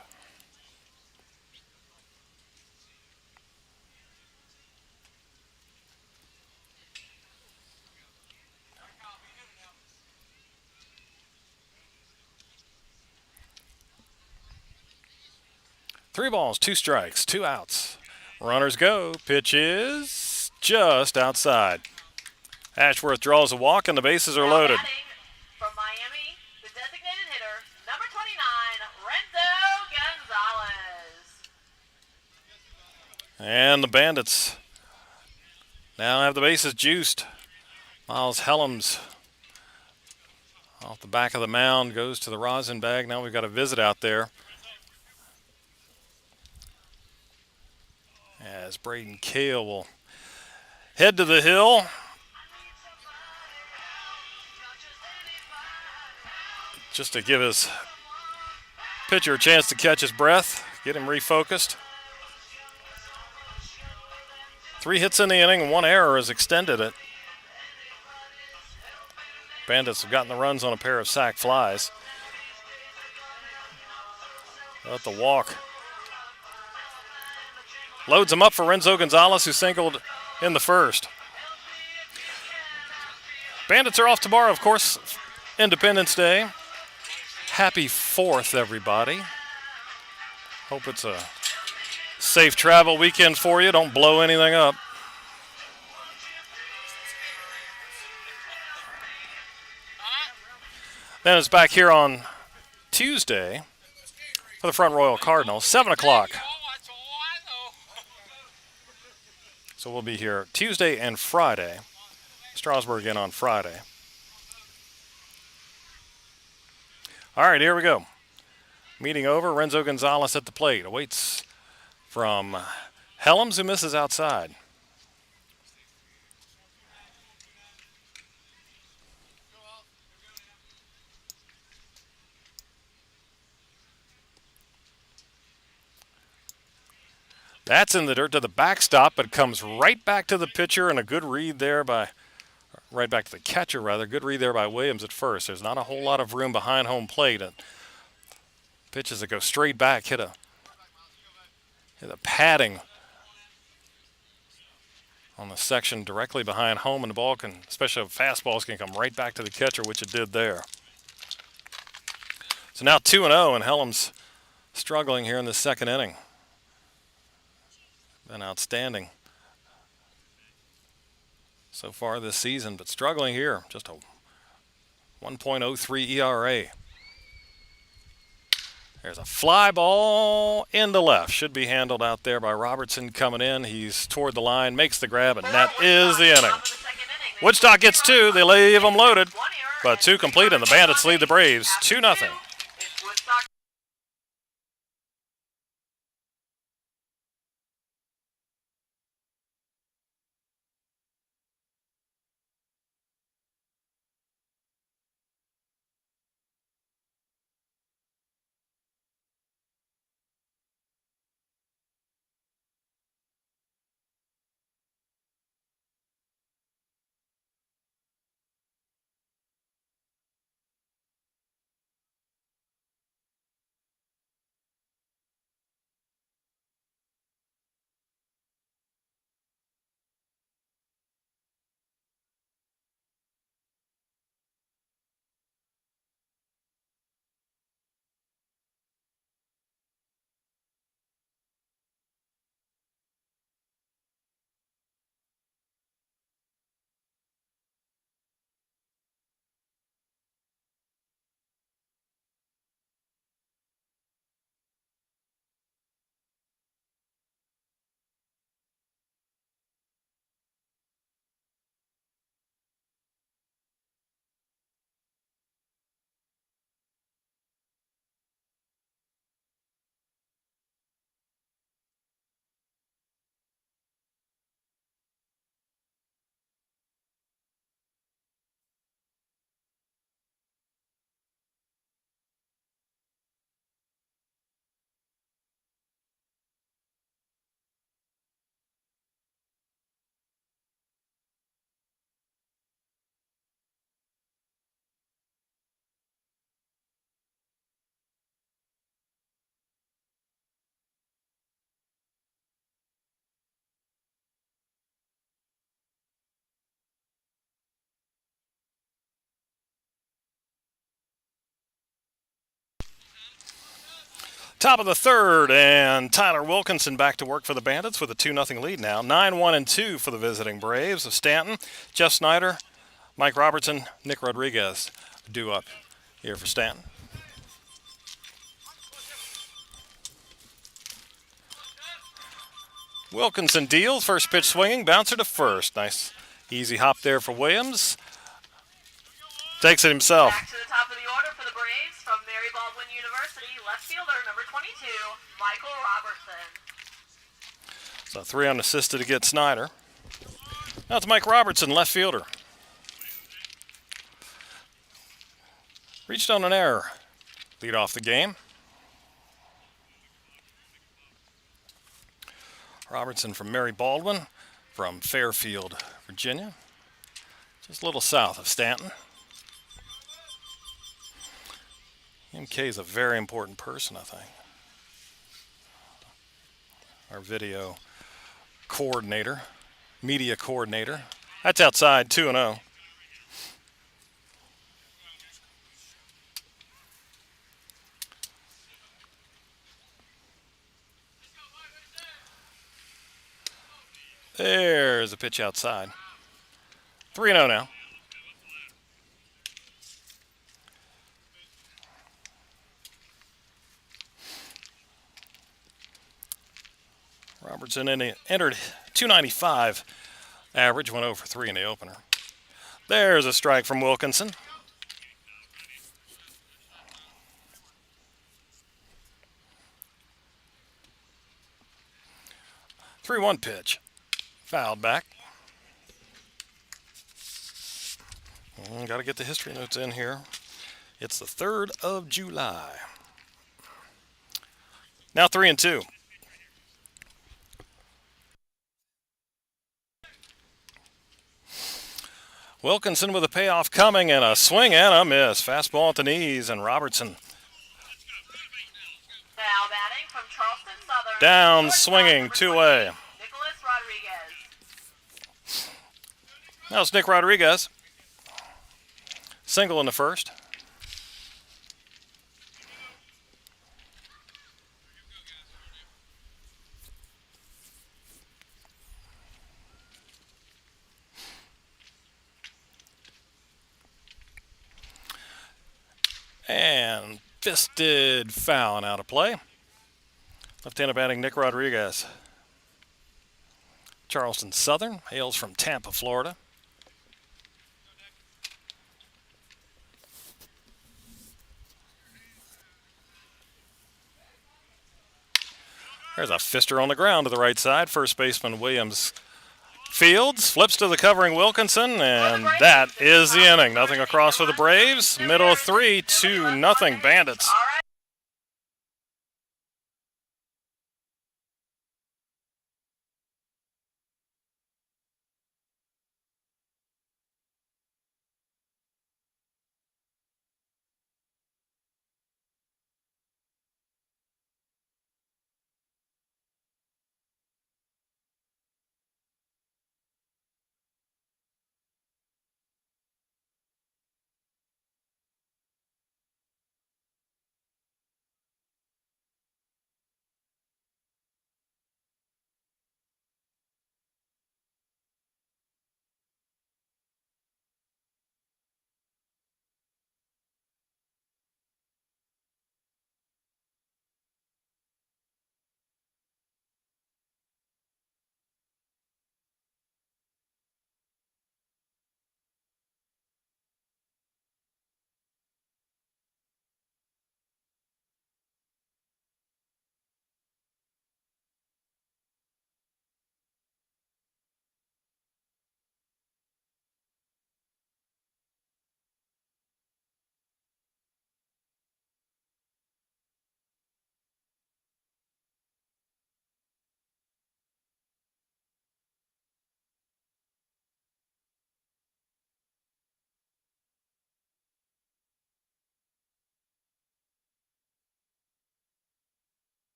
Three balls, 2 strikes, 2 outs. Runners go. Pitch is just outside. Ashworth draws a walk and the bases are loaded. From Miami, the designated hitter, number 29, Renzo Gonzalez. And the Bandits now have the bases juiced. Miles Helms off the back of the mound goes to the rosin bag. Now we've got a visit out there. As Braden Kale will head to the hill. Just to give his pitcher a chance to catch his breath, get him refocused. 3 hits in the inning, 1 error has extended it. Bandits have gotten the runs on a pair of sac flies. At the walk. Loads him up for Renzo Gonzalez, who singled in the first. Bandits are off tomorrow, of course, Independence Day. Happy 4th, everybody. Hope it's a safe travel weekend for you. Don't blow anything up. Then it's back here on Tuesday for the Front Royal Cardinals, 7 o'clock. So we'll be here Tuesday and Friday. Strasburg in on Friday. All right, here we go. Meeting over. Renzo Gonzalez at the plate. Awaits from Helms, who misses outside. That's in the dirt to the backstop, but comes right back to the pitcher, and a good read there by, right back to the catcher rather, good read there by Williams at first. There's not a whole lot of room behind home plate. And pitches that go straight back, hit a padding on the section directly behind home, and the ball can, especially if fastballs, can come right back to the catcher, which it did there. So now 2-0, and Hellam's struggling here in the second inning. Been outstanding so far this season, but struggling here. Just a 1.03 ERA. There's a fly ball into left. Should be handled out there by Robertson coming in. He's toward the line, makes the grab, and that is the inning. Woodstock gets 2. They leave them loaded, but 2 complete, and the Bandits lead the Braves 2-0. Top of the third, and Tyler Wilkinson back to work for the Bandits with a 2-0 lead now. 9-1-2 for the visiting Braves of Staunton. Jeff Snyder, Mike Robertson, Nick Rodriguez due up here for Staunton. Wilkinson deals, first pitch swinging, bouncer to first. Nice easy hop there for Williams. Takes it himself. Back to the top of the order for the Braves from Mary Baldwin University, left fielder number 22, Michael Robertson. So 3 unassisted to get Snyder. Now it's Mike Robertson, left fielder. Reached on an error. Lead off the game. Robertson from Mary Baldwin from Fairfield, Virginia. Just a little south of Staunton. MK is a very important person, I think. Our video coordinator, media coordinator. That's outside, 2-0. There's a pitch outside. 3-0 now. Robertson entered 295 average, went 0 for 3 in the opener. There's a strike from Wilkinson. The 3-1 pitch. Fouled back. Got to get the history notes in here. It's the 3rd of July. Now 3-2. Wilkinson with a payoff coming and a swing and a miss. Fastball at the knees, and Robertson Now batting from Charleston Southern. down swinging 2 away. Nicholas Rodriguez. That was Nick Rodriguez. Single in the first. And fisted foul and out of play. Left-handed batting Nick Rodriguez. Charleston Southern hails from Tampa, Florida. There's a fister on the ground to the right side. First baseman Williams Fields flips to the covering Wilkinson, and that is the inning. Nothing across for the Braves. Middle 3-2-0 Bandits. All right.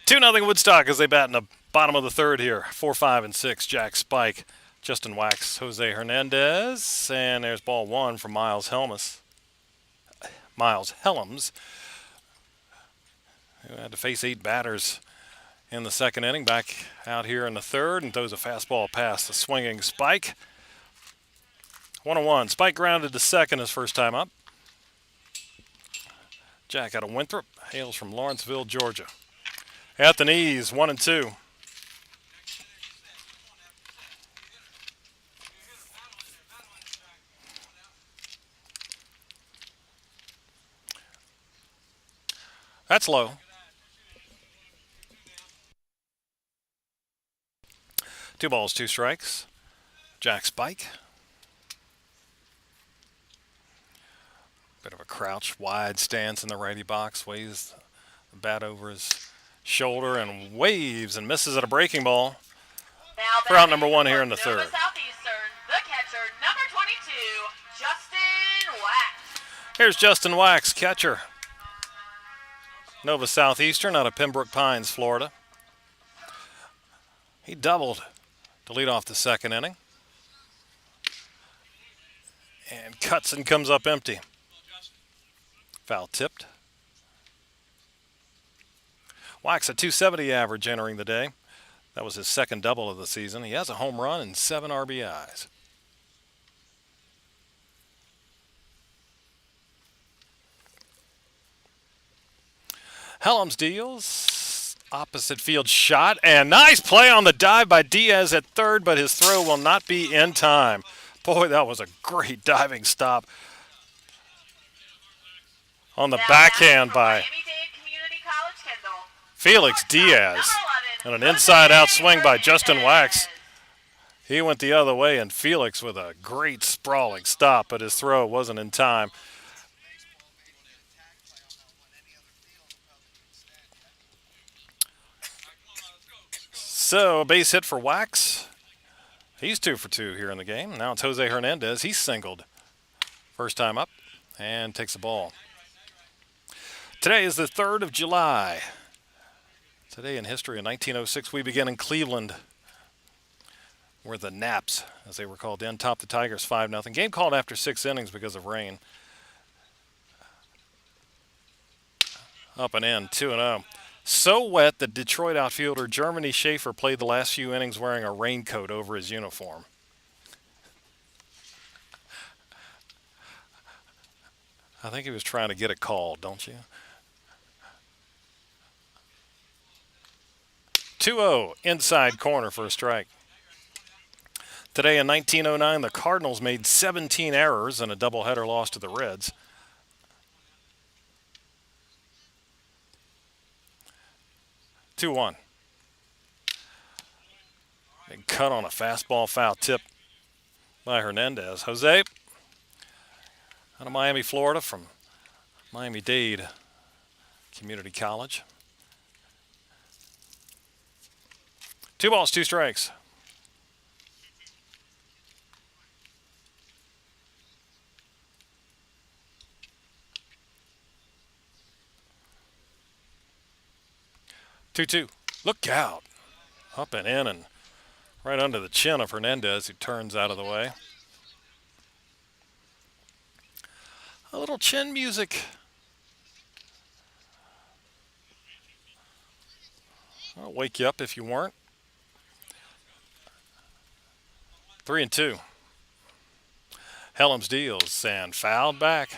2-0 Woodstock as they bat in the bottom of the third here. 4, 5, and 6. Jack Spike, Justin Wax, Jose Hernandez, and there's ball one from Miles Helms, who had to face 8 batters in the second inning. Back out here in the third and throws a fastball past the swinging Spike. 1-1. Spike grounded to second his first time up. Jack out of Winthrop hails from Lawrenceville, Georgia. At the knees, 1-2. That's low. Two balls, 2 strikes. Jack Spike. Bit of a crouch, wide stance in the righty box. Weighs the bat over his shoulder and waves and misses at a breaking ball. Now For out number 1 here in the Nova third. Southeastern, the catcher, number 22, Justin Wax. Here's Justin Wax, catcher. Nova Southeastern out of Pembroke Pines, Florida. He doubled to lead off the second inning. And cuts and comes up empty. Foul tipped. Wax a .270 average entering the day. That was his second double of the season. He has a home run and 7 RBIs. Helms deals. Opposite field shot. And nice play on the dive by Diaz at third, but his throw will not be in time. Boy, that was a great diving stop. On the backhand by Felix Diaz. And an inside-out swing by Justin Wax. He went the other way, and Felix with a great sprawling stop, but his throw wasn't in time. So a base hit for Wax. He's 2 for 2 here in the game. Now it's Jose Hernandez. He's singled. First time up and takes the ball. Today is the 3rd of July. Today in history, in 1906, we begin in Cleveland, where the Naps, as they were called then, topped the Tigers 5-0. Game called after 6 innings because of rain. Up and in, 2-0. So wet that Detroit outfielder Germany Schaefer played the last few innings wearing a raincoat over his uniform. I think he was trying to get it called, don't you? 2-0, inside corner for a strike. Today in 1909, the Cardinals made 17 errors in a doubleheader loss to the Reds. Two-one. Big cut on a fastball foul tip by Hernandez. Jose, out of Miami, Florida, from Miami-Dade Community College. 2 balls, 2 strikes. Two. Look out. Up and in and right under the chin of Hernandez, who turns out of the way. A little chin music. I'll wake you up if you weren't. 3-2. Helms deals and fouled back.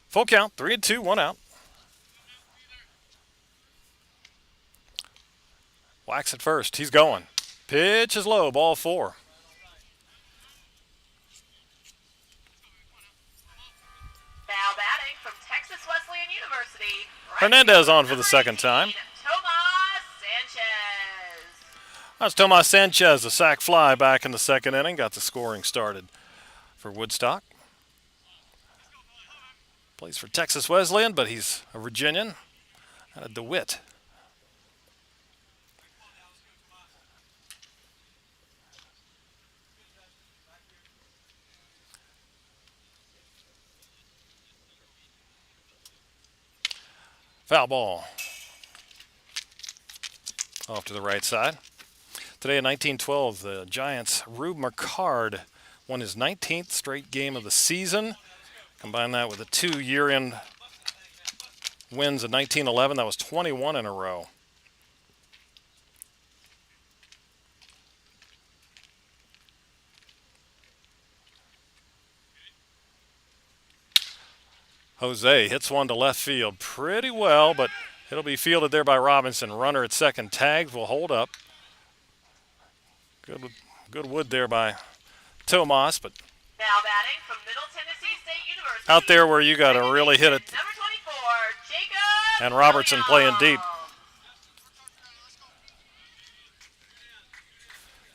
Full count, 3-2, 1 out. Wax at first, he's going. Pitch is low, ball 4. Now batting from Texas Wesleyan University. Hernandez on for the second time. Tomas Sanchez. That's Tomas Sanchez, a sac fly back in the second inning. Got the scoring started for Woodstock. Plays for Texas Wesleyan, but he's a Virginian out of DeWitt. Foul ball. Off to the right side. Today in 1912, the Giants' Rube McCard won his 19th straight game of the season. Combine that with the 2 year-end wins in 1911. That was 21 in a row. Jose hits one to left field pretty well, but it'll be fielded there by Robinson. Runner at second. Tags will hold up. Good wood there by Tomas, but Now batting from Middle Tennessee State University. out there where you got to really hit it. Number 24, Jacob. And Robertson playing deep.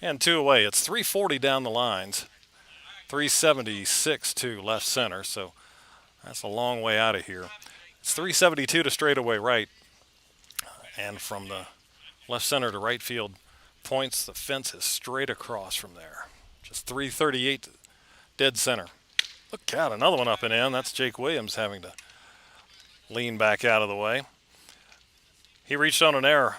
And 2 away. It's 340 down the lines. 376 to left center, so that's a long way out of here. It's 372 to straightaway right. And from the left center to right field points, the fence is straight across from there. Just 338 dead center. Look out, another one up and in. That's Jake Williams having to lean back out of the way. He reached on an error.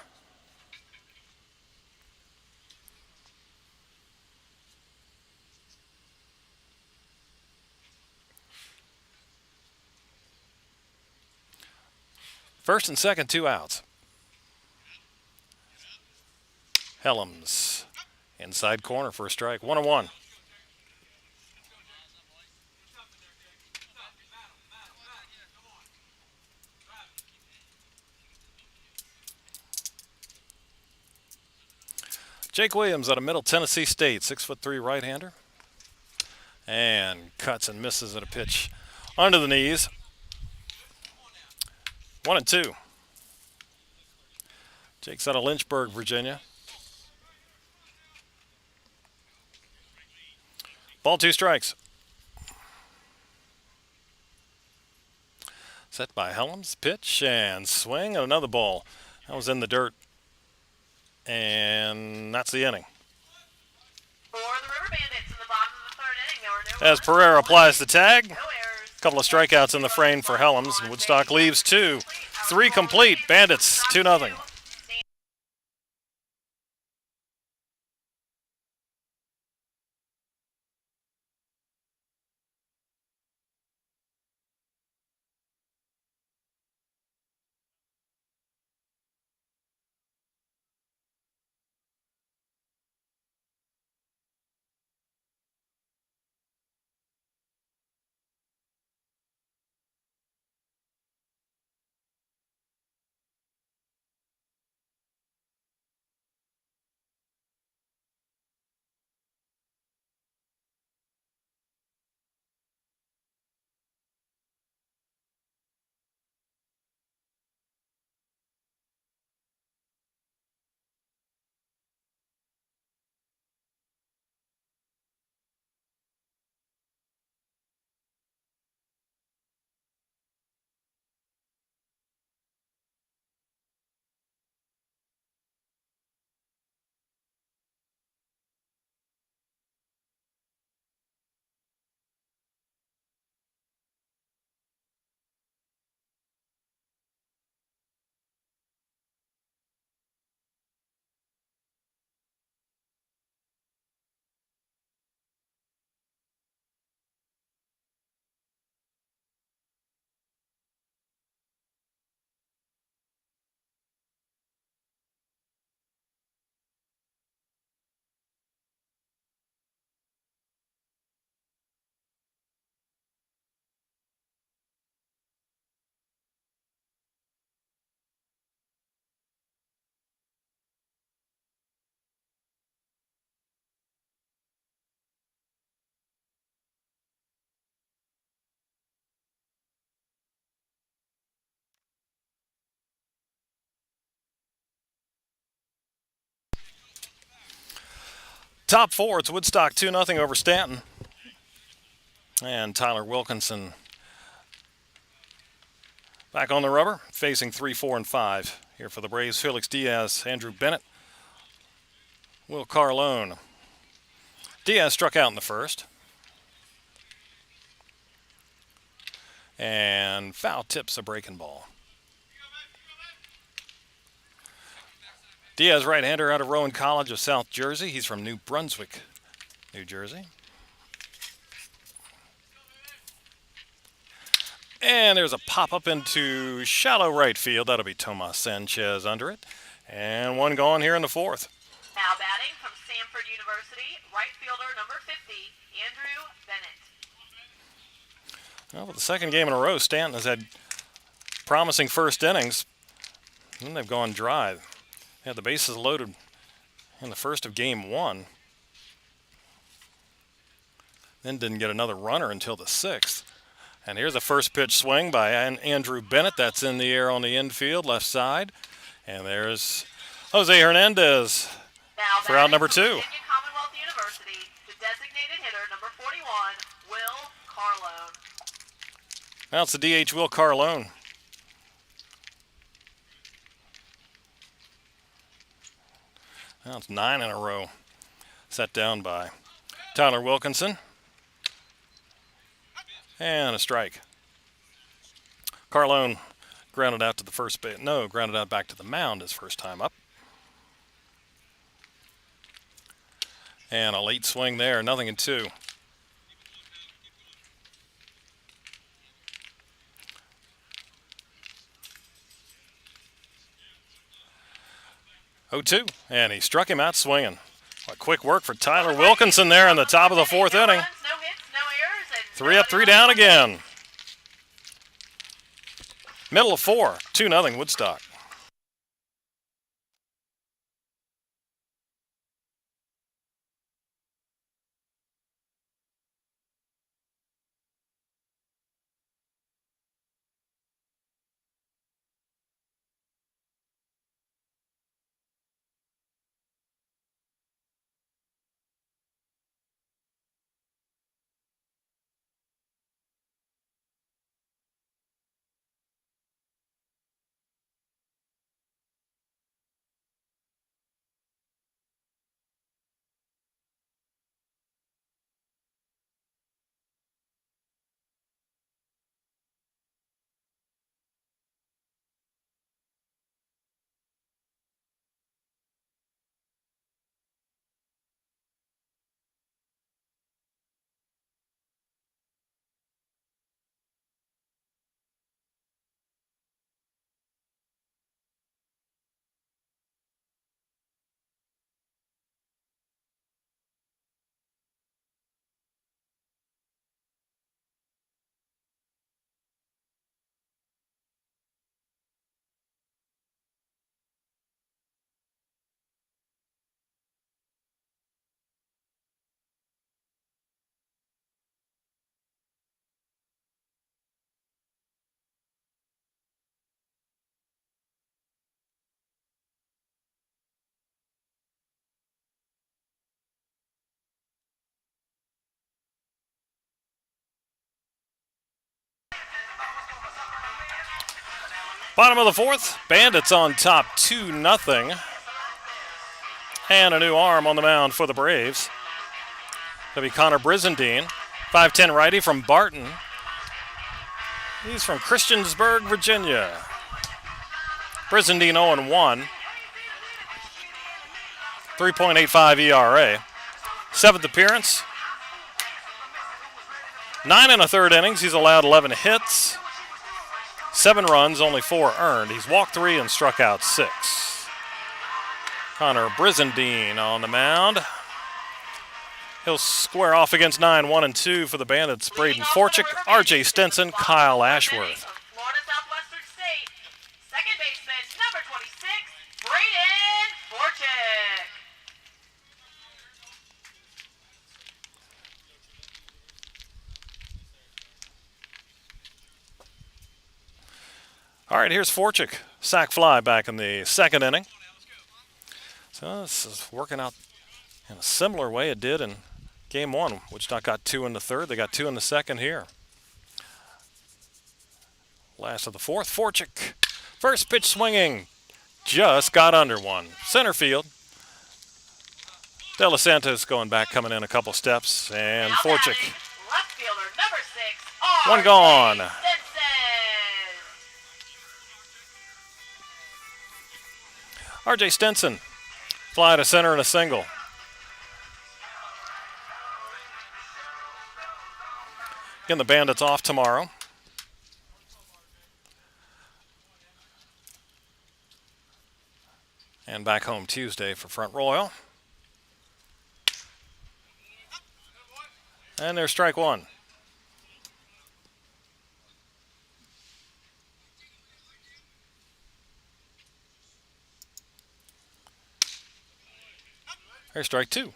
First and second, 2 outs. Helms, inside corner for a strike, 1-1. Jake Williams out of Middle Tennessee State, 6'3" right-hander. And cuts and misses at a pitch under the knees. 1-2. Jake's out of Lynchburg, Virginia. Ball, 2 strikes. Set by Helms, pitch and swing, and another ball. That was in the dirt. And that's the inning. For the River Bandits in the bottom of the third inning, there were no As runs, Pereira applies the tag, no errors. a couple of strikeouts in the frame for Helms, and Woodstock leaves 2. 3 complete. Bandits 2-0. Top 4, it's Woodstock 2-0 over Staunton. And Tyler Wilkinson back on the rubber, facing 3, 4, and 5. Here for the Braves, Felix Diaz, Andrew Bennett, Will Carlone. Diaz struck out in the first. And foul tips a breaking ball. Diaz, right-hander out of Rowan College of South Jersey. He's from New Brunswick, New Jersey. And there's a pop-up into shallow right field. That'll be Tomas Sanchez under it. And one gone here in the fourth. Now batting from Samford University, right fielder number 50, Andrew Bennett. Well, for the second game in a row, Staunton has had promising first innings. And they've gone dry. They had the bases loaded in the first of game 1. Then didn't get another runner until the 6th. And here's a first pitch swing by Andrew Bennett. That's in the air on the infield, left side. And there's Jose Hernandez Now for out number 2. Virginia Commonwealth University, the designated hitter number 41, Will Carlone. Now it's the DH Will Carlone. Now it's 9 in a row. Set down by Tyler Wilkinson. And a strike. Carlone grounded out to the first base. No, grounded out back to the mound his first time up. And a late swing there, 0-2. And he struck him out swinging. What quick work for Tyler Wilkinson there in the top of the 4th inning. No hits, no errors, and 3 up, 3 down again. Middle of 4, 2-0 Woodstock. Bottom of the fourth, Bandits on top 2-0. And a new arm on the mound for the Braves. That'll be Connor Brizendine, 5'10 righty from Barton. He's from Christiansburg, Virginia. Brizendine 0-1. 3.85 ERA. Seventh appearance. 9 1/3 innings. He's allowed 11 hits. 7 runs, only 4 earned. He's walked 3 and struck out 6. Connor Brizendine on the mound. He'll square off against 9-1-2 for the Bandits. Braden Forchick, R.J. Stinson, Kyle Ashworth. Florida Southwestern State, second baseman, number 26, Braden Forchick. All right, here's Forchick. Sac fly back in the second inning. So this is working out in a similar way it did in game one. Woodstock got 2 in the third. They got 2 in the second here. Last of the fourth, Forchick. First pitch swinging. Just got under one. Center field. De Los Santos going back, coming in a couple steps. And Now Forchick. batting, left fielder, number 6, One gone. Stinson. R.J. Stinson. Fly to center and a single. Again, the Bandits off tomorrow. And back home Tuesday for Front Royal. And there's strike one. There's strike two.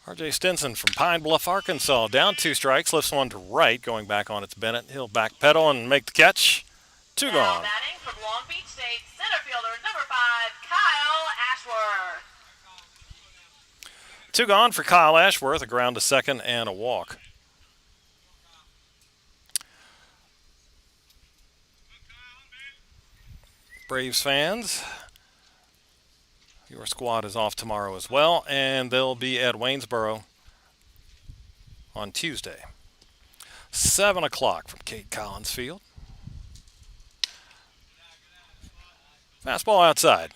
R.J. Stinson from Pine Bluff, Arkansas. Down 2 strikes, lifts one to right, going back on its Bennett. He'll backpedal and make the catch. 2 Now gone. batting from Long Beach State, center fielder, number 5, Kyle Ashworth. 2 gone for Kyle Ashworth, a ground to second and a walk. Braves fans, your squad is off tomorrow as well, and they'll be at Waynesboro on Tuesday. 7 o'clock from Kate Collins Field. Fastball outside.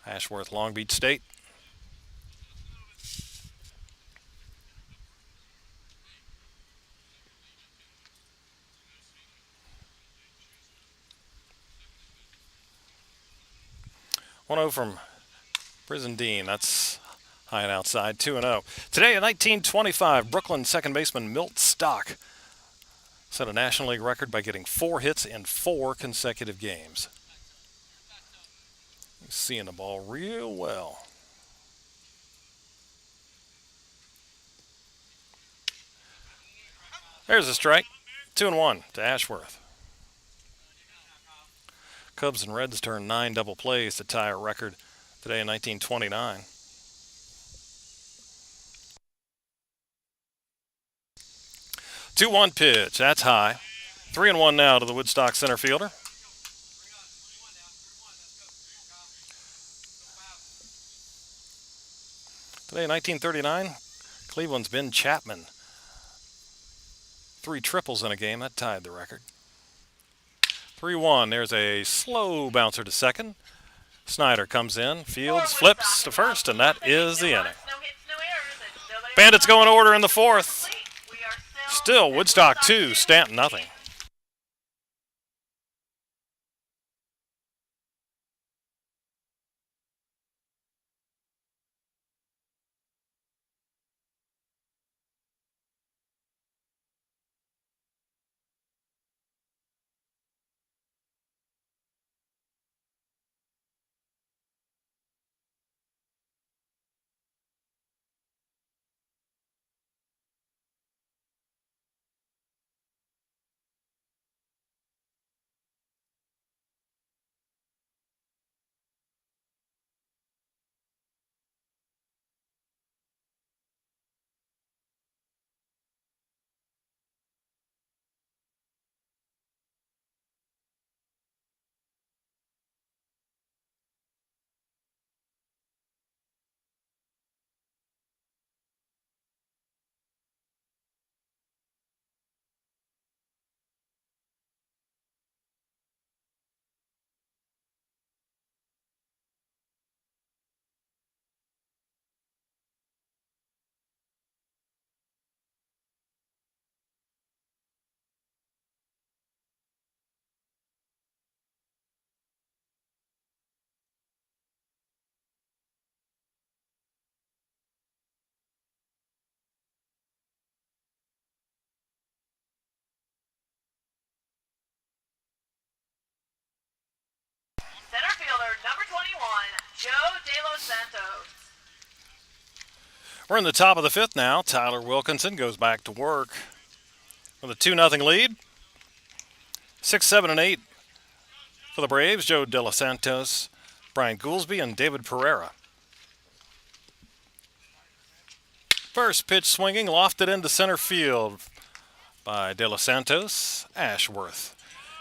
Ashworth, Long Beach State. One 0 from Brizendine. That's high and outside. 2-0. Today in 1925, Brooklyn second baseman Milt Stock set a National League record by getting 4 hits in 4 consecutive games. He's seeing the ball real well. There's a strike. 2-1 to Ashworth. Cubs and Reds turned 9 double plays to tie a record today in 1929. Two-one pitch. That's high. 3-1 now to the Woodstock center fielder. Today in 1939, Cleveland's Ben Chapman. 3 triples in a game. That tied the record. 3-1. There's a slow bouncer to second. Snyder comes in, fields, flips to first, and that is the inning. Bandits go in order in the fourth. Still Woodstock 2, Staunton nothing. De Los Santos. We're in the top of the fifth now. Tyler Wilkinson goes back to work with a 2-0 lead. 6, 7, and 8 for the Braves. Joe De Los Santos, Brian Goolsby, and David Pereira. First pitch swinging, lofted into center field by De Los Santos. Ashworth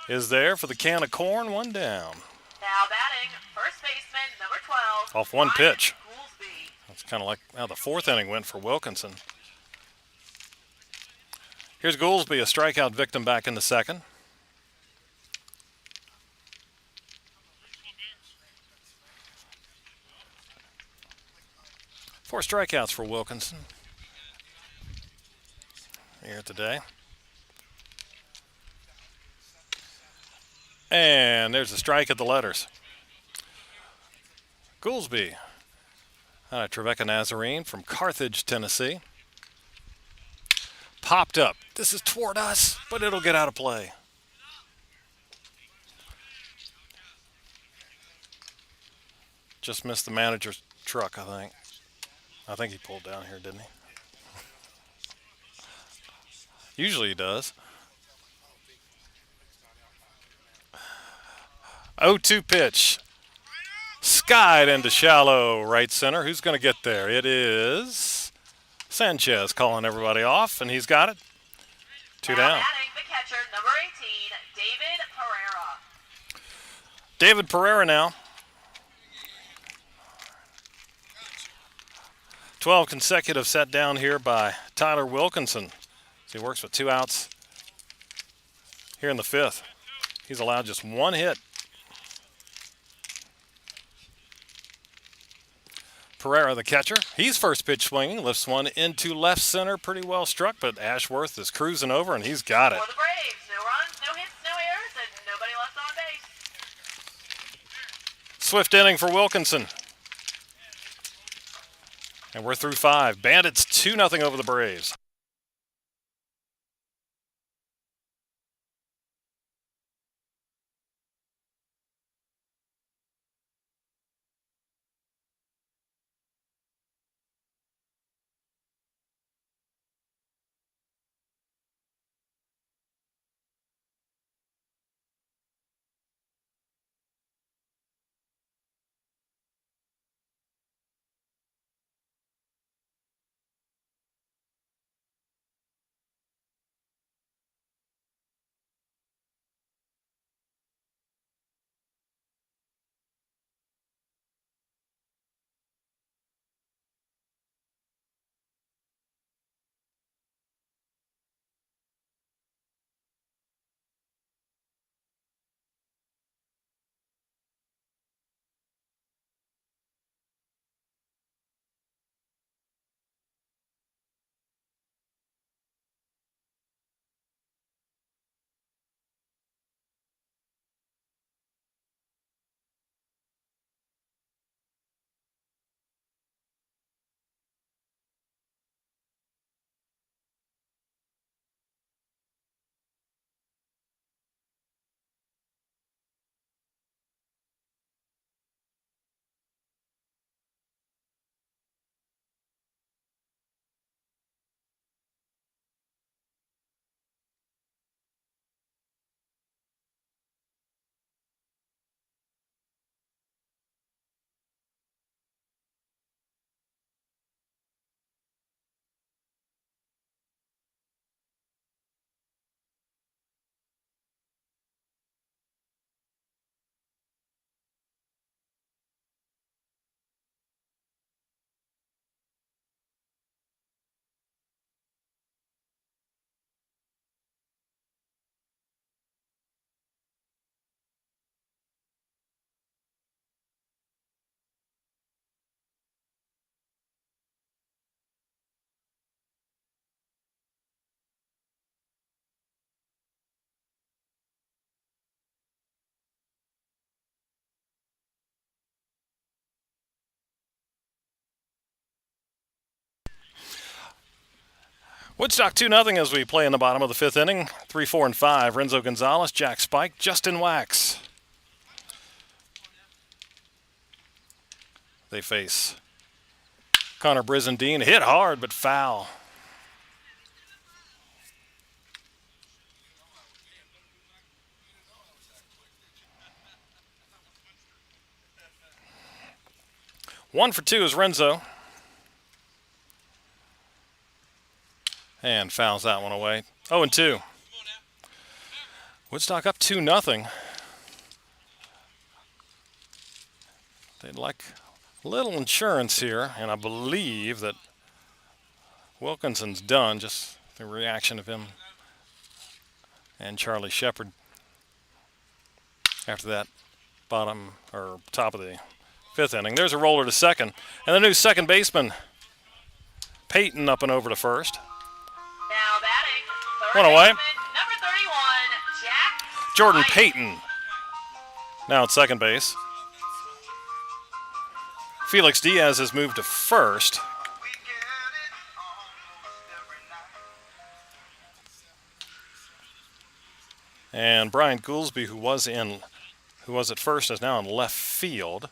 is there for the can of corn, one down. Now batting, first baseman, number 12. Off one Brian pitch. Goolsby. That's kind of like how the fourth inning went for Wilkinson. Here's Goolsby, a strikeout victim back in the second. Four strikeouts for Wilkinson here today. And there's a strike at the letters. Goolsby, out of Trevecca Nazarene from Carthage, Tennessee. Popped up. This is toward us, but it'll get out of play. Just missed the manager's truck, I think. I think he pulled down here, didn't he? Usually he does. 0-2 pitch. Skied into shallow right center. Who's going to get there? It is Sanchez calling everybody off, and he's got it. Two Now down. batting, the catcher, number 18, David Pereira. David Pereira now. 12 consecutive set down here by Tyler Wilkinson. So he works with 2 outs here in the fifth. He's allowed just one hit. Pereira, the catcher. He's first pitch swinging. Lifts one into left center. Pretty well struck, but Ashworth is cruising over, and he's got it. For the Braves, no runs, no hits, no errors, and nobody left on base. Swift inning for Wilkinson. And we're through 5. Bandits 2-0 over the Braves. Woodstock 2-0 as we play in the bottom of the fifth inning. 3, 4, and 5. Renzo Gonzalez, Jack Spike, Justin Wax. they face Connor Brizendine. Hit hard, but foul. One for two is Renzo. And fouls that one away. 0-2. Woodstock up 2-0. They'd like a little insurance here, and I believe that Wilkinson's done. Just the reaction of him and Charlie Shepard after that bottom or top of the fifth inning. There's a roller to second, and the new second baseman Peyton up and over to first. Now batting, third One away. baseman, number 31, Jack Jordan White. Payton now at second base. Felix Diaz has moved to first. And Brian Goolsby, who was at first, is now in left field.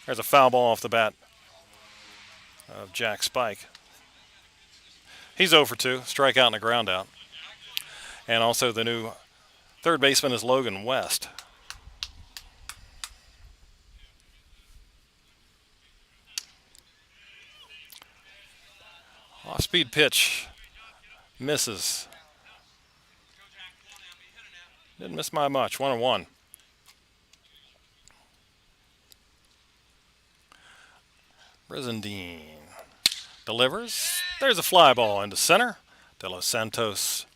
There's a foul ball off the bat of Jack Spike. He's 0 for 2, strikeout and a ground out. And also the new third baseman is Logan West. Off-speed pitch misses. Didn't miss by much, 1-1. Brizendine delivers. There's a fly ball into center. De Los Santos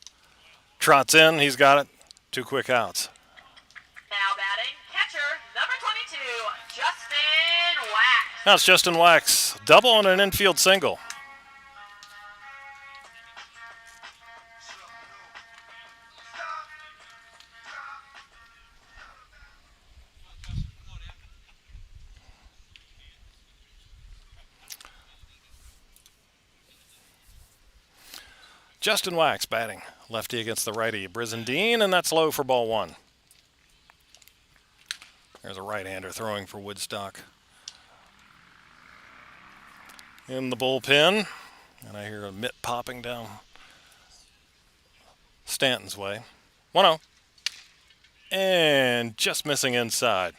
trots in. He's got it. 2 quick outs. Now batting, catcher, number 22, Justin Wax. Now it's Justin Wax. Double and an infield single. Justin Wax batting. Lefty against the righty, Brizendine, and that's low for ball 1. There's a right-hander throwing for Woodstock. In the bullpen, and I hear a mitt popping down Staunton's way. 1-0. And just missing inside.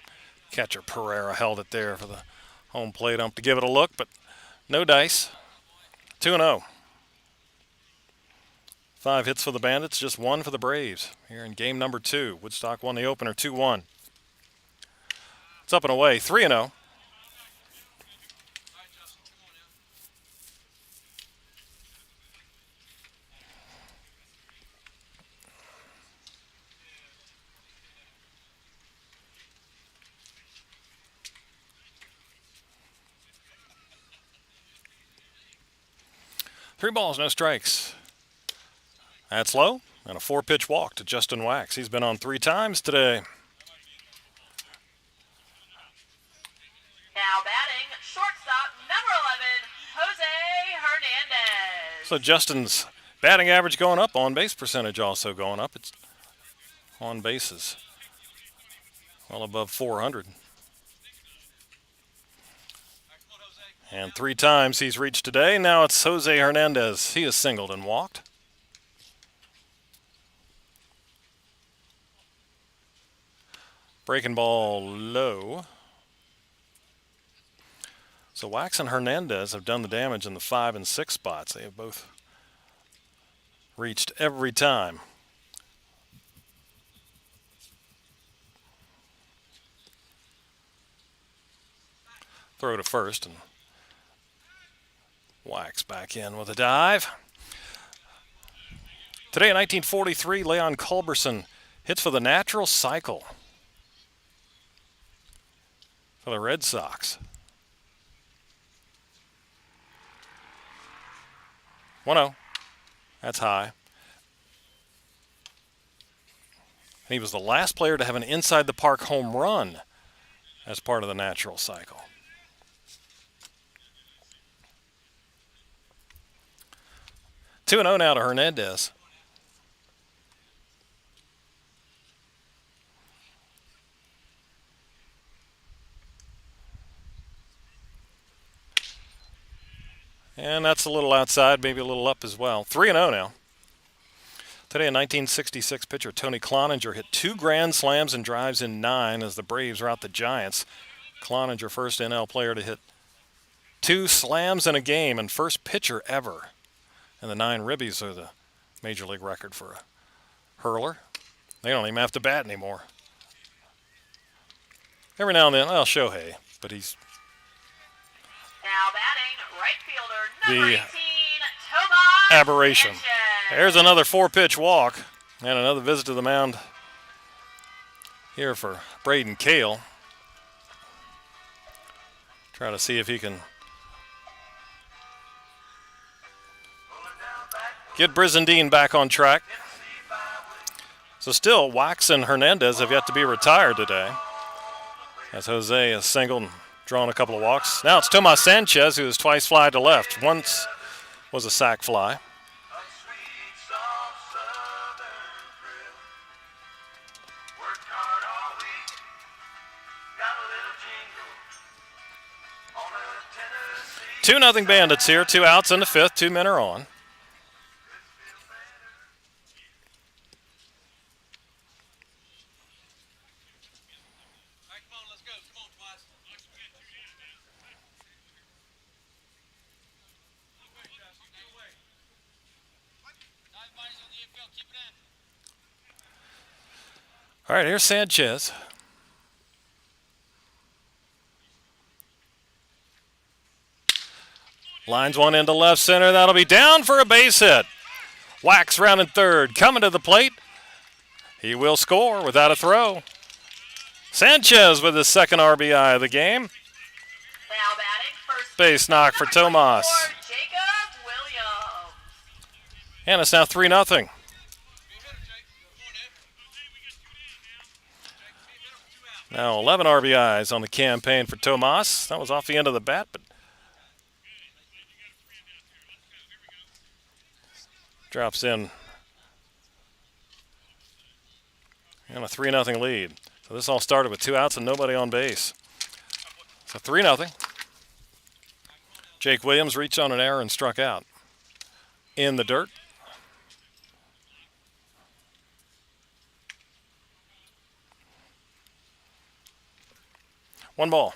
Catcher Pereira held it there for the home plate ump to give it a look, but no dice. 2-0. 5 hits for the Bandits, just 1 for the Braves. Here in game number 2, Woodstock won the opener 2-1. It's up and away, 3-0. Three balls, no strikes. That's low, and a 4-pitch walk to Justin Wax. He's been on 3 times today. Now batting, shortstop, number 11, Jose Hernandez. So Justin's batting average going up, on-base percentage also going up. It's on bases well above 400. And 3 times he's reached today. Now it's Jose Hernandez. He has singled and walked. Breaking ball low. So Wax and Hernandez have done the damage in the 5 and 6 spots. They have both reached every time. Throw to first, and Wax back in with a dive. Today in 1943, Leon Culberson hits for the natural cycle for the Red Sox. 1-0. That's high. And he was the last player to have an inside the park home run as part of the natural cycle. Two 2-0 now to Hernandez. And that's a little outside, maybe a little up as well. 3-0 now. Today, a 1966 pitcher, Tony Cloninger, hit 2 grand slams and drives in 9 as the Braves rout the Giants. Cloninger, first NL player to hit 2 slams in a game and first pitcher ever. And the 9 ribbies are the major league record for a hurler. They don't even have to bat anymore. Every now and then, well, Shohei, but he's Now batting, right fielder, number the 18, Tomas aberration. Sanchez. There's another 4-pitch walk and another visit to the mound here for Braden Cale. Try to see if he can get Brizendine back on track. So still, Wax and Hernandez have yet to be retired today, as Jose has singled and drawn a couple of walks. Now it's Tomas Sanchez, who has twice fly to left. Once was a sac fly. Two nothing Bandits here. 2 outs in the 5th. 2 men are on. All right, here's Sanchez. Lines one into left center. That'll be down for a base hit. Wax rounding third. Coming to the plate. He will score without a throw. Sanchez with his second RBI of the game. Now batting, first Base knock for Tomas. Jacob Williams. And it's now 3-0. Now 11 RBIs on the campaign for Tomas. That was off the end of the bat, but drops in. And a 3-0 lead. So this all started with 2 outs and nobody on base. So 3-0. Jake Williams reached on an error and struck out. In the dirt. One ball.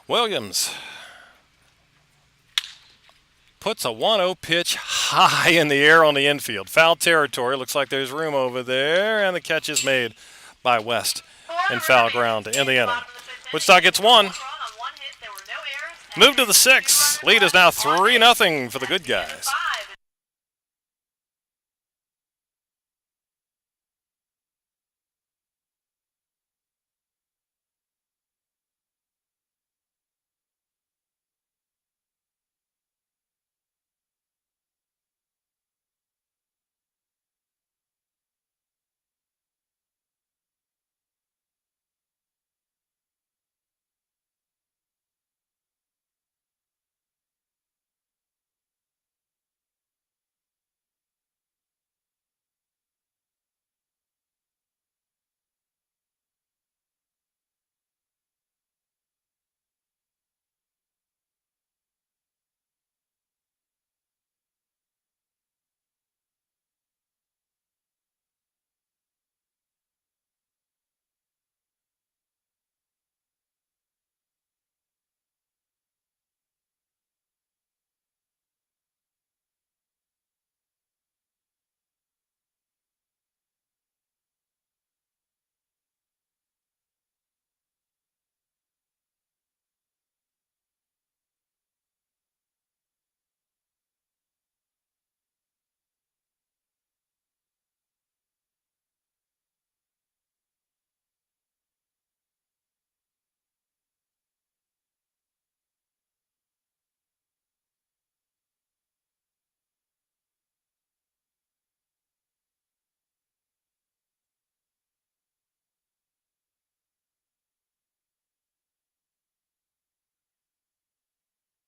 Williams puts a 1-0 pitch high in the air on the infield. Foul territory. Looks like there's room over there, and the catch is made by West in foul ground in the inning. Woodstock gets 1. Move to the 6th. Lead is now 3-0 for the good guys.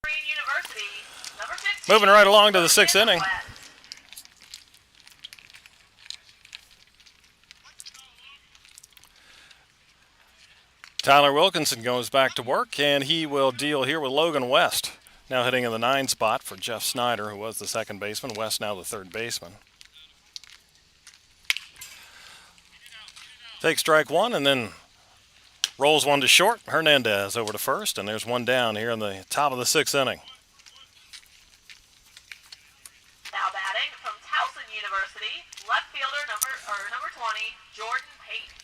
University, number 15. Moving right along to the 6th inning. Tyler Wilkinson goes back to work, and he will deal here with Logan West. Now hitting in the 9 spot for Jeff Snyder, who was the second baseman. West now the third baseman. Takes strike one and then rolls one to short. Hernandez over to first, and there's one down here in the top of the 6th inning. Now batting from Towson University, left fielder number 20, Jordan Payton.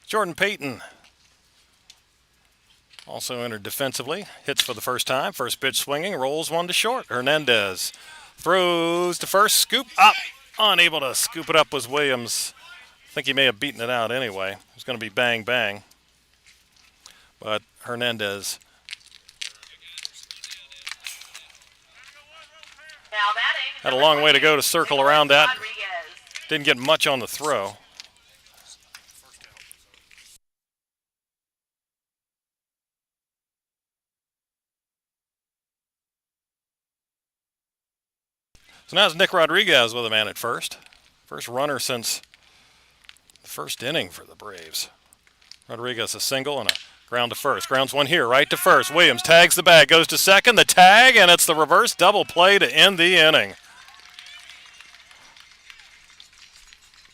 Jordan Payton also entered defensively. Hits for the first time. First pitch swinging. Rolls one to short. Hernandez throws to first. Scoop up. Unable to scoop it up was Williams. I think he may have beaten it out anyway. It was going to be bang, bang. But Hernandez. Now batting, Had a long way to go to circle around that. Rodriguez. Didn't get much on the throw. So now it's Nick Rodriguez with a man at first. First runner since the first inning for the Braves. Rodriguez a single and a ground to first. Grounds one here, right to first. Williams tags the bag, goes to second. The tag, and it's the reverse double play to end the inning.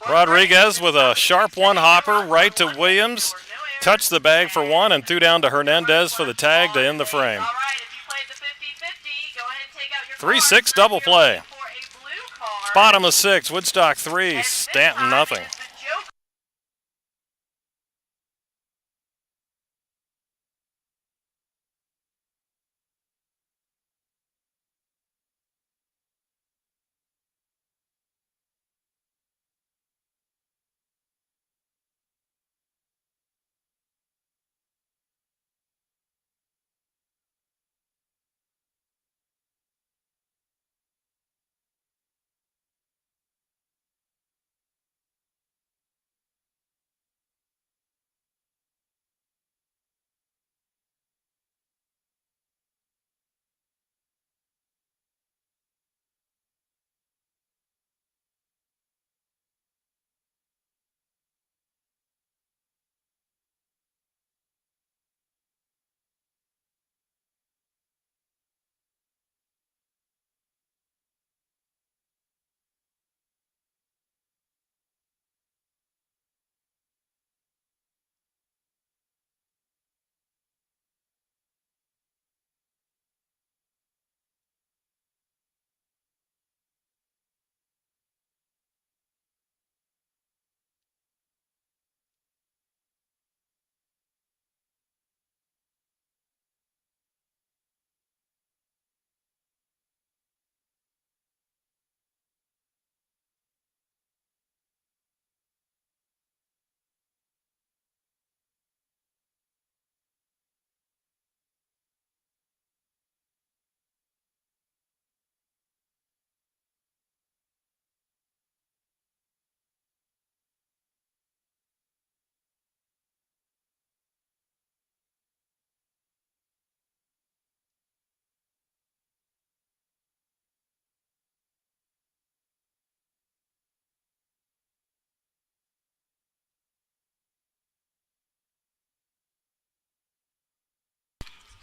Rodriguez with a sharp one-hopper right to Williams. Touched the bag for one and threw down to Hernandez for the tag to end the frame. All right, if you played the 50-50, go ahead and take out your 3-6 double play. for a blue card. Bottom of 6, Woodstock 3, Staunton nothing. It's the Joker.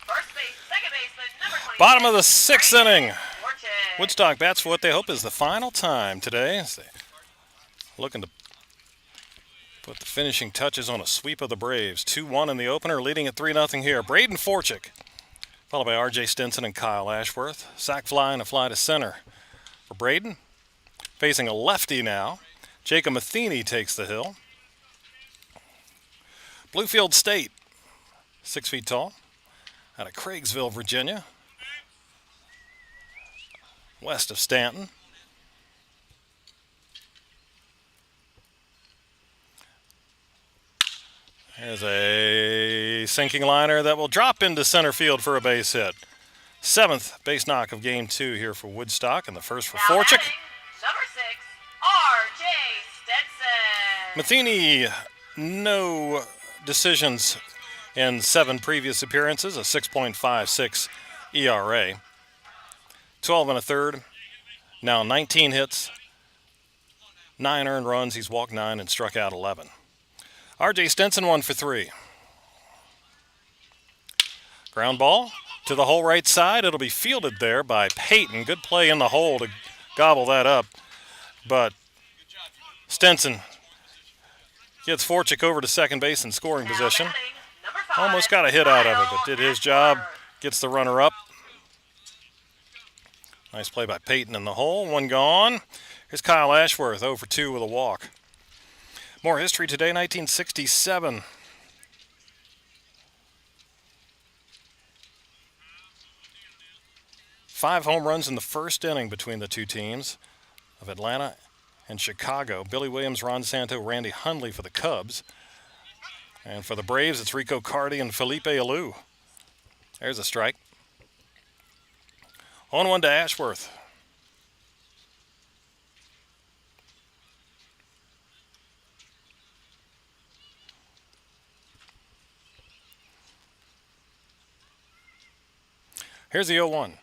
First base, second baseman, number 26. Bottom of the 6th inning. Fortune. Woodstock bats for what they hope is the final time today. As they looking to put the finishing touches on a sweep of the Braves. 2-1 in the opener, leading at 3-0 here. Braden Forchick, followed by R.J. Stinson and Kyle Ashworth. Sac fly and a fly to center for Braden. Facing a lefty now. Jacob Matheny takes the hill. Bluefield State, 6 feet tall, out of Craigsville, Virginia, west of Staunton. There's a sinking liner that will drop into center field for a base hit. 7th base knock of game 2 here for Woodstock, and the first for Now Forchick. batting, number 6, R.J. Stetson. Matheny, no decisions in 7 previous appearances, a 6.56 ERA. 12 and a third, now 19 hits, 9 earned runs. He's walked 9 and struck out 11. R.J. Stinson 1 for 3. Ground ball to the hole right side. It'll be fielded there by Peyton. Good play in the hole to gobble that up. But Stinson gets Forczyk over to second base in scoring position. Almost got a hit out of it, but did his job. Gets the runner up. Nice play by Peyton in the hole. 1 gone. Here's Kyle Ashworth, 0 for 2 with a walk. More history today, 1967. 5 home runs in the first inning between the two teams of Atlanta and Chicago. Billy Williams, Ron Santo, Randy Hundley for the Cubs. And for the Braves, it's Rico Cardi and Felipe Alou. There's a strike. 1-1 to Ashworth. Here's the 0-1.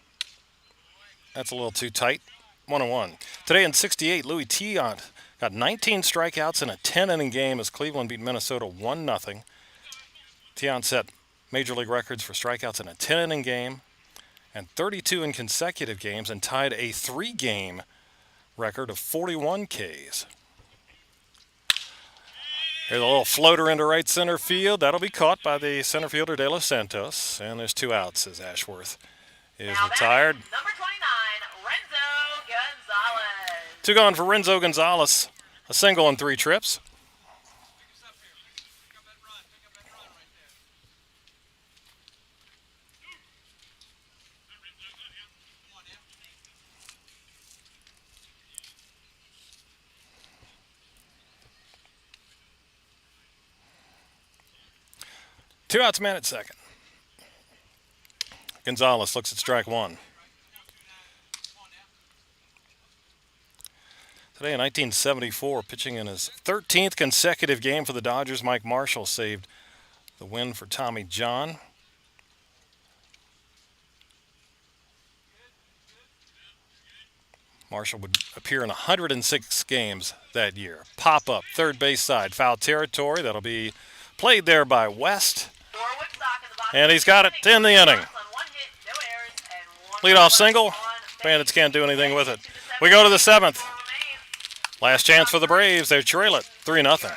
That's a little too tight. 1-1. Today in 68, Louis Tiant got 19 strikeouts in a 10-inning game as Cleveland beat Minnesota 1-0. Tiant set major league records for strikeouts in a 10-inning game and 32 in consecutive games and tied a 3-game record of 41 Ks. Here's a little floater into right center field. That'll be caught by the center fielder De Los Santos. And there's 2 outs as Ashworth is retired. Number 29, Renzo Gonzalez. 2 gone for Renzo Gonzalez. A single in 3 trips. Two outs, man at second. Gonzalez looks at strike 1. Today in 1974, pitching in his 13th consecutive game for the Dodgers, Mike Marshall saved the win for Tommy John. Marshall would appear in 106 games that year. Pop up, third base side, foul territory. That'll be played there by West. And he's got it in the inning. Leadoff single. Bandits can't do anything with it. We go to the 7th. Last chance for the Braves. They trail it 3-0.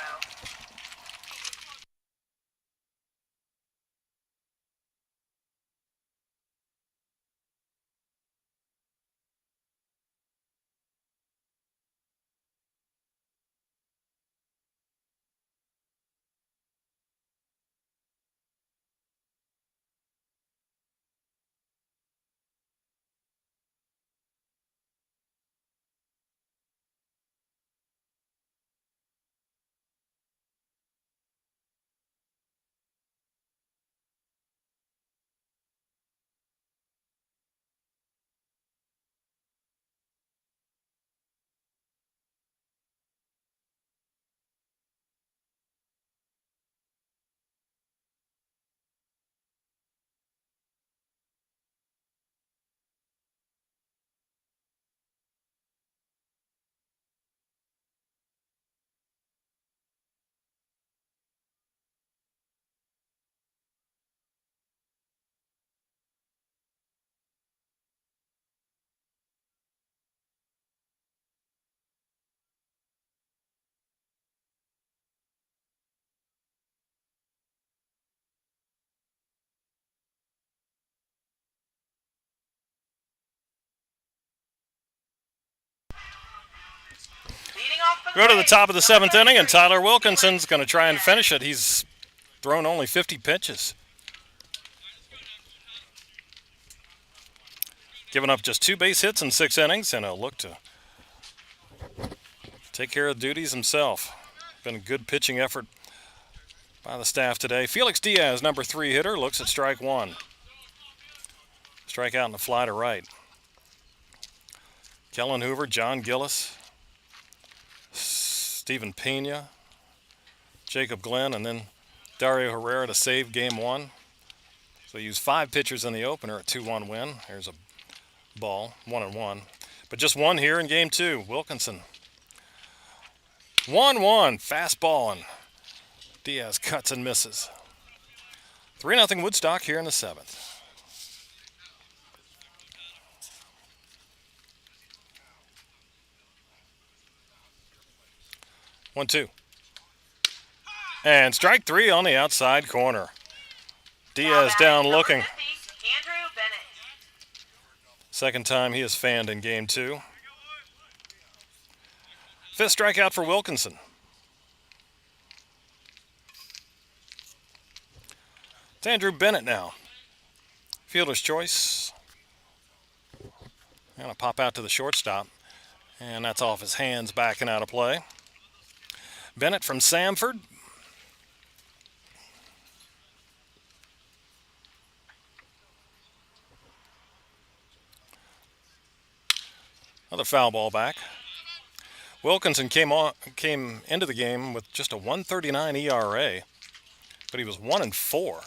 Go to the top of the 7th inning, and Tyler Wilkinson's going to try and finish it. He's thrown only 50 pitches. Given up just 2 base hits in 6 innings, and he'll look to take care of duties himself. Been a good pitching effort by the staff today. Felix Diaz, number 3 hitter, looks at strike 1. Strike out and a fly to right. Kellen Hoover, John Gillis, Stephen Pena, Jacob Glenn, and then Dario Herrera to save game one. So he used 5 pitchers in the opener, a 2-1 win. Here's a ball, 1-1. But just one here in game two. Wilkinson. 1-1, fastball, and Diaz cuts and misses. 3-0 Woodstock here in the 7th. One, two. And strike 3 on the outside corner. Diaz down looking. Andrew Bennett. Second time he has fanned in game 2. 5th strikeout for Wilkinson. It's Andrew Bennett now. Fielder's choice. Gonna pop out to the shortstop. And that's off his hands, backing out of play. Bennett from Samford. Another foul ball back. Wilkinson came into the game with just a 1.39 ERA, but he was 1-4.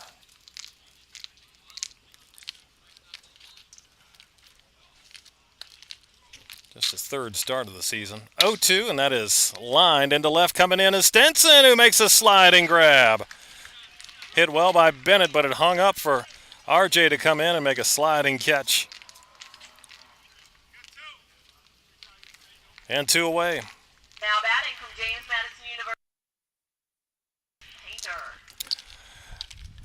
Just his 3rd start of the season. 0-2, and that is lined into left. Coming in is Stinson, who makes a sliding grab. Hit well by Bennett, but it hung up for RJ to come in and make a sliding catch. And 2 away. Now batting from James Madison University. Painter.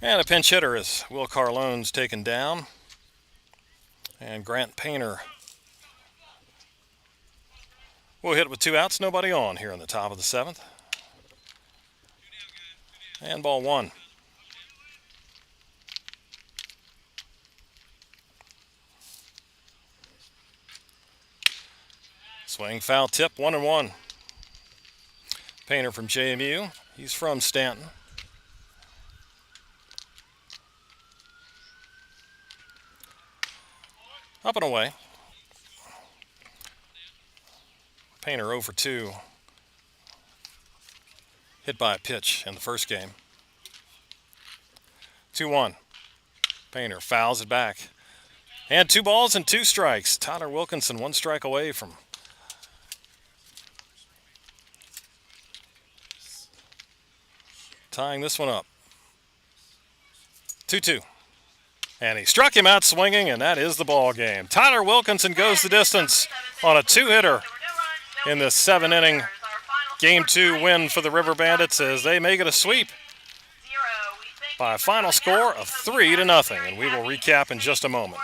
And a pinch hitter is Will Carlone's taken down. And Grant Painter will hit with 2 outs, nobody on here in the top of the 7th. And ball 1. Swing, foul tip, 1-1. Painter from JMU. He's from Staunton. Up and away. Painter 0 for 2. Hit by a pitch in the first game. 2-1. Painter fouls it back. And 2 balls and 2 strikes. Tyler Wilkinson 1 strike away from tying this one up. 2-2. And he struck him out swinging, and that is the ball game. Tyler Wilkinson goes the distance on a 2-hitter in the 7-inning Game 2 win for the River Bandits as they make it a sweep by a final score of 3-0. And we will recap in just a moment.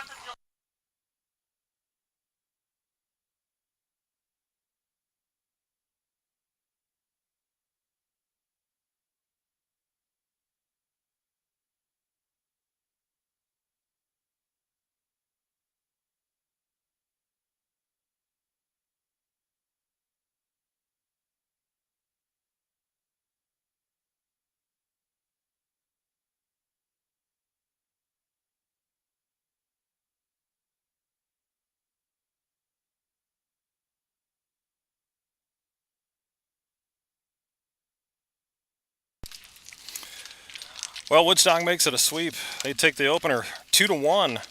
Well, Woodstock makes it a sweep. They take the opener 2-1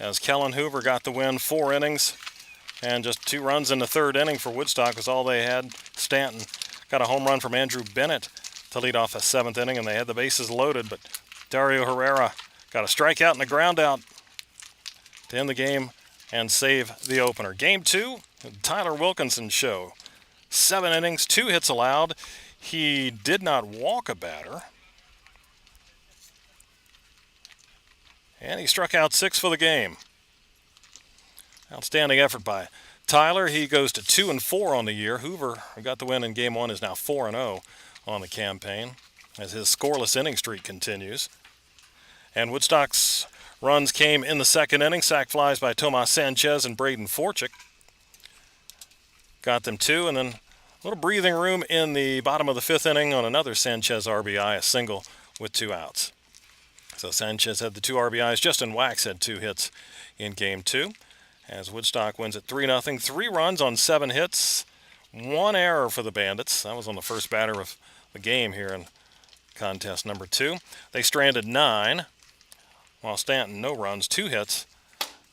as Kellen Hoover got the win, 4 innings, and just 2 runs in the 3rd inning for Woodstock was all they had. Staunton got a home run from Andrew Bennett to lead off the 7th inning, and they had the bases loaded, but Dario Herrera got a strikeout and a ground out to end the game and save the opener. Game 2, the Tyler Wilkinson show. 7 innings, 2 hits allowed. He did not walk a batter. And he struck out 6 for the game. Outstanding effort by Tyler. He goes to 2-4 on the year. Hoover, who got the win in Game 1, is now 4-0 on the campaign as his scoreless inning streak continues. And Woodstock's runs came in the 2nd inning. Sac flies by Tomas Sanchez and Braden Forchik. Got them 2, and then a little breathing room in the bottom of the 5th inning on another Sanchez RBI, a single with 2 outs. So Sanchez had the 2 RBIs. Justin Wax had 2 hits in Game 2 as Woodstock wins at 3-0. 3 runs on 7 hits, 1 error for the Bandits. That was on the first batter of the game here in contest number 2. They stranded 9, while Staunton no runs, 2 hits.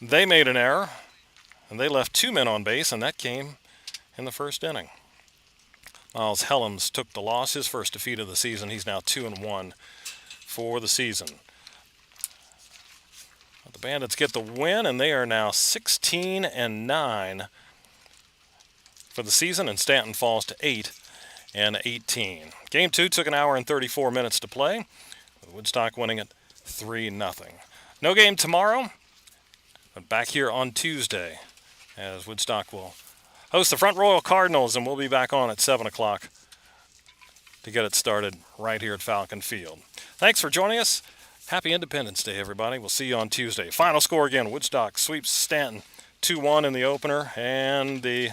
They made an error, and they left 2 men on base, and that came in the first inning. Miles Helms took the loss, his first defeat of the season. He's now 2-1 for the season. The Bandits get the win, and they are now 16-9 for the season, and Staunton falls to 8-18. Game 2 took an hour and 34 minutes to play, with Woodstock winning it 3-0. No game tomorrow, but back here on Tuesday, as Woodstock will host the Front Royal Cardinals, and we'll be back on at 7 o'clock to get it started right here at Falcon Field. Thanks for joining us. Happy Independence Day, everybody. We'll see you on Tuesday. Final score again, Woodstock sweeps Staunton 2-1 in the opener, and the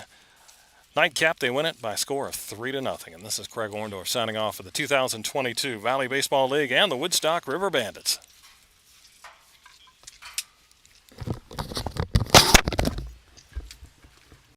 nightcap, they win it by a score of 3-0. And this is Craig Orndorff signing off for the 2022 Valley Baseball League and the Woodstock River Bandits.